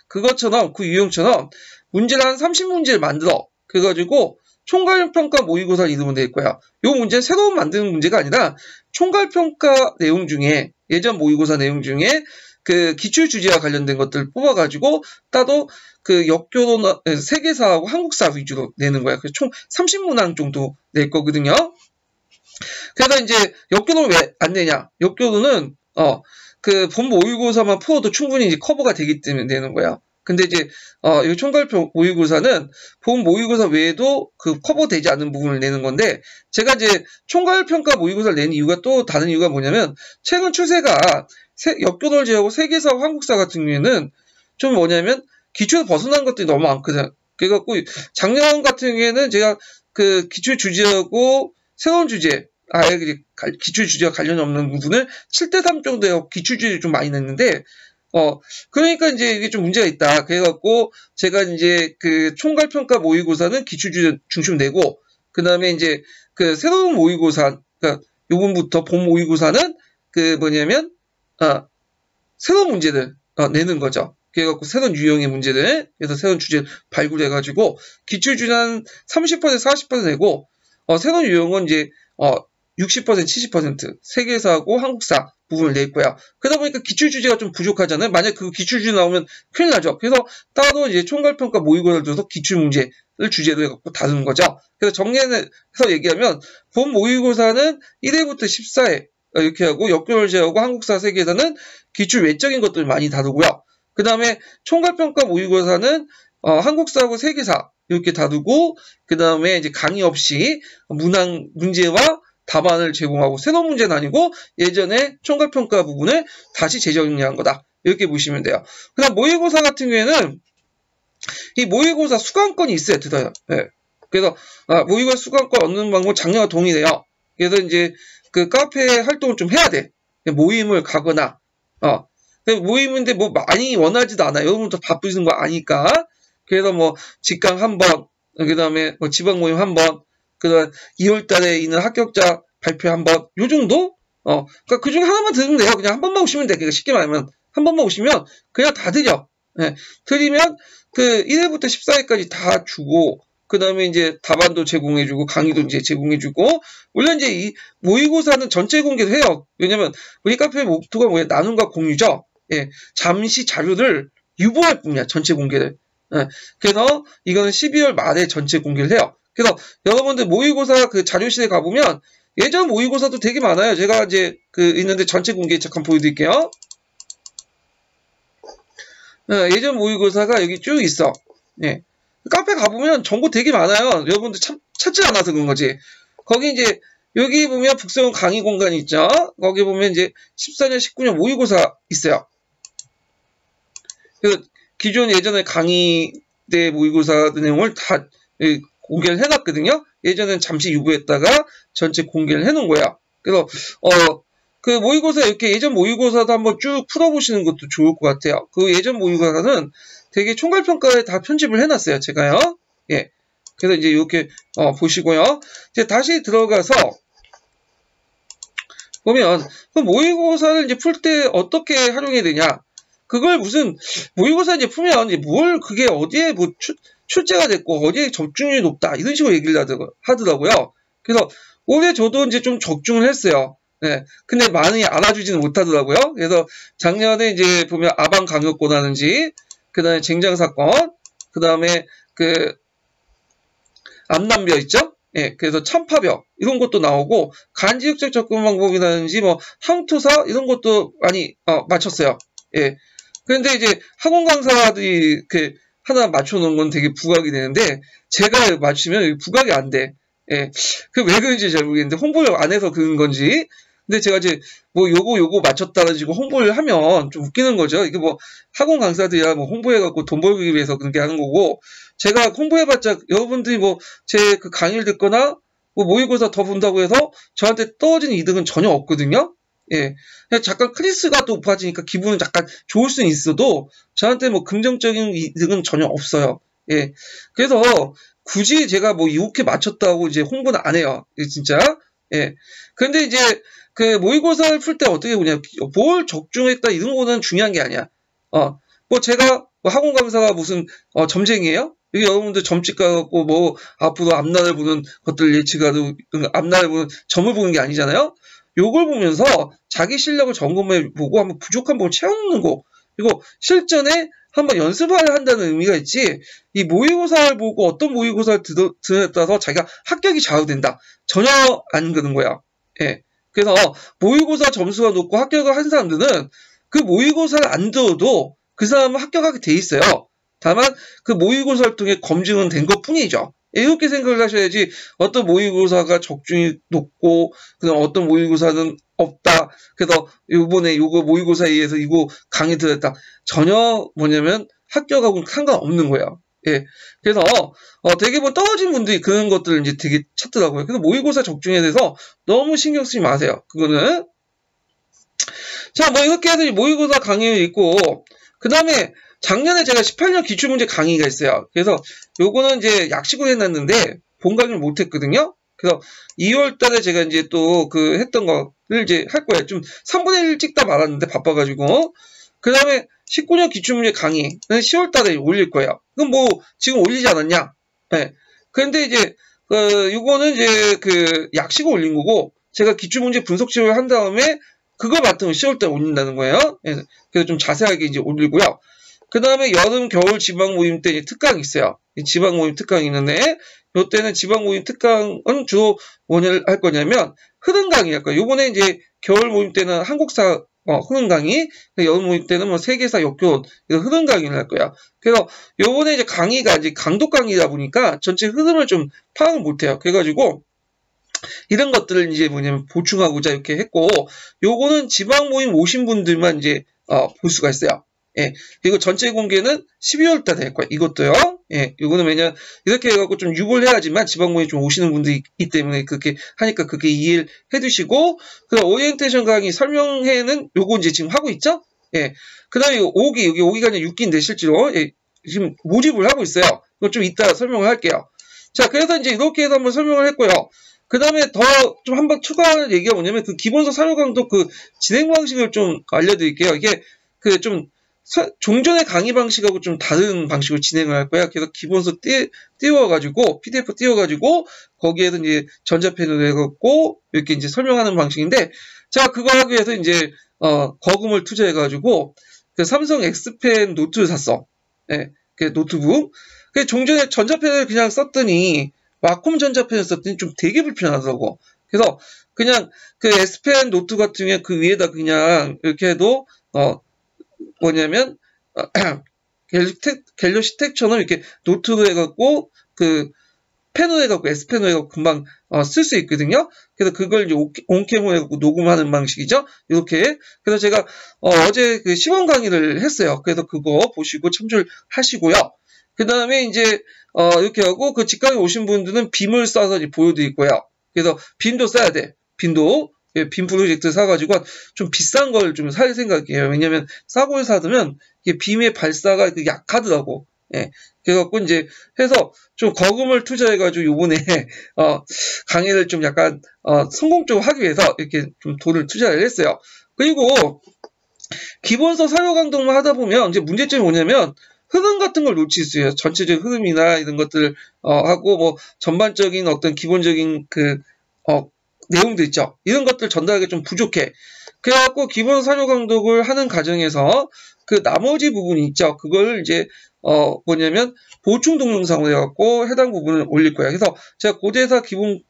그것처럼, 그 유형처럼 문제를 한 30문제를 만들어. 그래가지고 총괄평가 모의고사를 이루면 될 거야. 요 문제는 새로 만드는 문제가 아니라 총괄평가 내용 중에, 예전 모의고사 내용 중에 기출주제와 관련된 것들을 뽑아가지고 따도 역교도 세계사하고 한국사 위주로 내는 거야. 그래서 총 30문항 정도 낼 거거든요. 그래서 이제 역교도는 왜 안 내냐? 역교도는 본 모의고사만 풀어도 충분히 이제 커버가 되기 때문에 내는 거야. 근데 이제 이 총괄평 모의고사는 본 모의고사 외에도 커버되지 않는 부분을 내는 건데, 제가 이제 총괄평가 모의고사를 내는 이유가 또 다른 이유가 뭐냐면, 최근 추세가 역교도를 제외하고 세계사, 한국사 같은 경우에는 좀 뭐냐면 기출에서 벗어난 것들이 너무 많거든. 그래갖고 작년 같은 경우에는 제가 기출 주제하고 새로운 주제, 아예 기출 주제와 관련이 없는 부분을 7대3 정도의 기출 주제를 좀 많이 냈는데, 그러니까 이제 이게 좀 문제가 있다. 그래갖고 제가 이제 총괄평가 모의고사는 기출 주제 중심 내고, 그 다음에 이제 새로운 모의고사, 그러니까 요번부터 본 모의고사는 새로운 문제들 내는 거죠. 그래갖고 새로운 유형의 문제들, 그래서 새로운 주제 발굴해가지고 기출 주제 한 30%, 40% 내고, 새로운 유형은 이제 60%, 70% 세계사하고 한국사 부분을 낼 거야. 그러다 보니까 기출 주제가 좀 부족하잖아요. 만약 기출 주제 나오면 큰일 나죠. 그래서 따로 이제 총괄평가 모의고사를 둬서 기출 문제를 주제로 해갖고 다루는 거죠. 그래서 정리해서 얘기하면, 본 모의고사는 1회부터 14회 이렇게 하고, 역교를 제외하고 한국사, 세계사는 기출 외적인 것들을 많이 다루고요. 그 다음에 총괄평가 모의고사는 한국사하고 세계사 이렇게 다루고, 그 다음에 이제 강의 없이 문항 문제와 답안을 제공하고, 새로운 문제는 아니고 예전에 총괄평가 부분을 다시 재정리한 거다. 이렇게 보시면 돼요. 그 다음 모의고사 같은 경우에는 이 모의고사 수강권이 있어야 돼요. 네. 그래서 모의고사 수강권 얻는 방법은 작년과 동일해요. 그래서 이제 카페 활동을 좀 해야 돼. 모임을 가거나, 모임인데 뭐 많이 원하지도 않아요. 여러분도 바쁘신 거 아니까. 그래서 뭐 직강 한 번, 그 다음에 뭐 지방 모임 한 번, 그 다음에 2월 달에 있는 합격자 발표 한 번, 요 정도? 그러니까 그 중에 하나만 들으면 돼요. 그냥 한 번만 오시면 돼. 그러니까 쉽게 말하면, 한 번만 오시면 그냥 다 드려. 네. 드리면 1회부터 14회까지 다 주고, 그 다음에 이제 답안도 제공해주고, 강의도 이제 제공해주고, 물론 이제 이 모의고사는 전체 공개를 해요. 왜냐면 우리 카페의 목표가 뭐예요? 나눔과 공유죠. 예. 잠시 자료를 유보할 뿐이야. 전체 공개를. 예. 그래서 이거는 12월 말에 전체 공개를 해요. 그래서 여러분들 모의고사 자료실에 가보면 예전 모의고사도 되게 많아요. 제가 이제 있는데 전체 공개 잠깐 보여드릴게요. 예전 모의고사가 여기 쭉 있어. 예. 카페 가보면 정보 되게 많아요. 여러분들 찾지 않아서 그런 거지. 거기 이제 여기 보면 북서원 강의 공간이 있죠. 거기 보면 이제 14년, 19년 모의고사 있어요. 그래서 기존 예전에 강의 때 모의고사 내용을 다 공개를 해놨거든요. 예전엔 잠시 유보했다가 전체 공개를 해놓은 거야. 그래서 그 모의고사 이렇게 예전 모의고사도 한번 쭉 풀어보시는 것도 좋을 것 같아요. 그 예전 모의고사는 되게 총괄평가에 다 편집을 해놨어요. 제가요. 예. 그래서 이제 이렇게 보시고요. 이제 다시 들어가서 보면 그 모의고사를 이제 풀 때 어떻게 활용해야 되냐? 그걸 무슨 모의고사 이제 풀면 이제 뭘 그게 어디에 뭐 출제가 됐고 어디에 적중률이 높다 이런 식으로 얘기를 하더라고요. 그래서 올해 저도 이제 좀 적중을 했어요. 네. 근데 많이 알아주지는 못하더라고요. 그래서 작년에 이제 보면 아방 강요권하는지 그 다음에 쟁장사건 그 다음에 그 암남벼 있죠? 예, 그래서 참파벼 이런 것도 나오고 간지역적 접근 방법이라든지 뭐 항투사 이런 것도 많이 맞췄어요. 예. 그런데 이제 학원 강사들이 이렇게 하나 맞춰놓은 건 되게 부각이 되는데 제가 맞추면 부각이 안 돼. 예. 그 왜 그런지 잘 모르겠는데 홍보를 안 해서 그런 건지. 근데 제가 이제 뭐 요거 맞췄다라고 홍보를 하면 좀 웃기는 거죠. 이게 뭐 학원 강사들이야 뭐 홍보해갖고 돈 벌기 위해서 그렇게 하는 거고 제가 홍보해봤자 여러분들이 뭐 제 그 강의를 듣거나 뭐 모의고사 더 본다고 해서 저한테 떨어지는 이득은 전혀 없거든요. 예. 그냥 잠깐 클래스가 또 높아지니까 기분은 약간 좋을 수는 있어도 저한테 뭐 긍정적인 이득은 전혀 없어요. 예. 그래서 굳이 제가 뭐 이렇게 맞췄다고 이제 홍보는 안 해요. 진짜. 예. 근데 이제 그 모의고사를 풀 때 어떻게 보냐. 뭘 적중했다 이런 거는 중요한 게 아니야. 뭐 제가 뭐 학원 강사가 무슨 점쟁이에요? 여기 여러분들 점집 가갖고 뭐 앞으로 앞날을 보는 것들 예측하고 앞날을 보는 점을 보는 게 아니잖아요. 요걸 보면서 자기 실력을 점검해보고 한번 부족한 부분을 채워놓는 거. 그리고 실전에 한번 연습을 한다는 의미가 있지. 이 모의고사를 보고 어떤 모의고사를 들에 따라서 자기가 합격이 좌우된다. 전혀 안 그런 거야. 예. 그래서 모의고사 점수가 높고 합격을 한 사람들은 그 모의고사를 안 들어도 그 사람은 합격하게 돼 있어요. 다만 그 모의고사를 통해 검증은 된 것 뿐이죠. 이렇게 생각을 하셔야지 어떤 모의고사가 적중이 높고 그다음 어떤 모의고사는 없다. 그래서 이번에 요거 모의고사에 의해서 이거 강의 들었다. 전혀 뭐냐면 합격하고는 상관없는 거예요. 예. 그래서 되게 뭐 떨어진 분들이 그런 것들을 이제 되게 찾더라고요. 그래서 모의고사 적중에 대해서 너무 신경 쓰지 마세요. 그거는 자, 뭐 이렇게 해서 모의고사 강의를 있고 그 다음에 작년에 제가 18년 기출문제 강의가 있어요. 그래서 요거는 이제 약식으로 해놨는데 본 강의를 못했거든요. 그래서 2월 달에 제가 이제 또 그 했던 거를 이제 할 거예요. 좀 3분의 1 찍다 말았는데 바빠가지고. 그 다음에 19년 기출문제 강의는 10월 달에 올릴 거예요. 그럼 뭐 지금 올리지 않았냐? 네. 그런데 이제 요거는 이제 그 약식을 올린 거고 제가 기출문제 분석 치료를 한 다음에 그걸 바탕으로 10월 달에 올린다는 거예요. 그래서 좀 자세하게 이제 올리고요. 그 다음에 여름, 겨울 지방 모임 때 특강이 있어요. 지방 모임 특강이 있는데, 이때는 지방 모임 특강은 주로 뭐를 할 거냐면, 흐름 강의 할 거예요. 요번에 이제 겨울 모임 때는 한국사, 흐름 강의, 여름 모임 때는 뭐 세계사 역교, 흐름 강의를 할 거야. 그래서 요번에 이제 강의가 이제 강독 강의다 보니까 전체 흐름을 좀 파악을 못해요. 그래가지고, 이런 것들을 이제 뭐냐면 보충하고자 이렇게 했고, 요거는 지방 모임 오신 분들만 이제, 볼 수가 있어요. 예, 그리고 전체 공개는 12월 달에 할 거예요. 이것도요. 예, 이거는 왜냐 이렇게 해갖고 좀 유보를 해야지만 지방 모임 좀 오시는 분들이 있기 때문에 그렇게 하니까 그렇게 이해를 해두시고, 그다음 오리엔테이션 강의 설명회는 요거 이제 지금 하고 있죠. 예, 그다음에 5기 여기 5기가 아니라 6기인데 실제로 예, 지금 모집을 하고 있어요. 이거 좀 이따 설명을 할게요. 자, 그래서 이제 이렇게 해서 한번 설명을 했고요. 그 다음에 더 좀 한번 추가할 얘기가 뭐냐면 그 기본서 사료 강독 그 진행 방식을 좀 알려드릴게요. 이게 그 좀 종전의 강의 방식하고 좀 다른 방식으로 진행을 할 거야. 그래서 기본서 띄워가지고 PDF 띄워가지고 거기에서 이제 전자펜으로 해갖고 이렇게 이제 설명하는 방식인데, 자 그거 하기 위해서 이제 거금을 투자해가지고 그 삼성 X펜 노트를 샀어. 예, 그 노트북. 그 종전에 전자펜을 그냥 썼더니 와콤 전자펜을 썼더니 좀 되게 불편하더라고. 그래서 그냥 그 S펜 노트 같은 경우에 그 위에다 그냥 이렇게 해도 뭐냐면 갤럭시 텍처럼 이렇게 노트로 해갖고 그 페노 해갖고 S페노 해갖고 금방 쓸 수 있거든요. 그래서 그걸 이제 온캠으로 해갖고 녹음하는 방식이죠. 이렇게. 그래서 제가 어제 그 시범 강의를 했어요. 그래서 그거 보시고 참조하시고요. 그 다음에 이제 이렇게 하고 그 직강에 오신 분들은 빔을 써서 이제 보여드릴 거예요. 그래서 빔도 써야 돼. 빔도. 예, 빔 프로젝트 사가지고 좀 비싼 걸 좀 살 생각이에요. 왜냐면 싼 걸 사두면 이게 빔의 발사가 약하더라고. 예. 그래갖고 이제 해서 좀 거금을 투자해가지고 요번에 강의를 좀 약간 성공적으로 하기 위해서 이렇게 좀 돈을 투자를 했어요. 그리고 기본서 사료 강도만 하다 보면 이제 문제점이 뭐냐면 흐름 같은 걸 놓칠 수 있어요. 전체적 흐름이나 이런 것들 하고 뭐 전반적인 어떤 기본적인 그 내용도 있죠. 이런 것들 전달하기 좀 부족해. 그래갖고 기본 사료 강독을 하는 과정에서 그 나머지 부분이 있죠. 그걸 이제 뭐냐면 보충 동영상으로 해갖고 해당 부분을 올릴 거예요. 그래서 제가 고대사 기본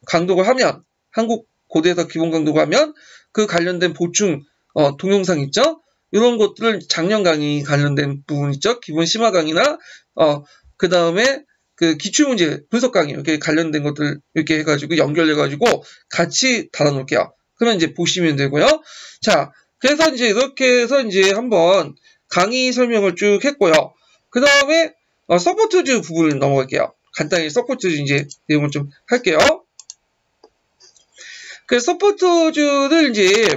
강독을 하면 한국 고대사 기본 강독을 하면 그 관련된 보충 동영상 있죠. 이런 것들을 작년 강의 관련된 부분 있죠. 기본 심화 강의나 그 다음에 그 기출문제 분석 강의 이렇게 관련된 것들 이렇게 해가지고 연결해가지고 같이 달아놓을게요. 그러면 이제 보시면 되고요. 자, 그래서 이제 이렇게 해서 이제 한번 강의 설명을 쭉 했고요. 그 다음에 서포트즈 부분을 넘어갈게요. 간단히 서포트즈 이제 내용을 좀 할게요. 그 서포트즈를 이제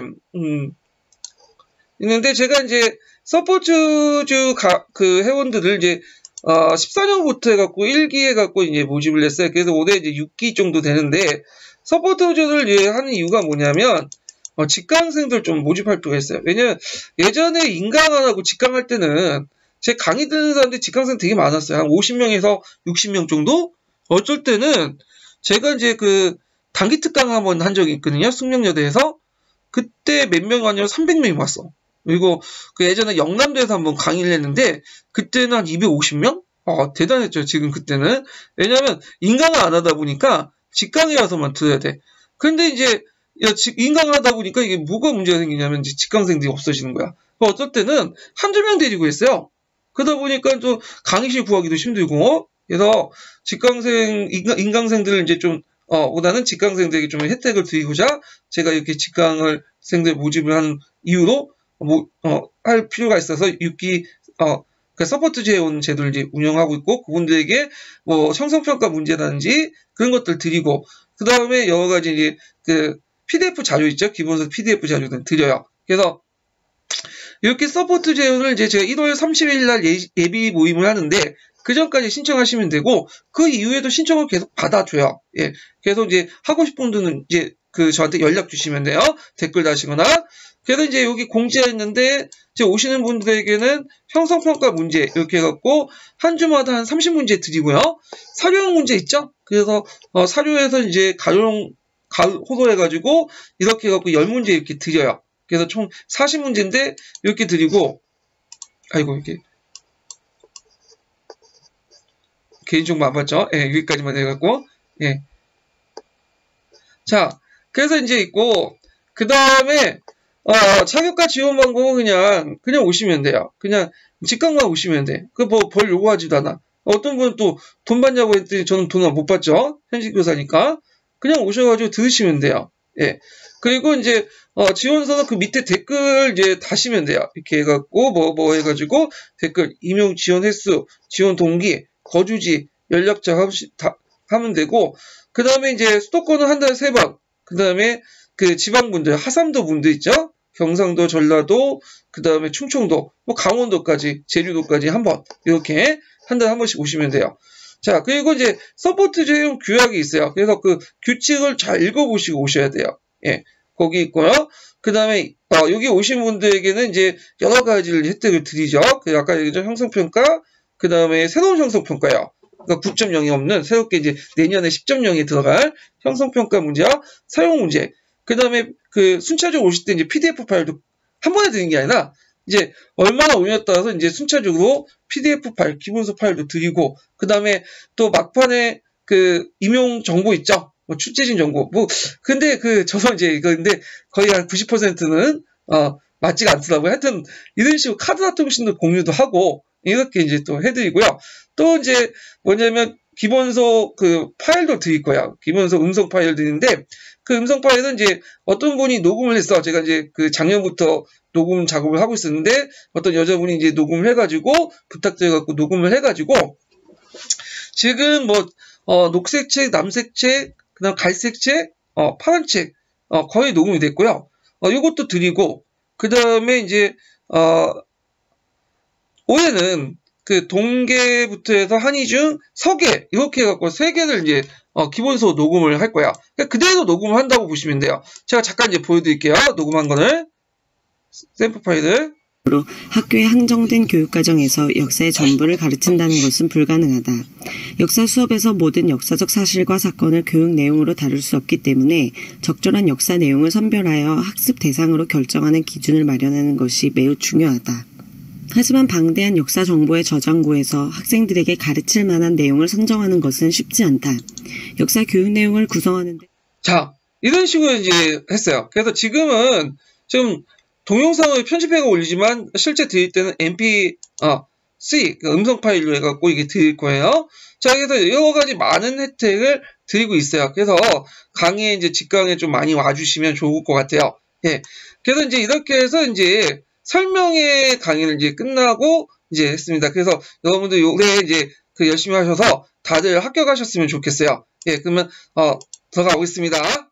있는데 제가 이제 서포트즈 그 회원들을 이제 14년부터 해갖고 1기 해갖고 이제 모집을 했어요. 그래서 올해 이제 6기 정도 되는데 서포터즈를 이제 하는 이유가 뭐냐면 직강생들 좀 모집할 필요가 있어요. 왜냐면 예전에 인강하고 직강할 때는 제 강의 듣는 사람들이 직강생 되게 많았어요. 한 50명에서 60명 정도? 어쩔 때는 제가 이제 그 단기 특강 한번 한 적이 있거든요. 숙명여대에서. 그때 몇 명 아니라 300명이 왔어. 그리고 그 예전에 영남대에서 한번 강의를 했는데 그때는 한 250명? 대단했죠. 지금 그때는. 왜냐면 인강을 안 하다 보니까 직강에 와서만 들어야 돼. 근데 이제 인강을 하다 보니까 이게 뭐가 문제가 생기냐면 이제 직강생들이 없어지는 거야. 어쩔 때는 한두 명 데리고 했어요. 그러다 보니까 또 강의실 구하기도 힘들고 그래서 직강생, 인강생들을 이제 좀 보다는 직강생들에게 좀 혜택을 드리고자 제가 이렇게 직강생들 모집을 하는 이유로 할 필요가 있어서 6기 그 서포트 재원 제도를 이제 운영하고 있고 그분들에게 뭐 형성평가 문제라든지 그런 것들 드리고 그 다음에 여러 가지 이제 그 PDF 자료 있죠. 기본서 PDF 자료들 드려요. 그래서 이렇게 서포트 재원을 이제 제가 1월 30일 날 예비 모임을 하는데 그 전까지 신청하시면 되고 그 이후에도 신청을 계속 받아줘요. 예. 그래서 이제 하고 싶은 분들은 이제 그 저한테 연락 주시면 돼요. 댓글 다시거나. 그래서 이제 여기 공지가 있는데 이제 오시는 분들에게는 형성평가 문제 이렇게 해갖고 한 주마다 한 30문제 드리고요. 사료용 문제 있죠? 그래서 사료에서 이제 가용 호도해가지고 이렇게 해갖고 10문제 이렇게 드려요. 그래서 총 40문제인데 이렇게 드리고 아이고 이렇게 개인정보 안 봤죠? 예, 여기까지만 해갖고 예. 자, 그래서 이제 있고 그 다음에 자격과 지원 방법은 그냥 오시면 돼요. 그냥 직강만 오시면 돼. 그 뭐 벌 요구하지도 않아. 어떤 분은 또 돈 받냐고 했더니 저는 돈을 못 받죠. 현직 교사니까. 그냥 오셔가지고 들으시면 돼요. 예. 그리고 이제 지원서는 그 밑에 댓글 이제 다시면 돼요. 이렇게 해갖고 뭐 해가지고 댓글 임용 지원 횟수, 지원 동기, 거주지, 연락처 하면 되고 그 다음에 이제 수도권은 한 달에 3번. 그 다음에 그 지방분들, 하삼도 분들 있죠? 경상도, 전라도, 그 다음에 충청도, 뭐 강원도까지, 제주도까지 한 번, 이렇게 한 달에 한 번씩 오시면 돼요. 자, 그리고 이제 서포트 제휴 규약이 있어요. 그래서 그 규칙을 잘 읽어보시고 오셔야 돼요. 예, 거기 있고요. 그 다음에 여기 오신 분들에게는 이제 여러 가지를 혜택을 드리죠. 그 아까 얘기했죠. 형성평가, 그 다음에 새로운 형성평가요. 그러니까 9.0이 없는 새롭게 이제 내년에 10.0에 들어갈 형성평가 문제와 사용 문제. 그 다음에 그 순차적으로 오실 때 이제 PDF 파일도 한 번에 드리는 게 아니라 이제 얼마나 오냐에 따라서 이제 순차적으로 PDF 파일, 기본서 파일도 드리고 그 다음에 또 막판에 그 임용 정보 있죠. 뭐 출제진 정보. 뭐 근데 저서 이제 이거 근데 거의 한 90%는 맞지가 않더라고요. 하여튼 이런 식으로 카드나 통신도 공유도 하고 이렇게 이제 또 해드리고요. 또 이제 뭐냐면 기본서 그 파일도 드릴 거예요. 기본서 음성 파일 드리는데, 그 음성 파일은 이제 어떤 분이 녹음을 했어. 제가 이제 그 작년부터 녹음 작업을 하고 있었는데, 어떤 여자분이 이제 녹음을 해가지고, 부탁드려갖고 녹음을 해가지고, 지금 뭐, 녹색책, 남색책, 그 다음 갈색책, 파란책, 거의 녹음이 됐고요. 요것도 드리고, 그 다음에 이제, 올해는 그 동계부터 해서 한의중, 서계, 이렇게 해갖고 3개를 이제, 기본서 녹음을 할 거야. 그러니까 그대로 녹음을 한다고 보시면 돼요. 제가 잠깐 이제 보여드릴게요. 녹음한 거를. 샘플 파일을. 학교에 한정된 교육과정에서 역사의 전부를 가르친다는 것은 불가능하다. 역사 수업에서 모든 역사적 사실과 사건을 교육 내용으로 다룰 수 없기 때문에 적절한 역사 내용을 선별하여 학습 대상으로 결정하는 기준을 마련하는 것이 매우 중요하다. 하지만 방대한 역사 정보의 저장고에서 학생들에게 가르칠 만한 내용을 선정하는 것은 쉽지 않다. 역사 교육 내용을 구성하는데 자, 이런 식으로 이제 했어요. 그래서 지금은 좀 동영상을 편집해서 올리지만 실제 드릴 때는 MP3 음성 파일로 해갖고 이게 드릴 거예요. 자, 그래서 여러 가지 많은 혜택을 드리고 있어요. 그래서 강의에 이제 직강에 좀 많이 와주시면 좋을 것 같아요. 예. 그래서 이제 이렇게 해서 이제 설명회 강의를 이제 끝나고 이제 했습니다. 그래서 여러분들 올해 이제 그 열심히 하셔서 다들 합격하셨으면 좋겠어요. 예, 그러면 들어가 보겠습니다.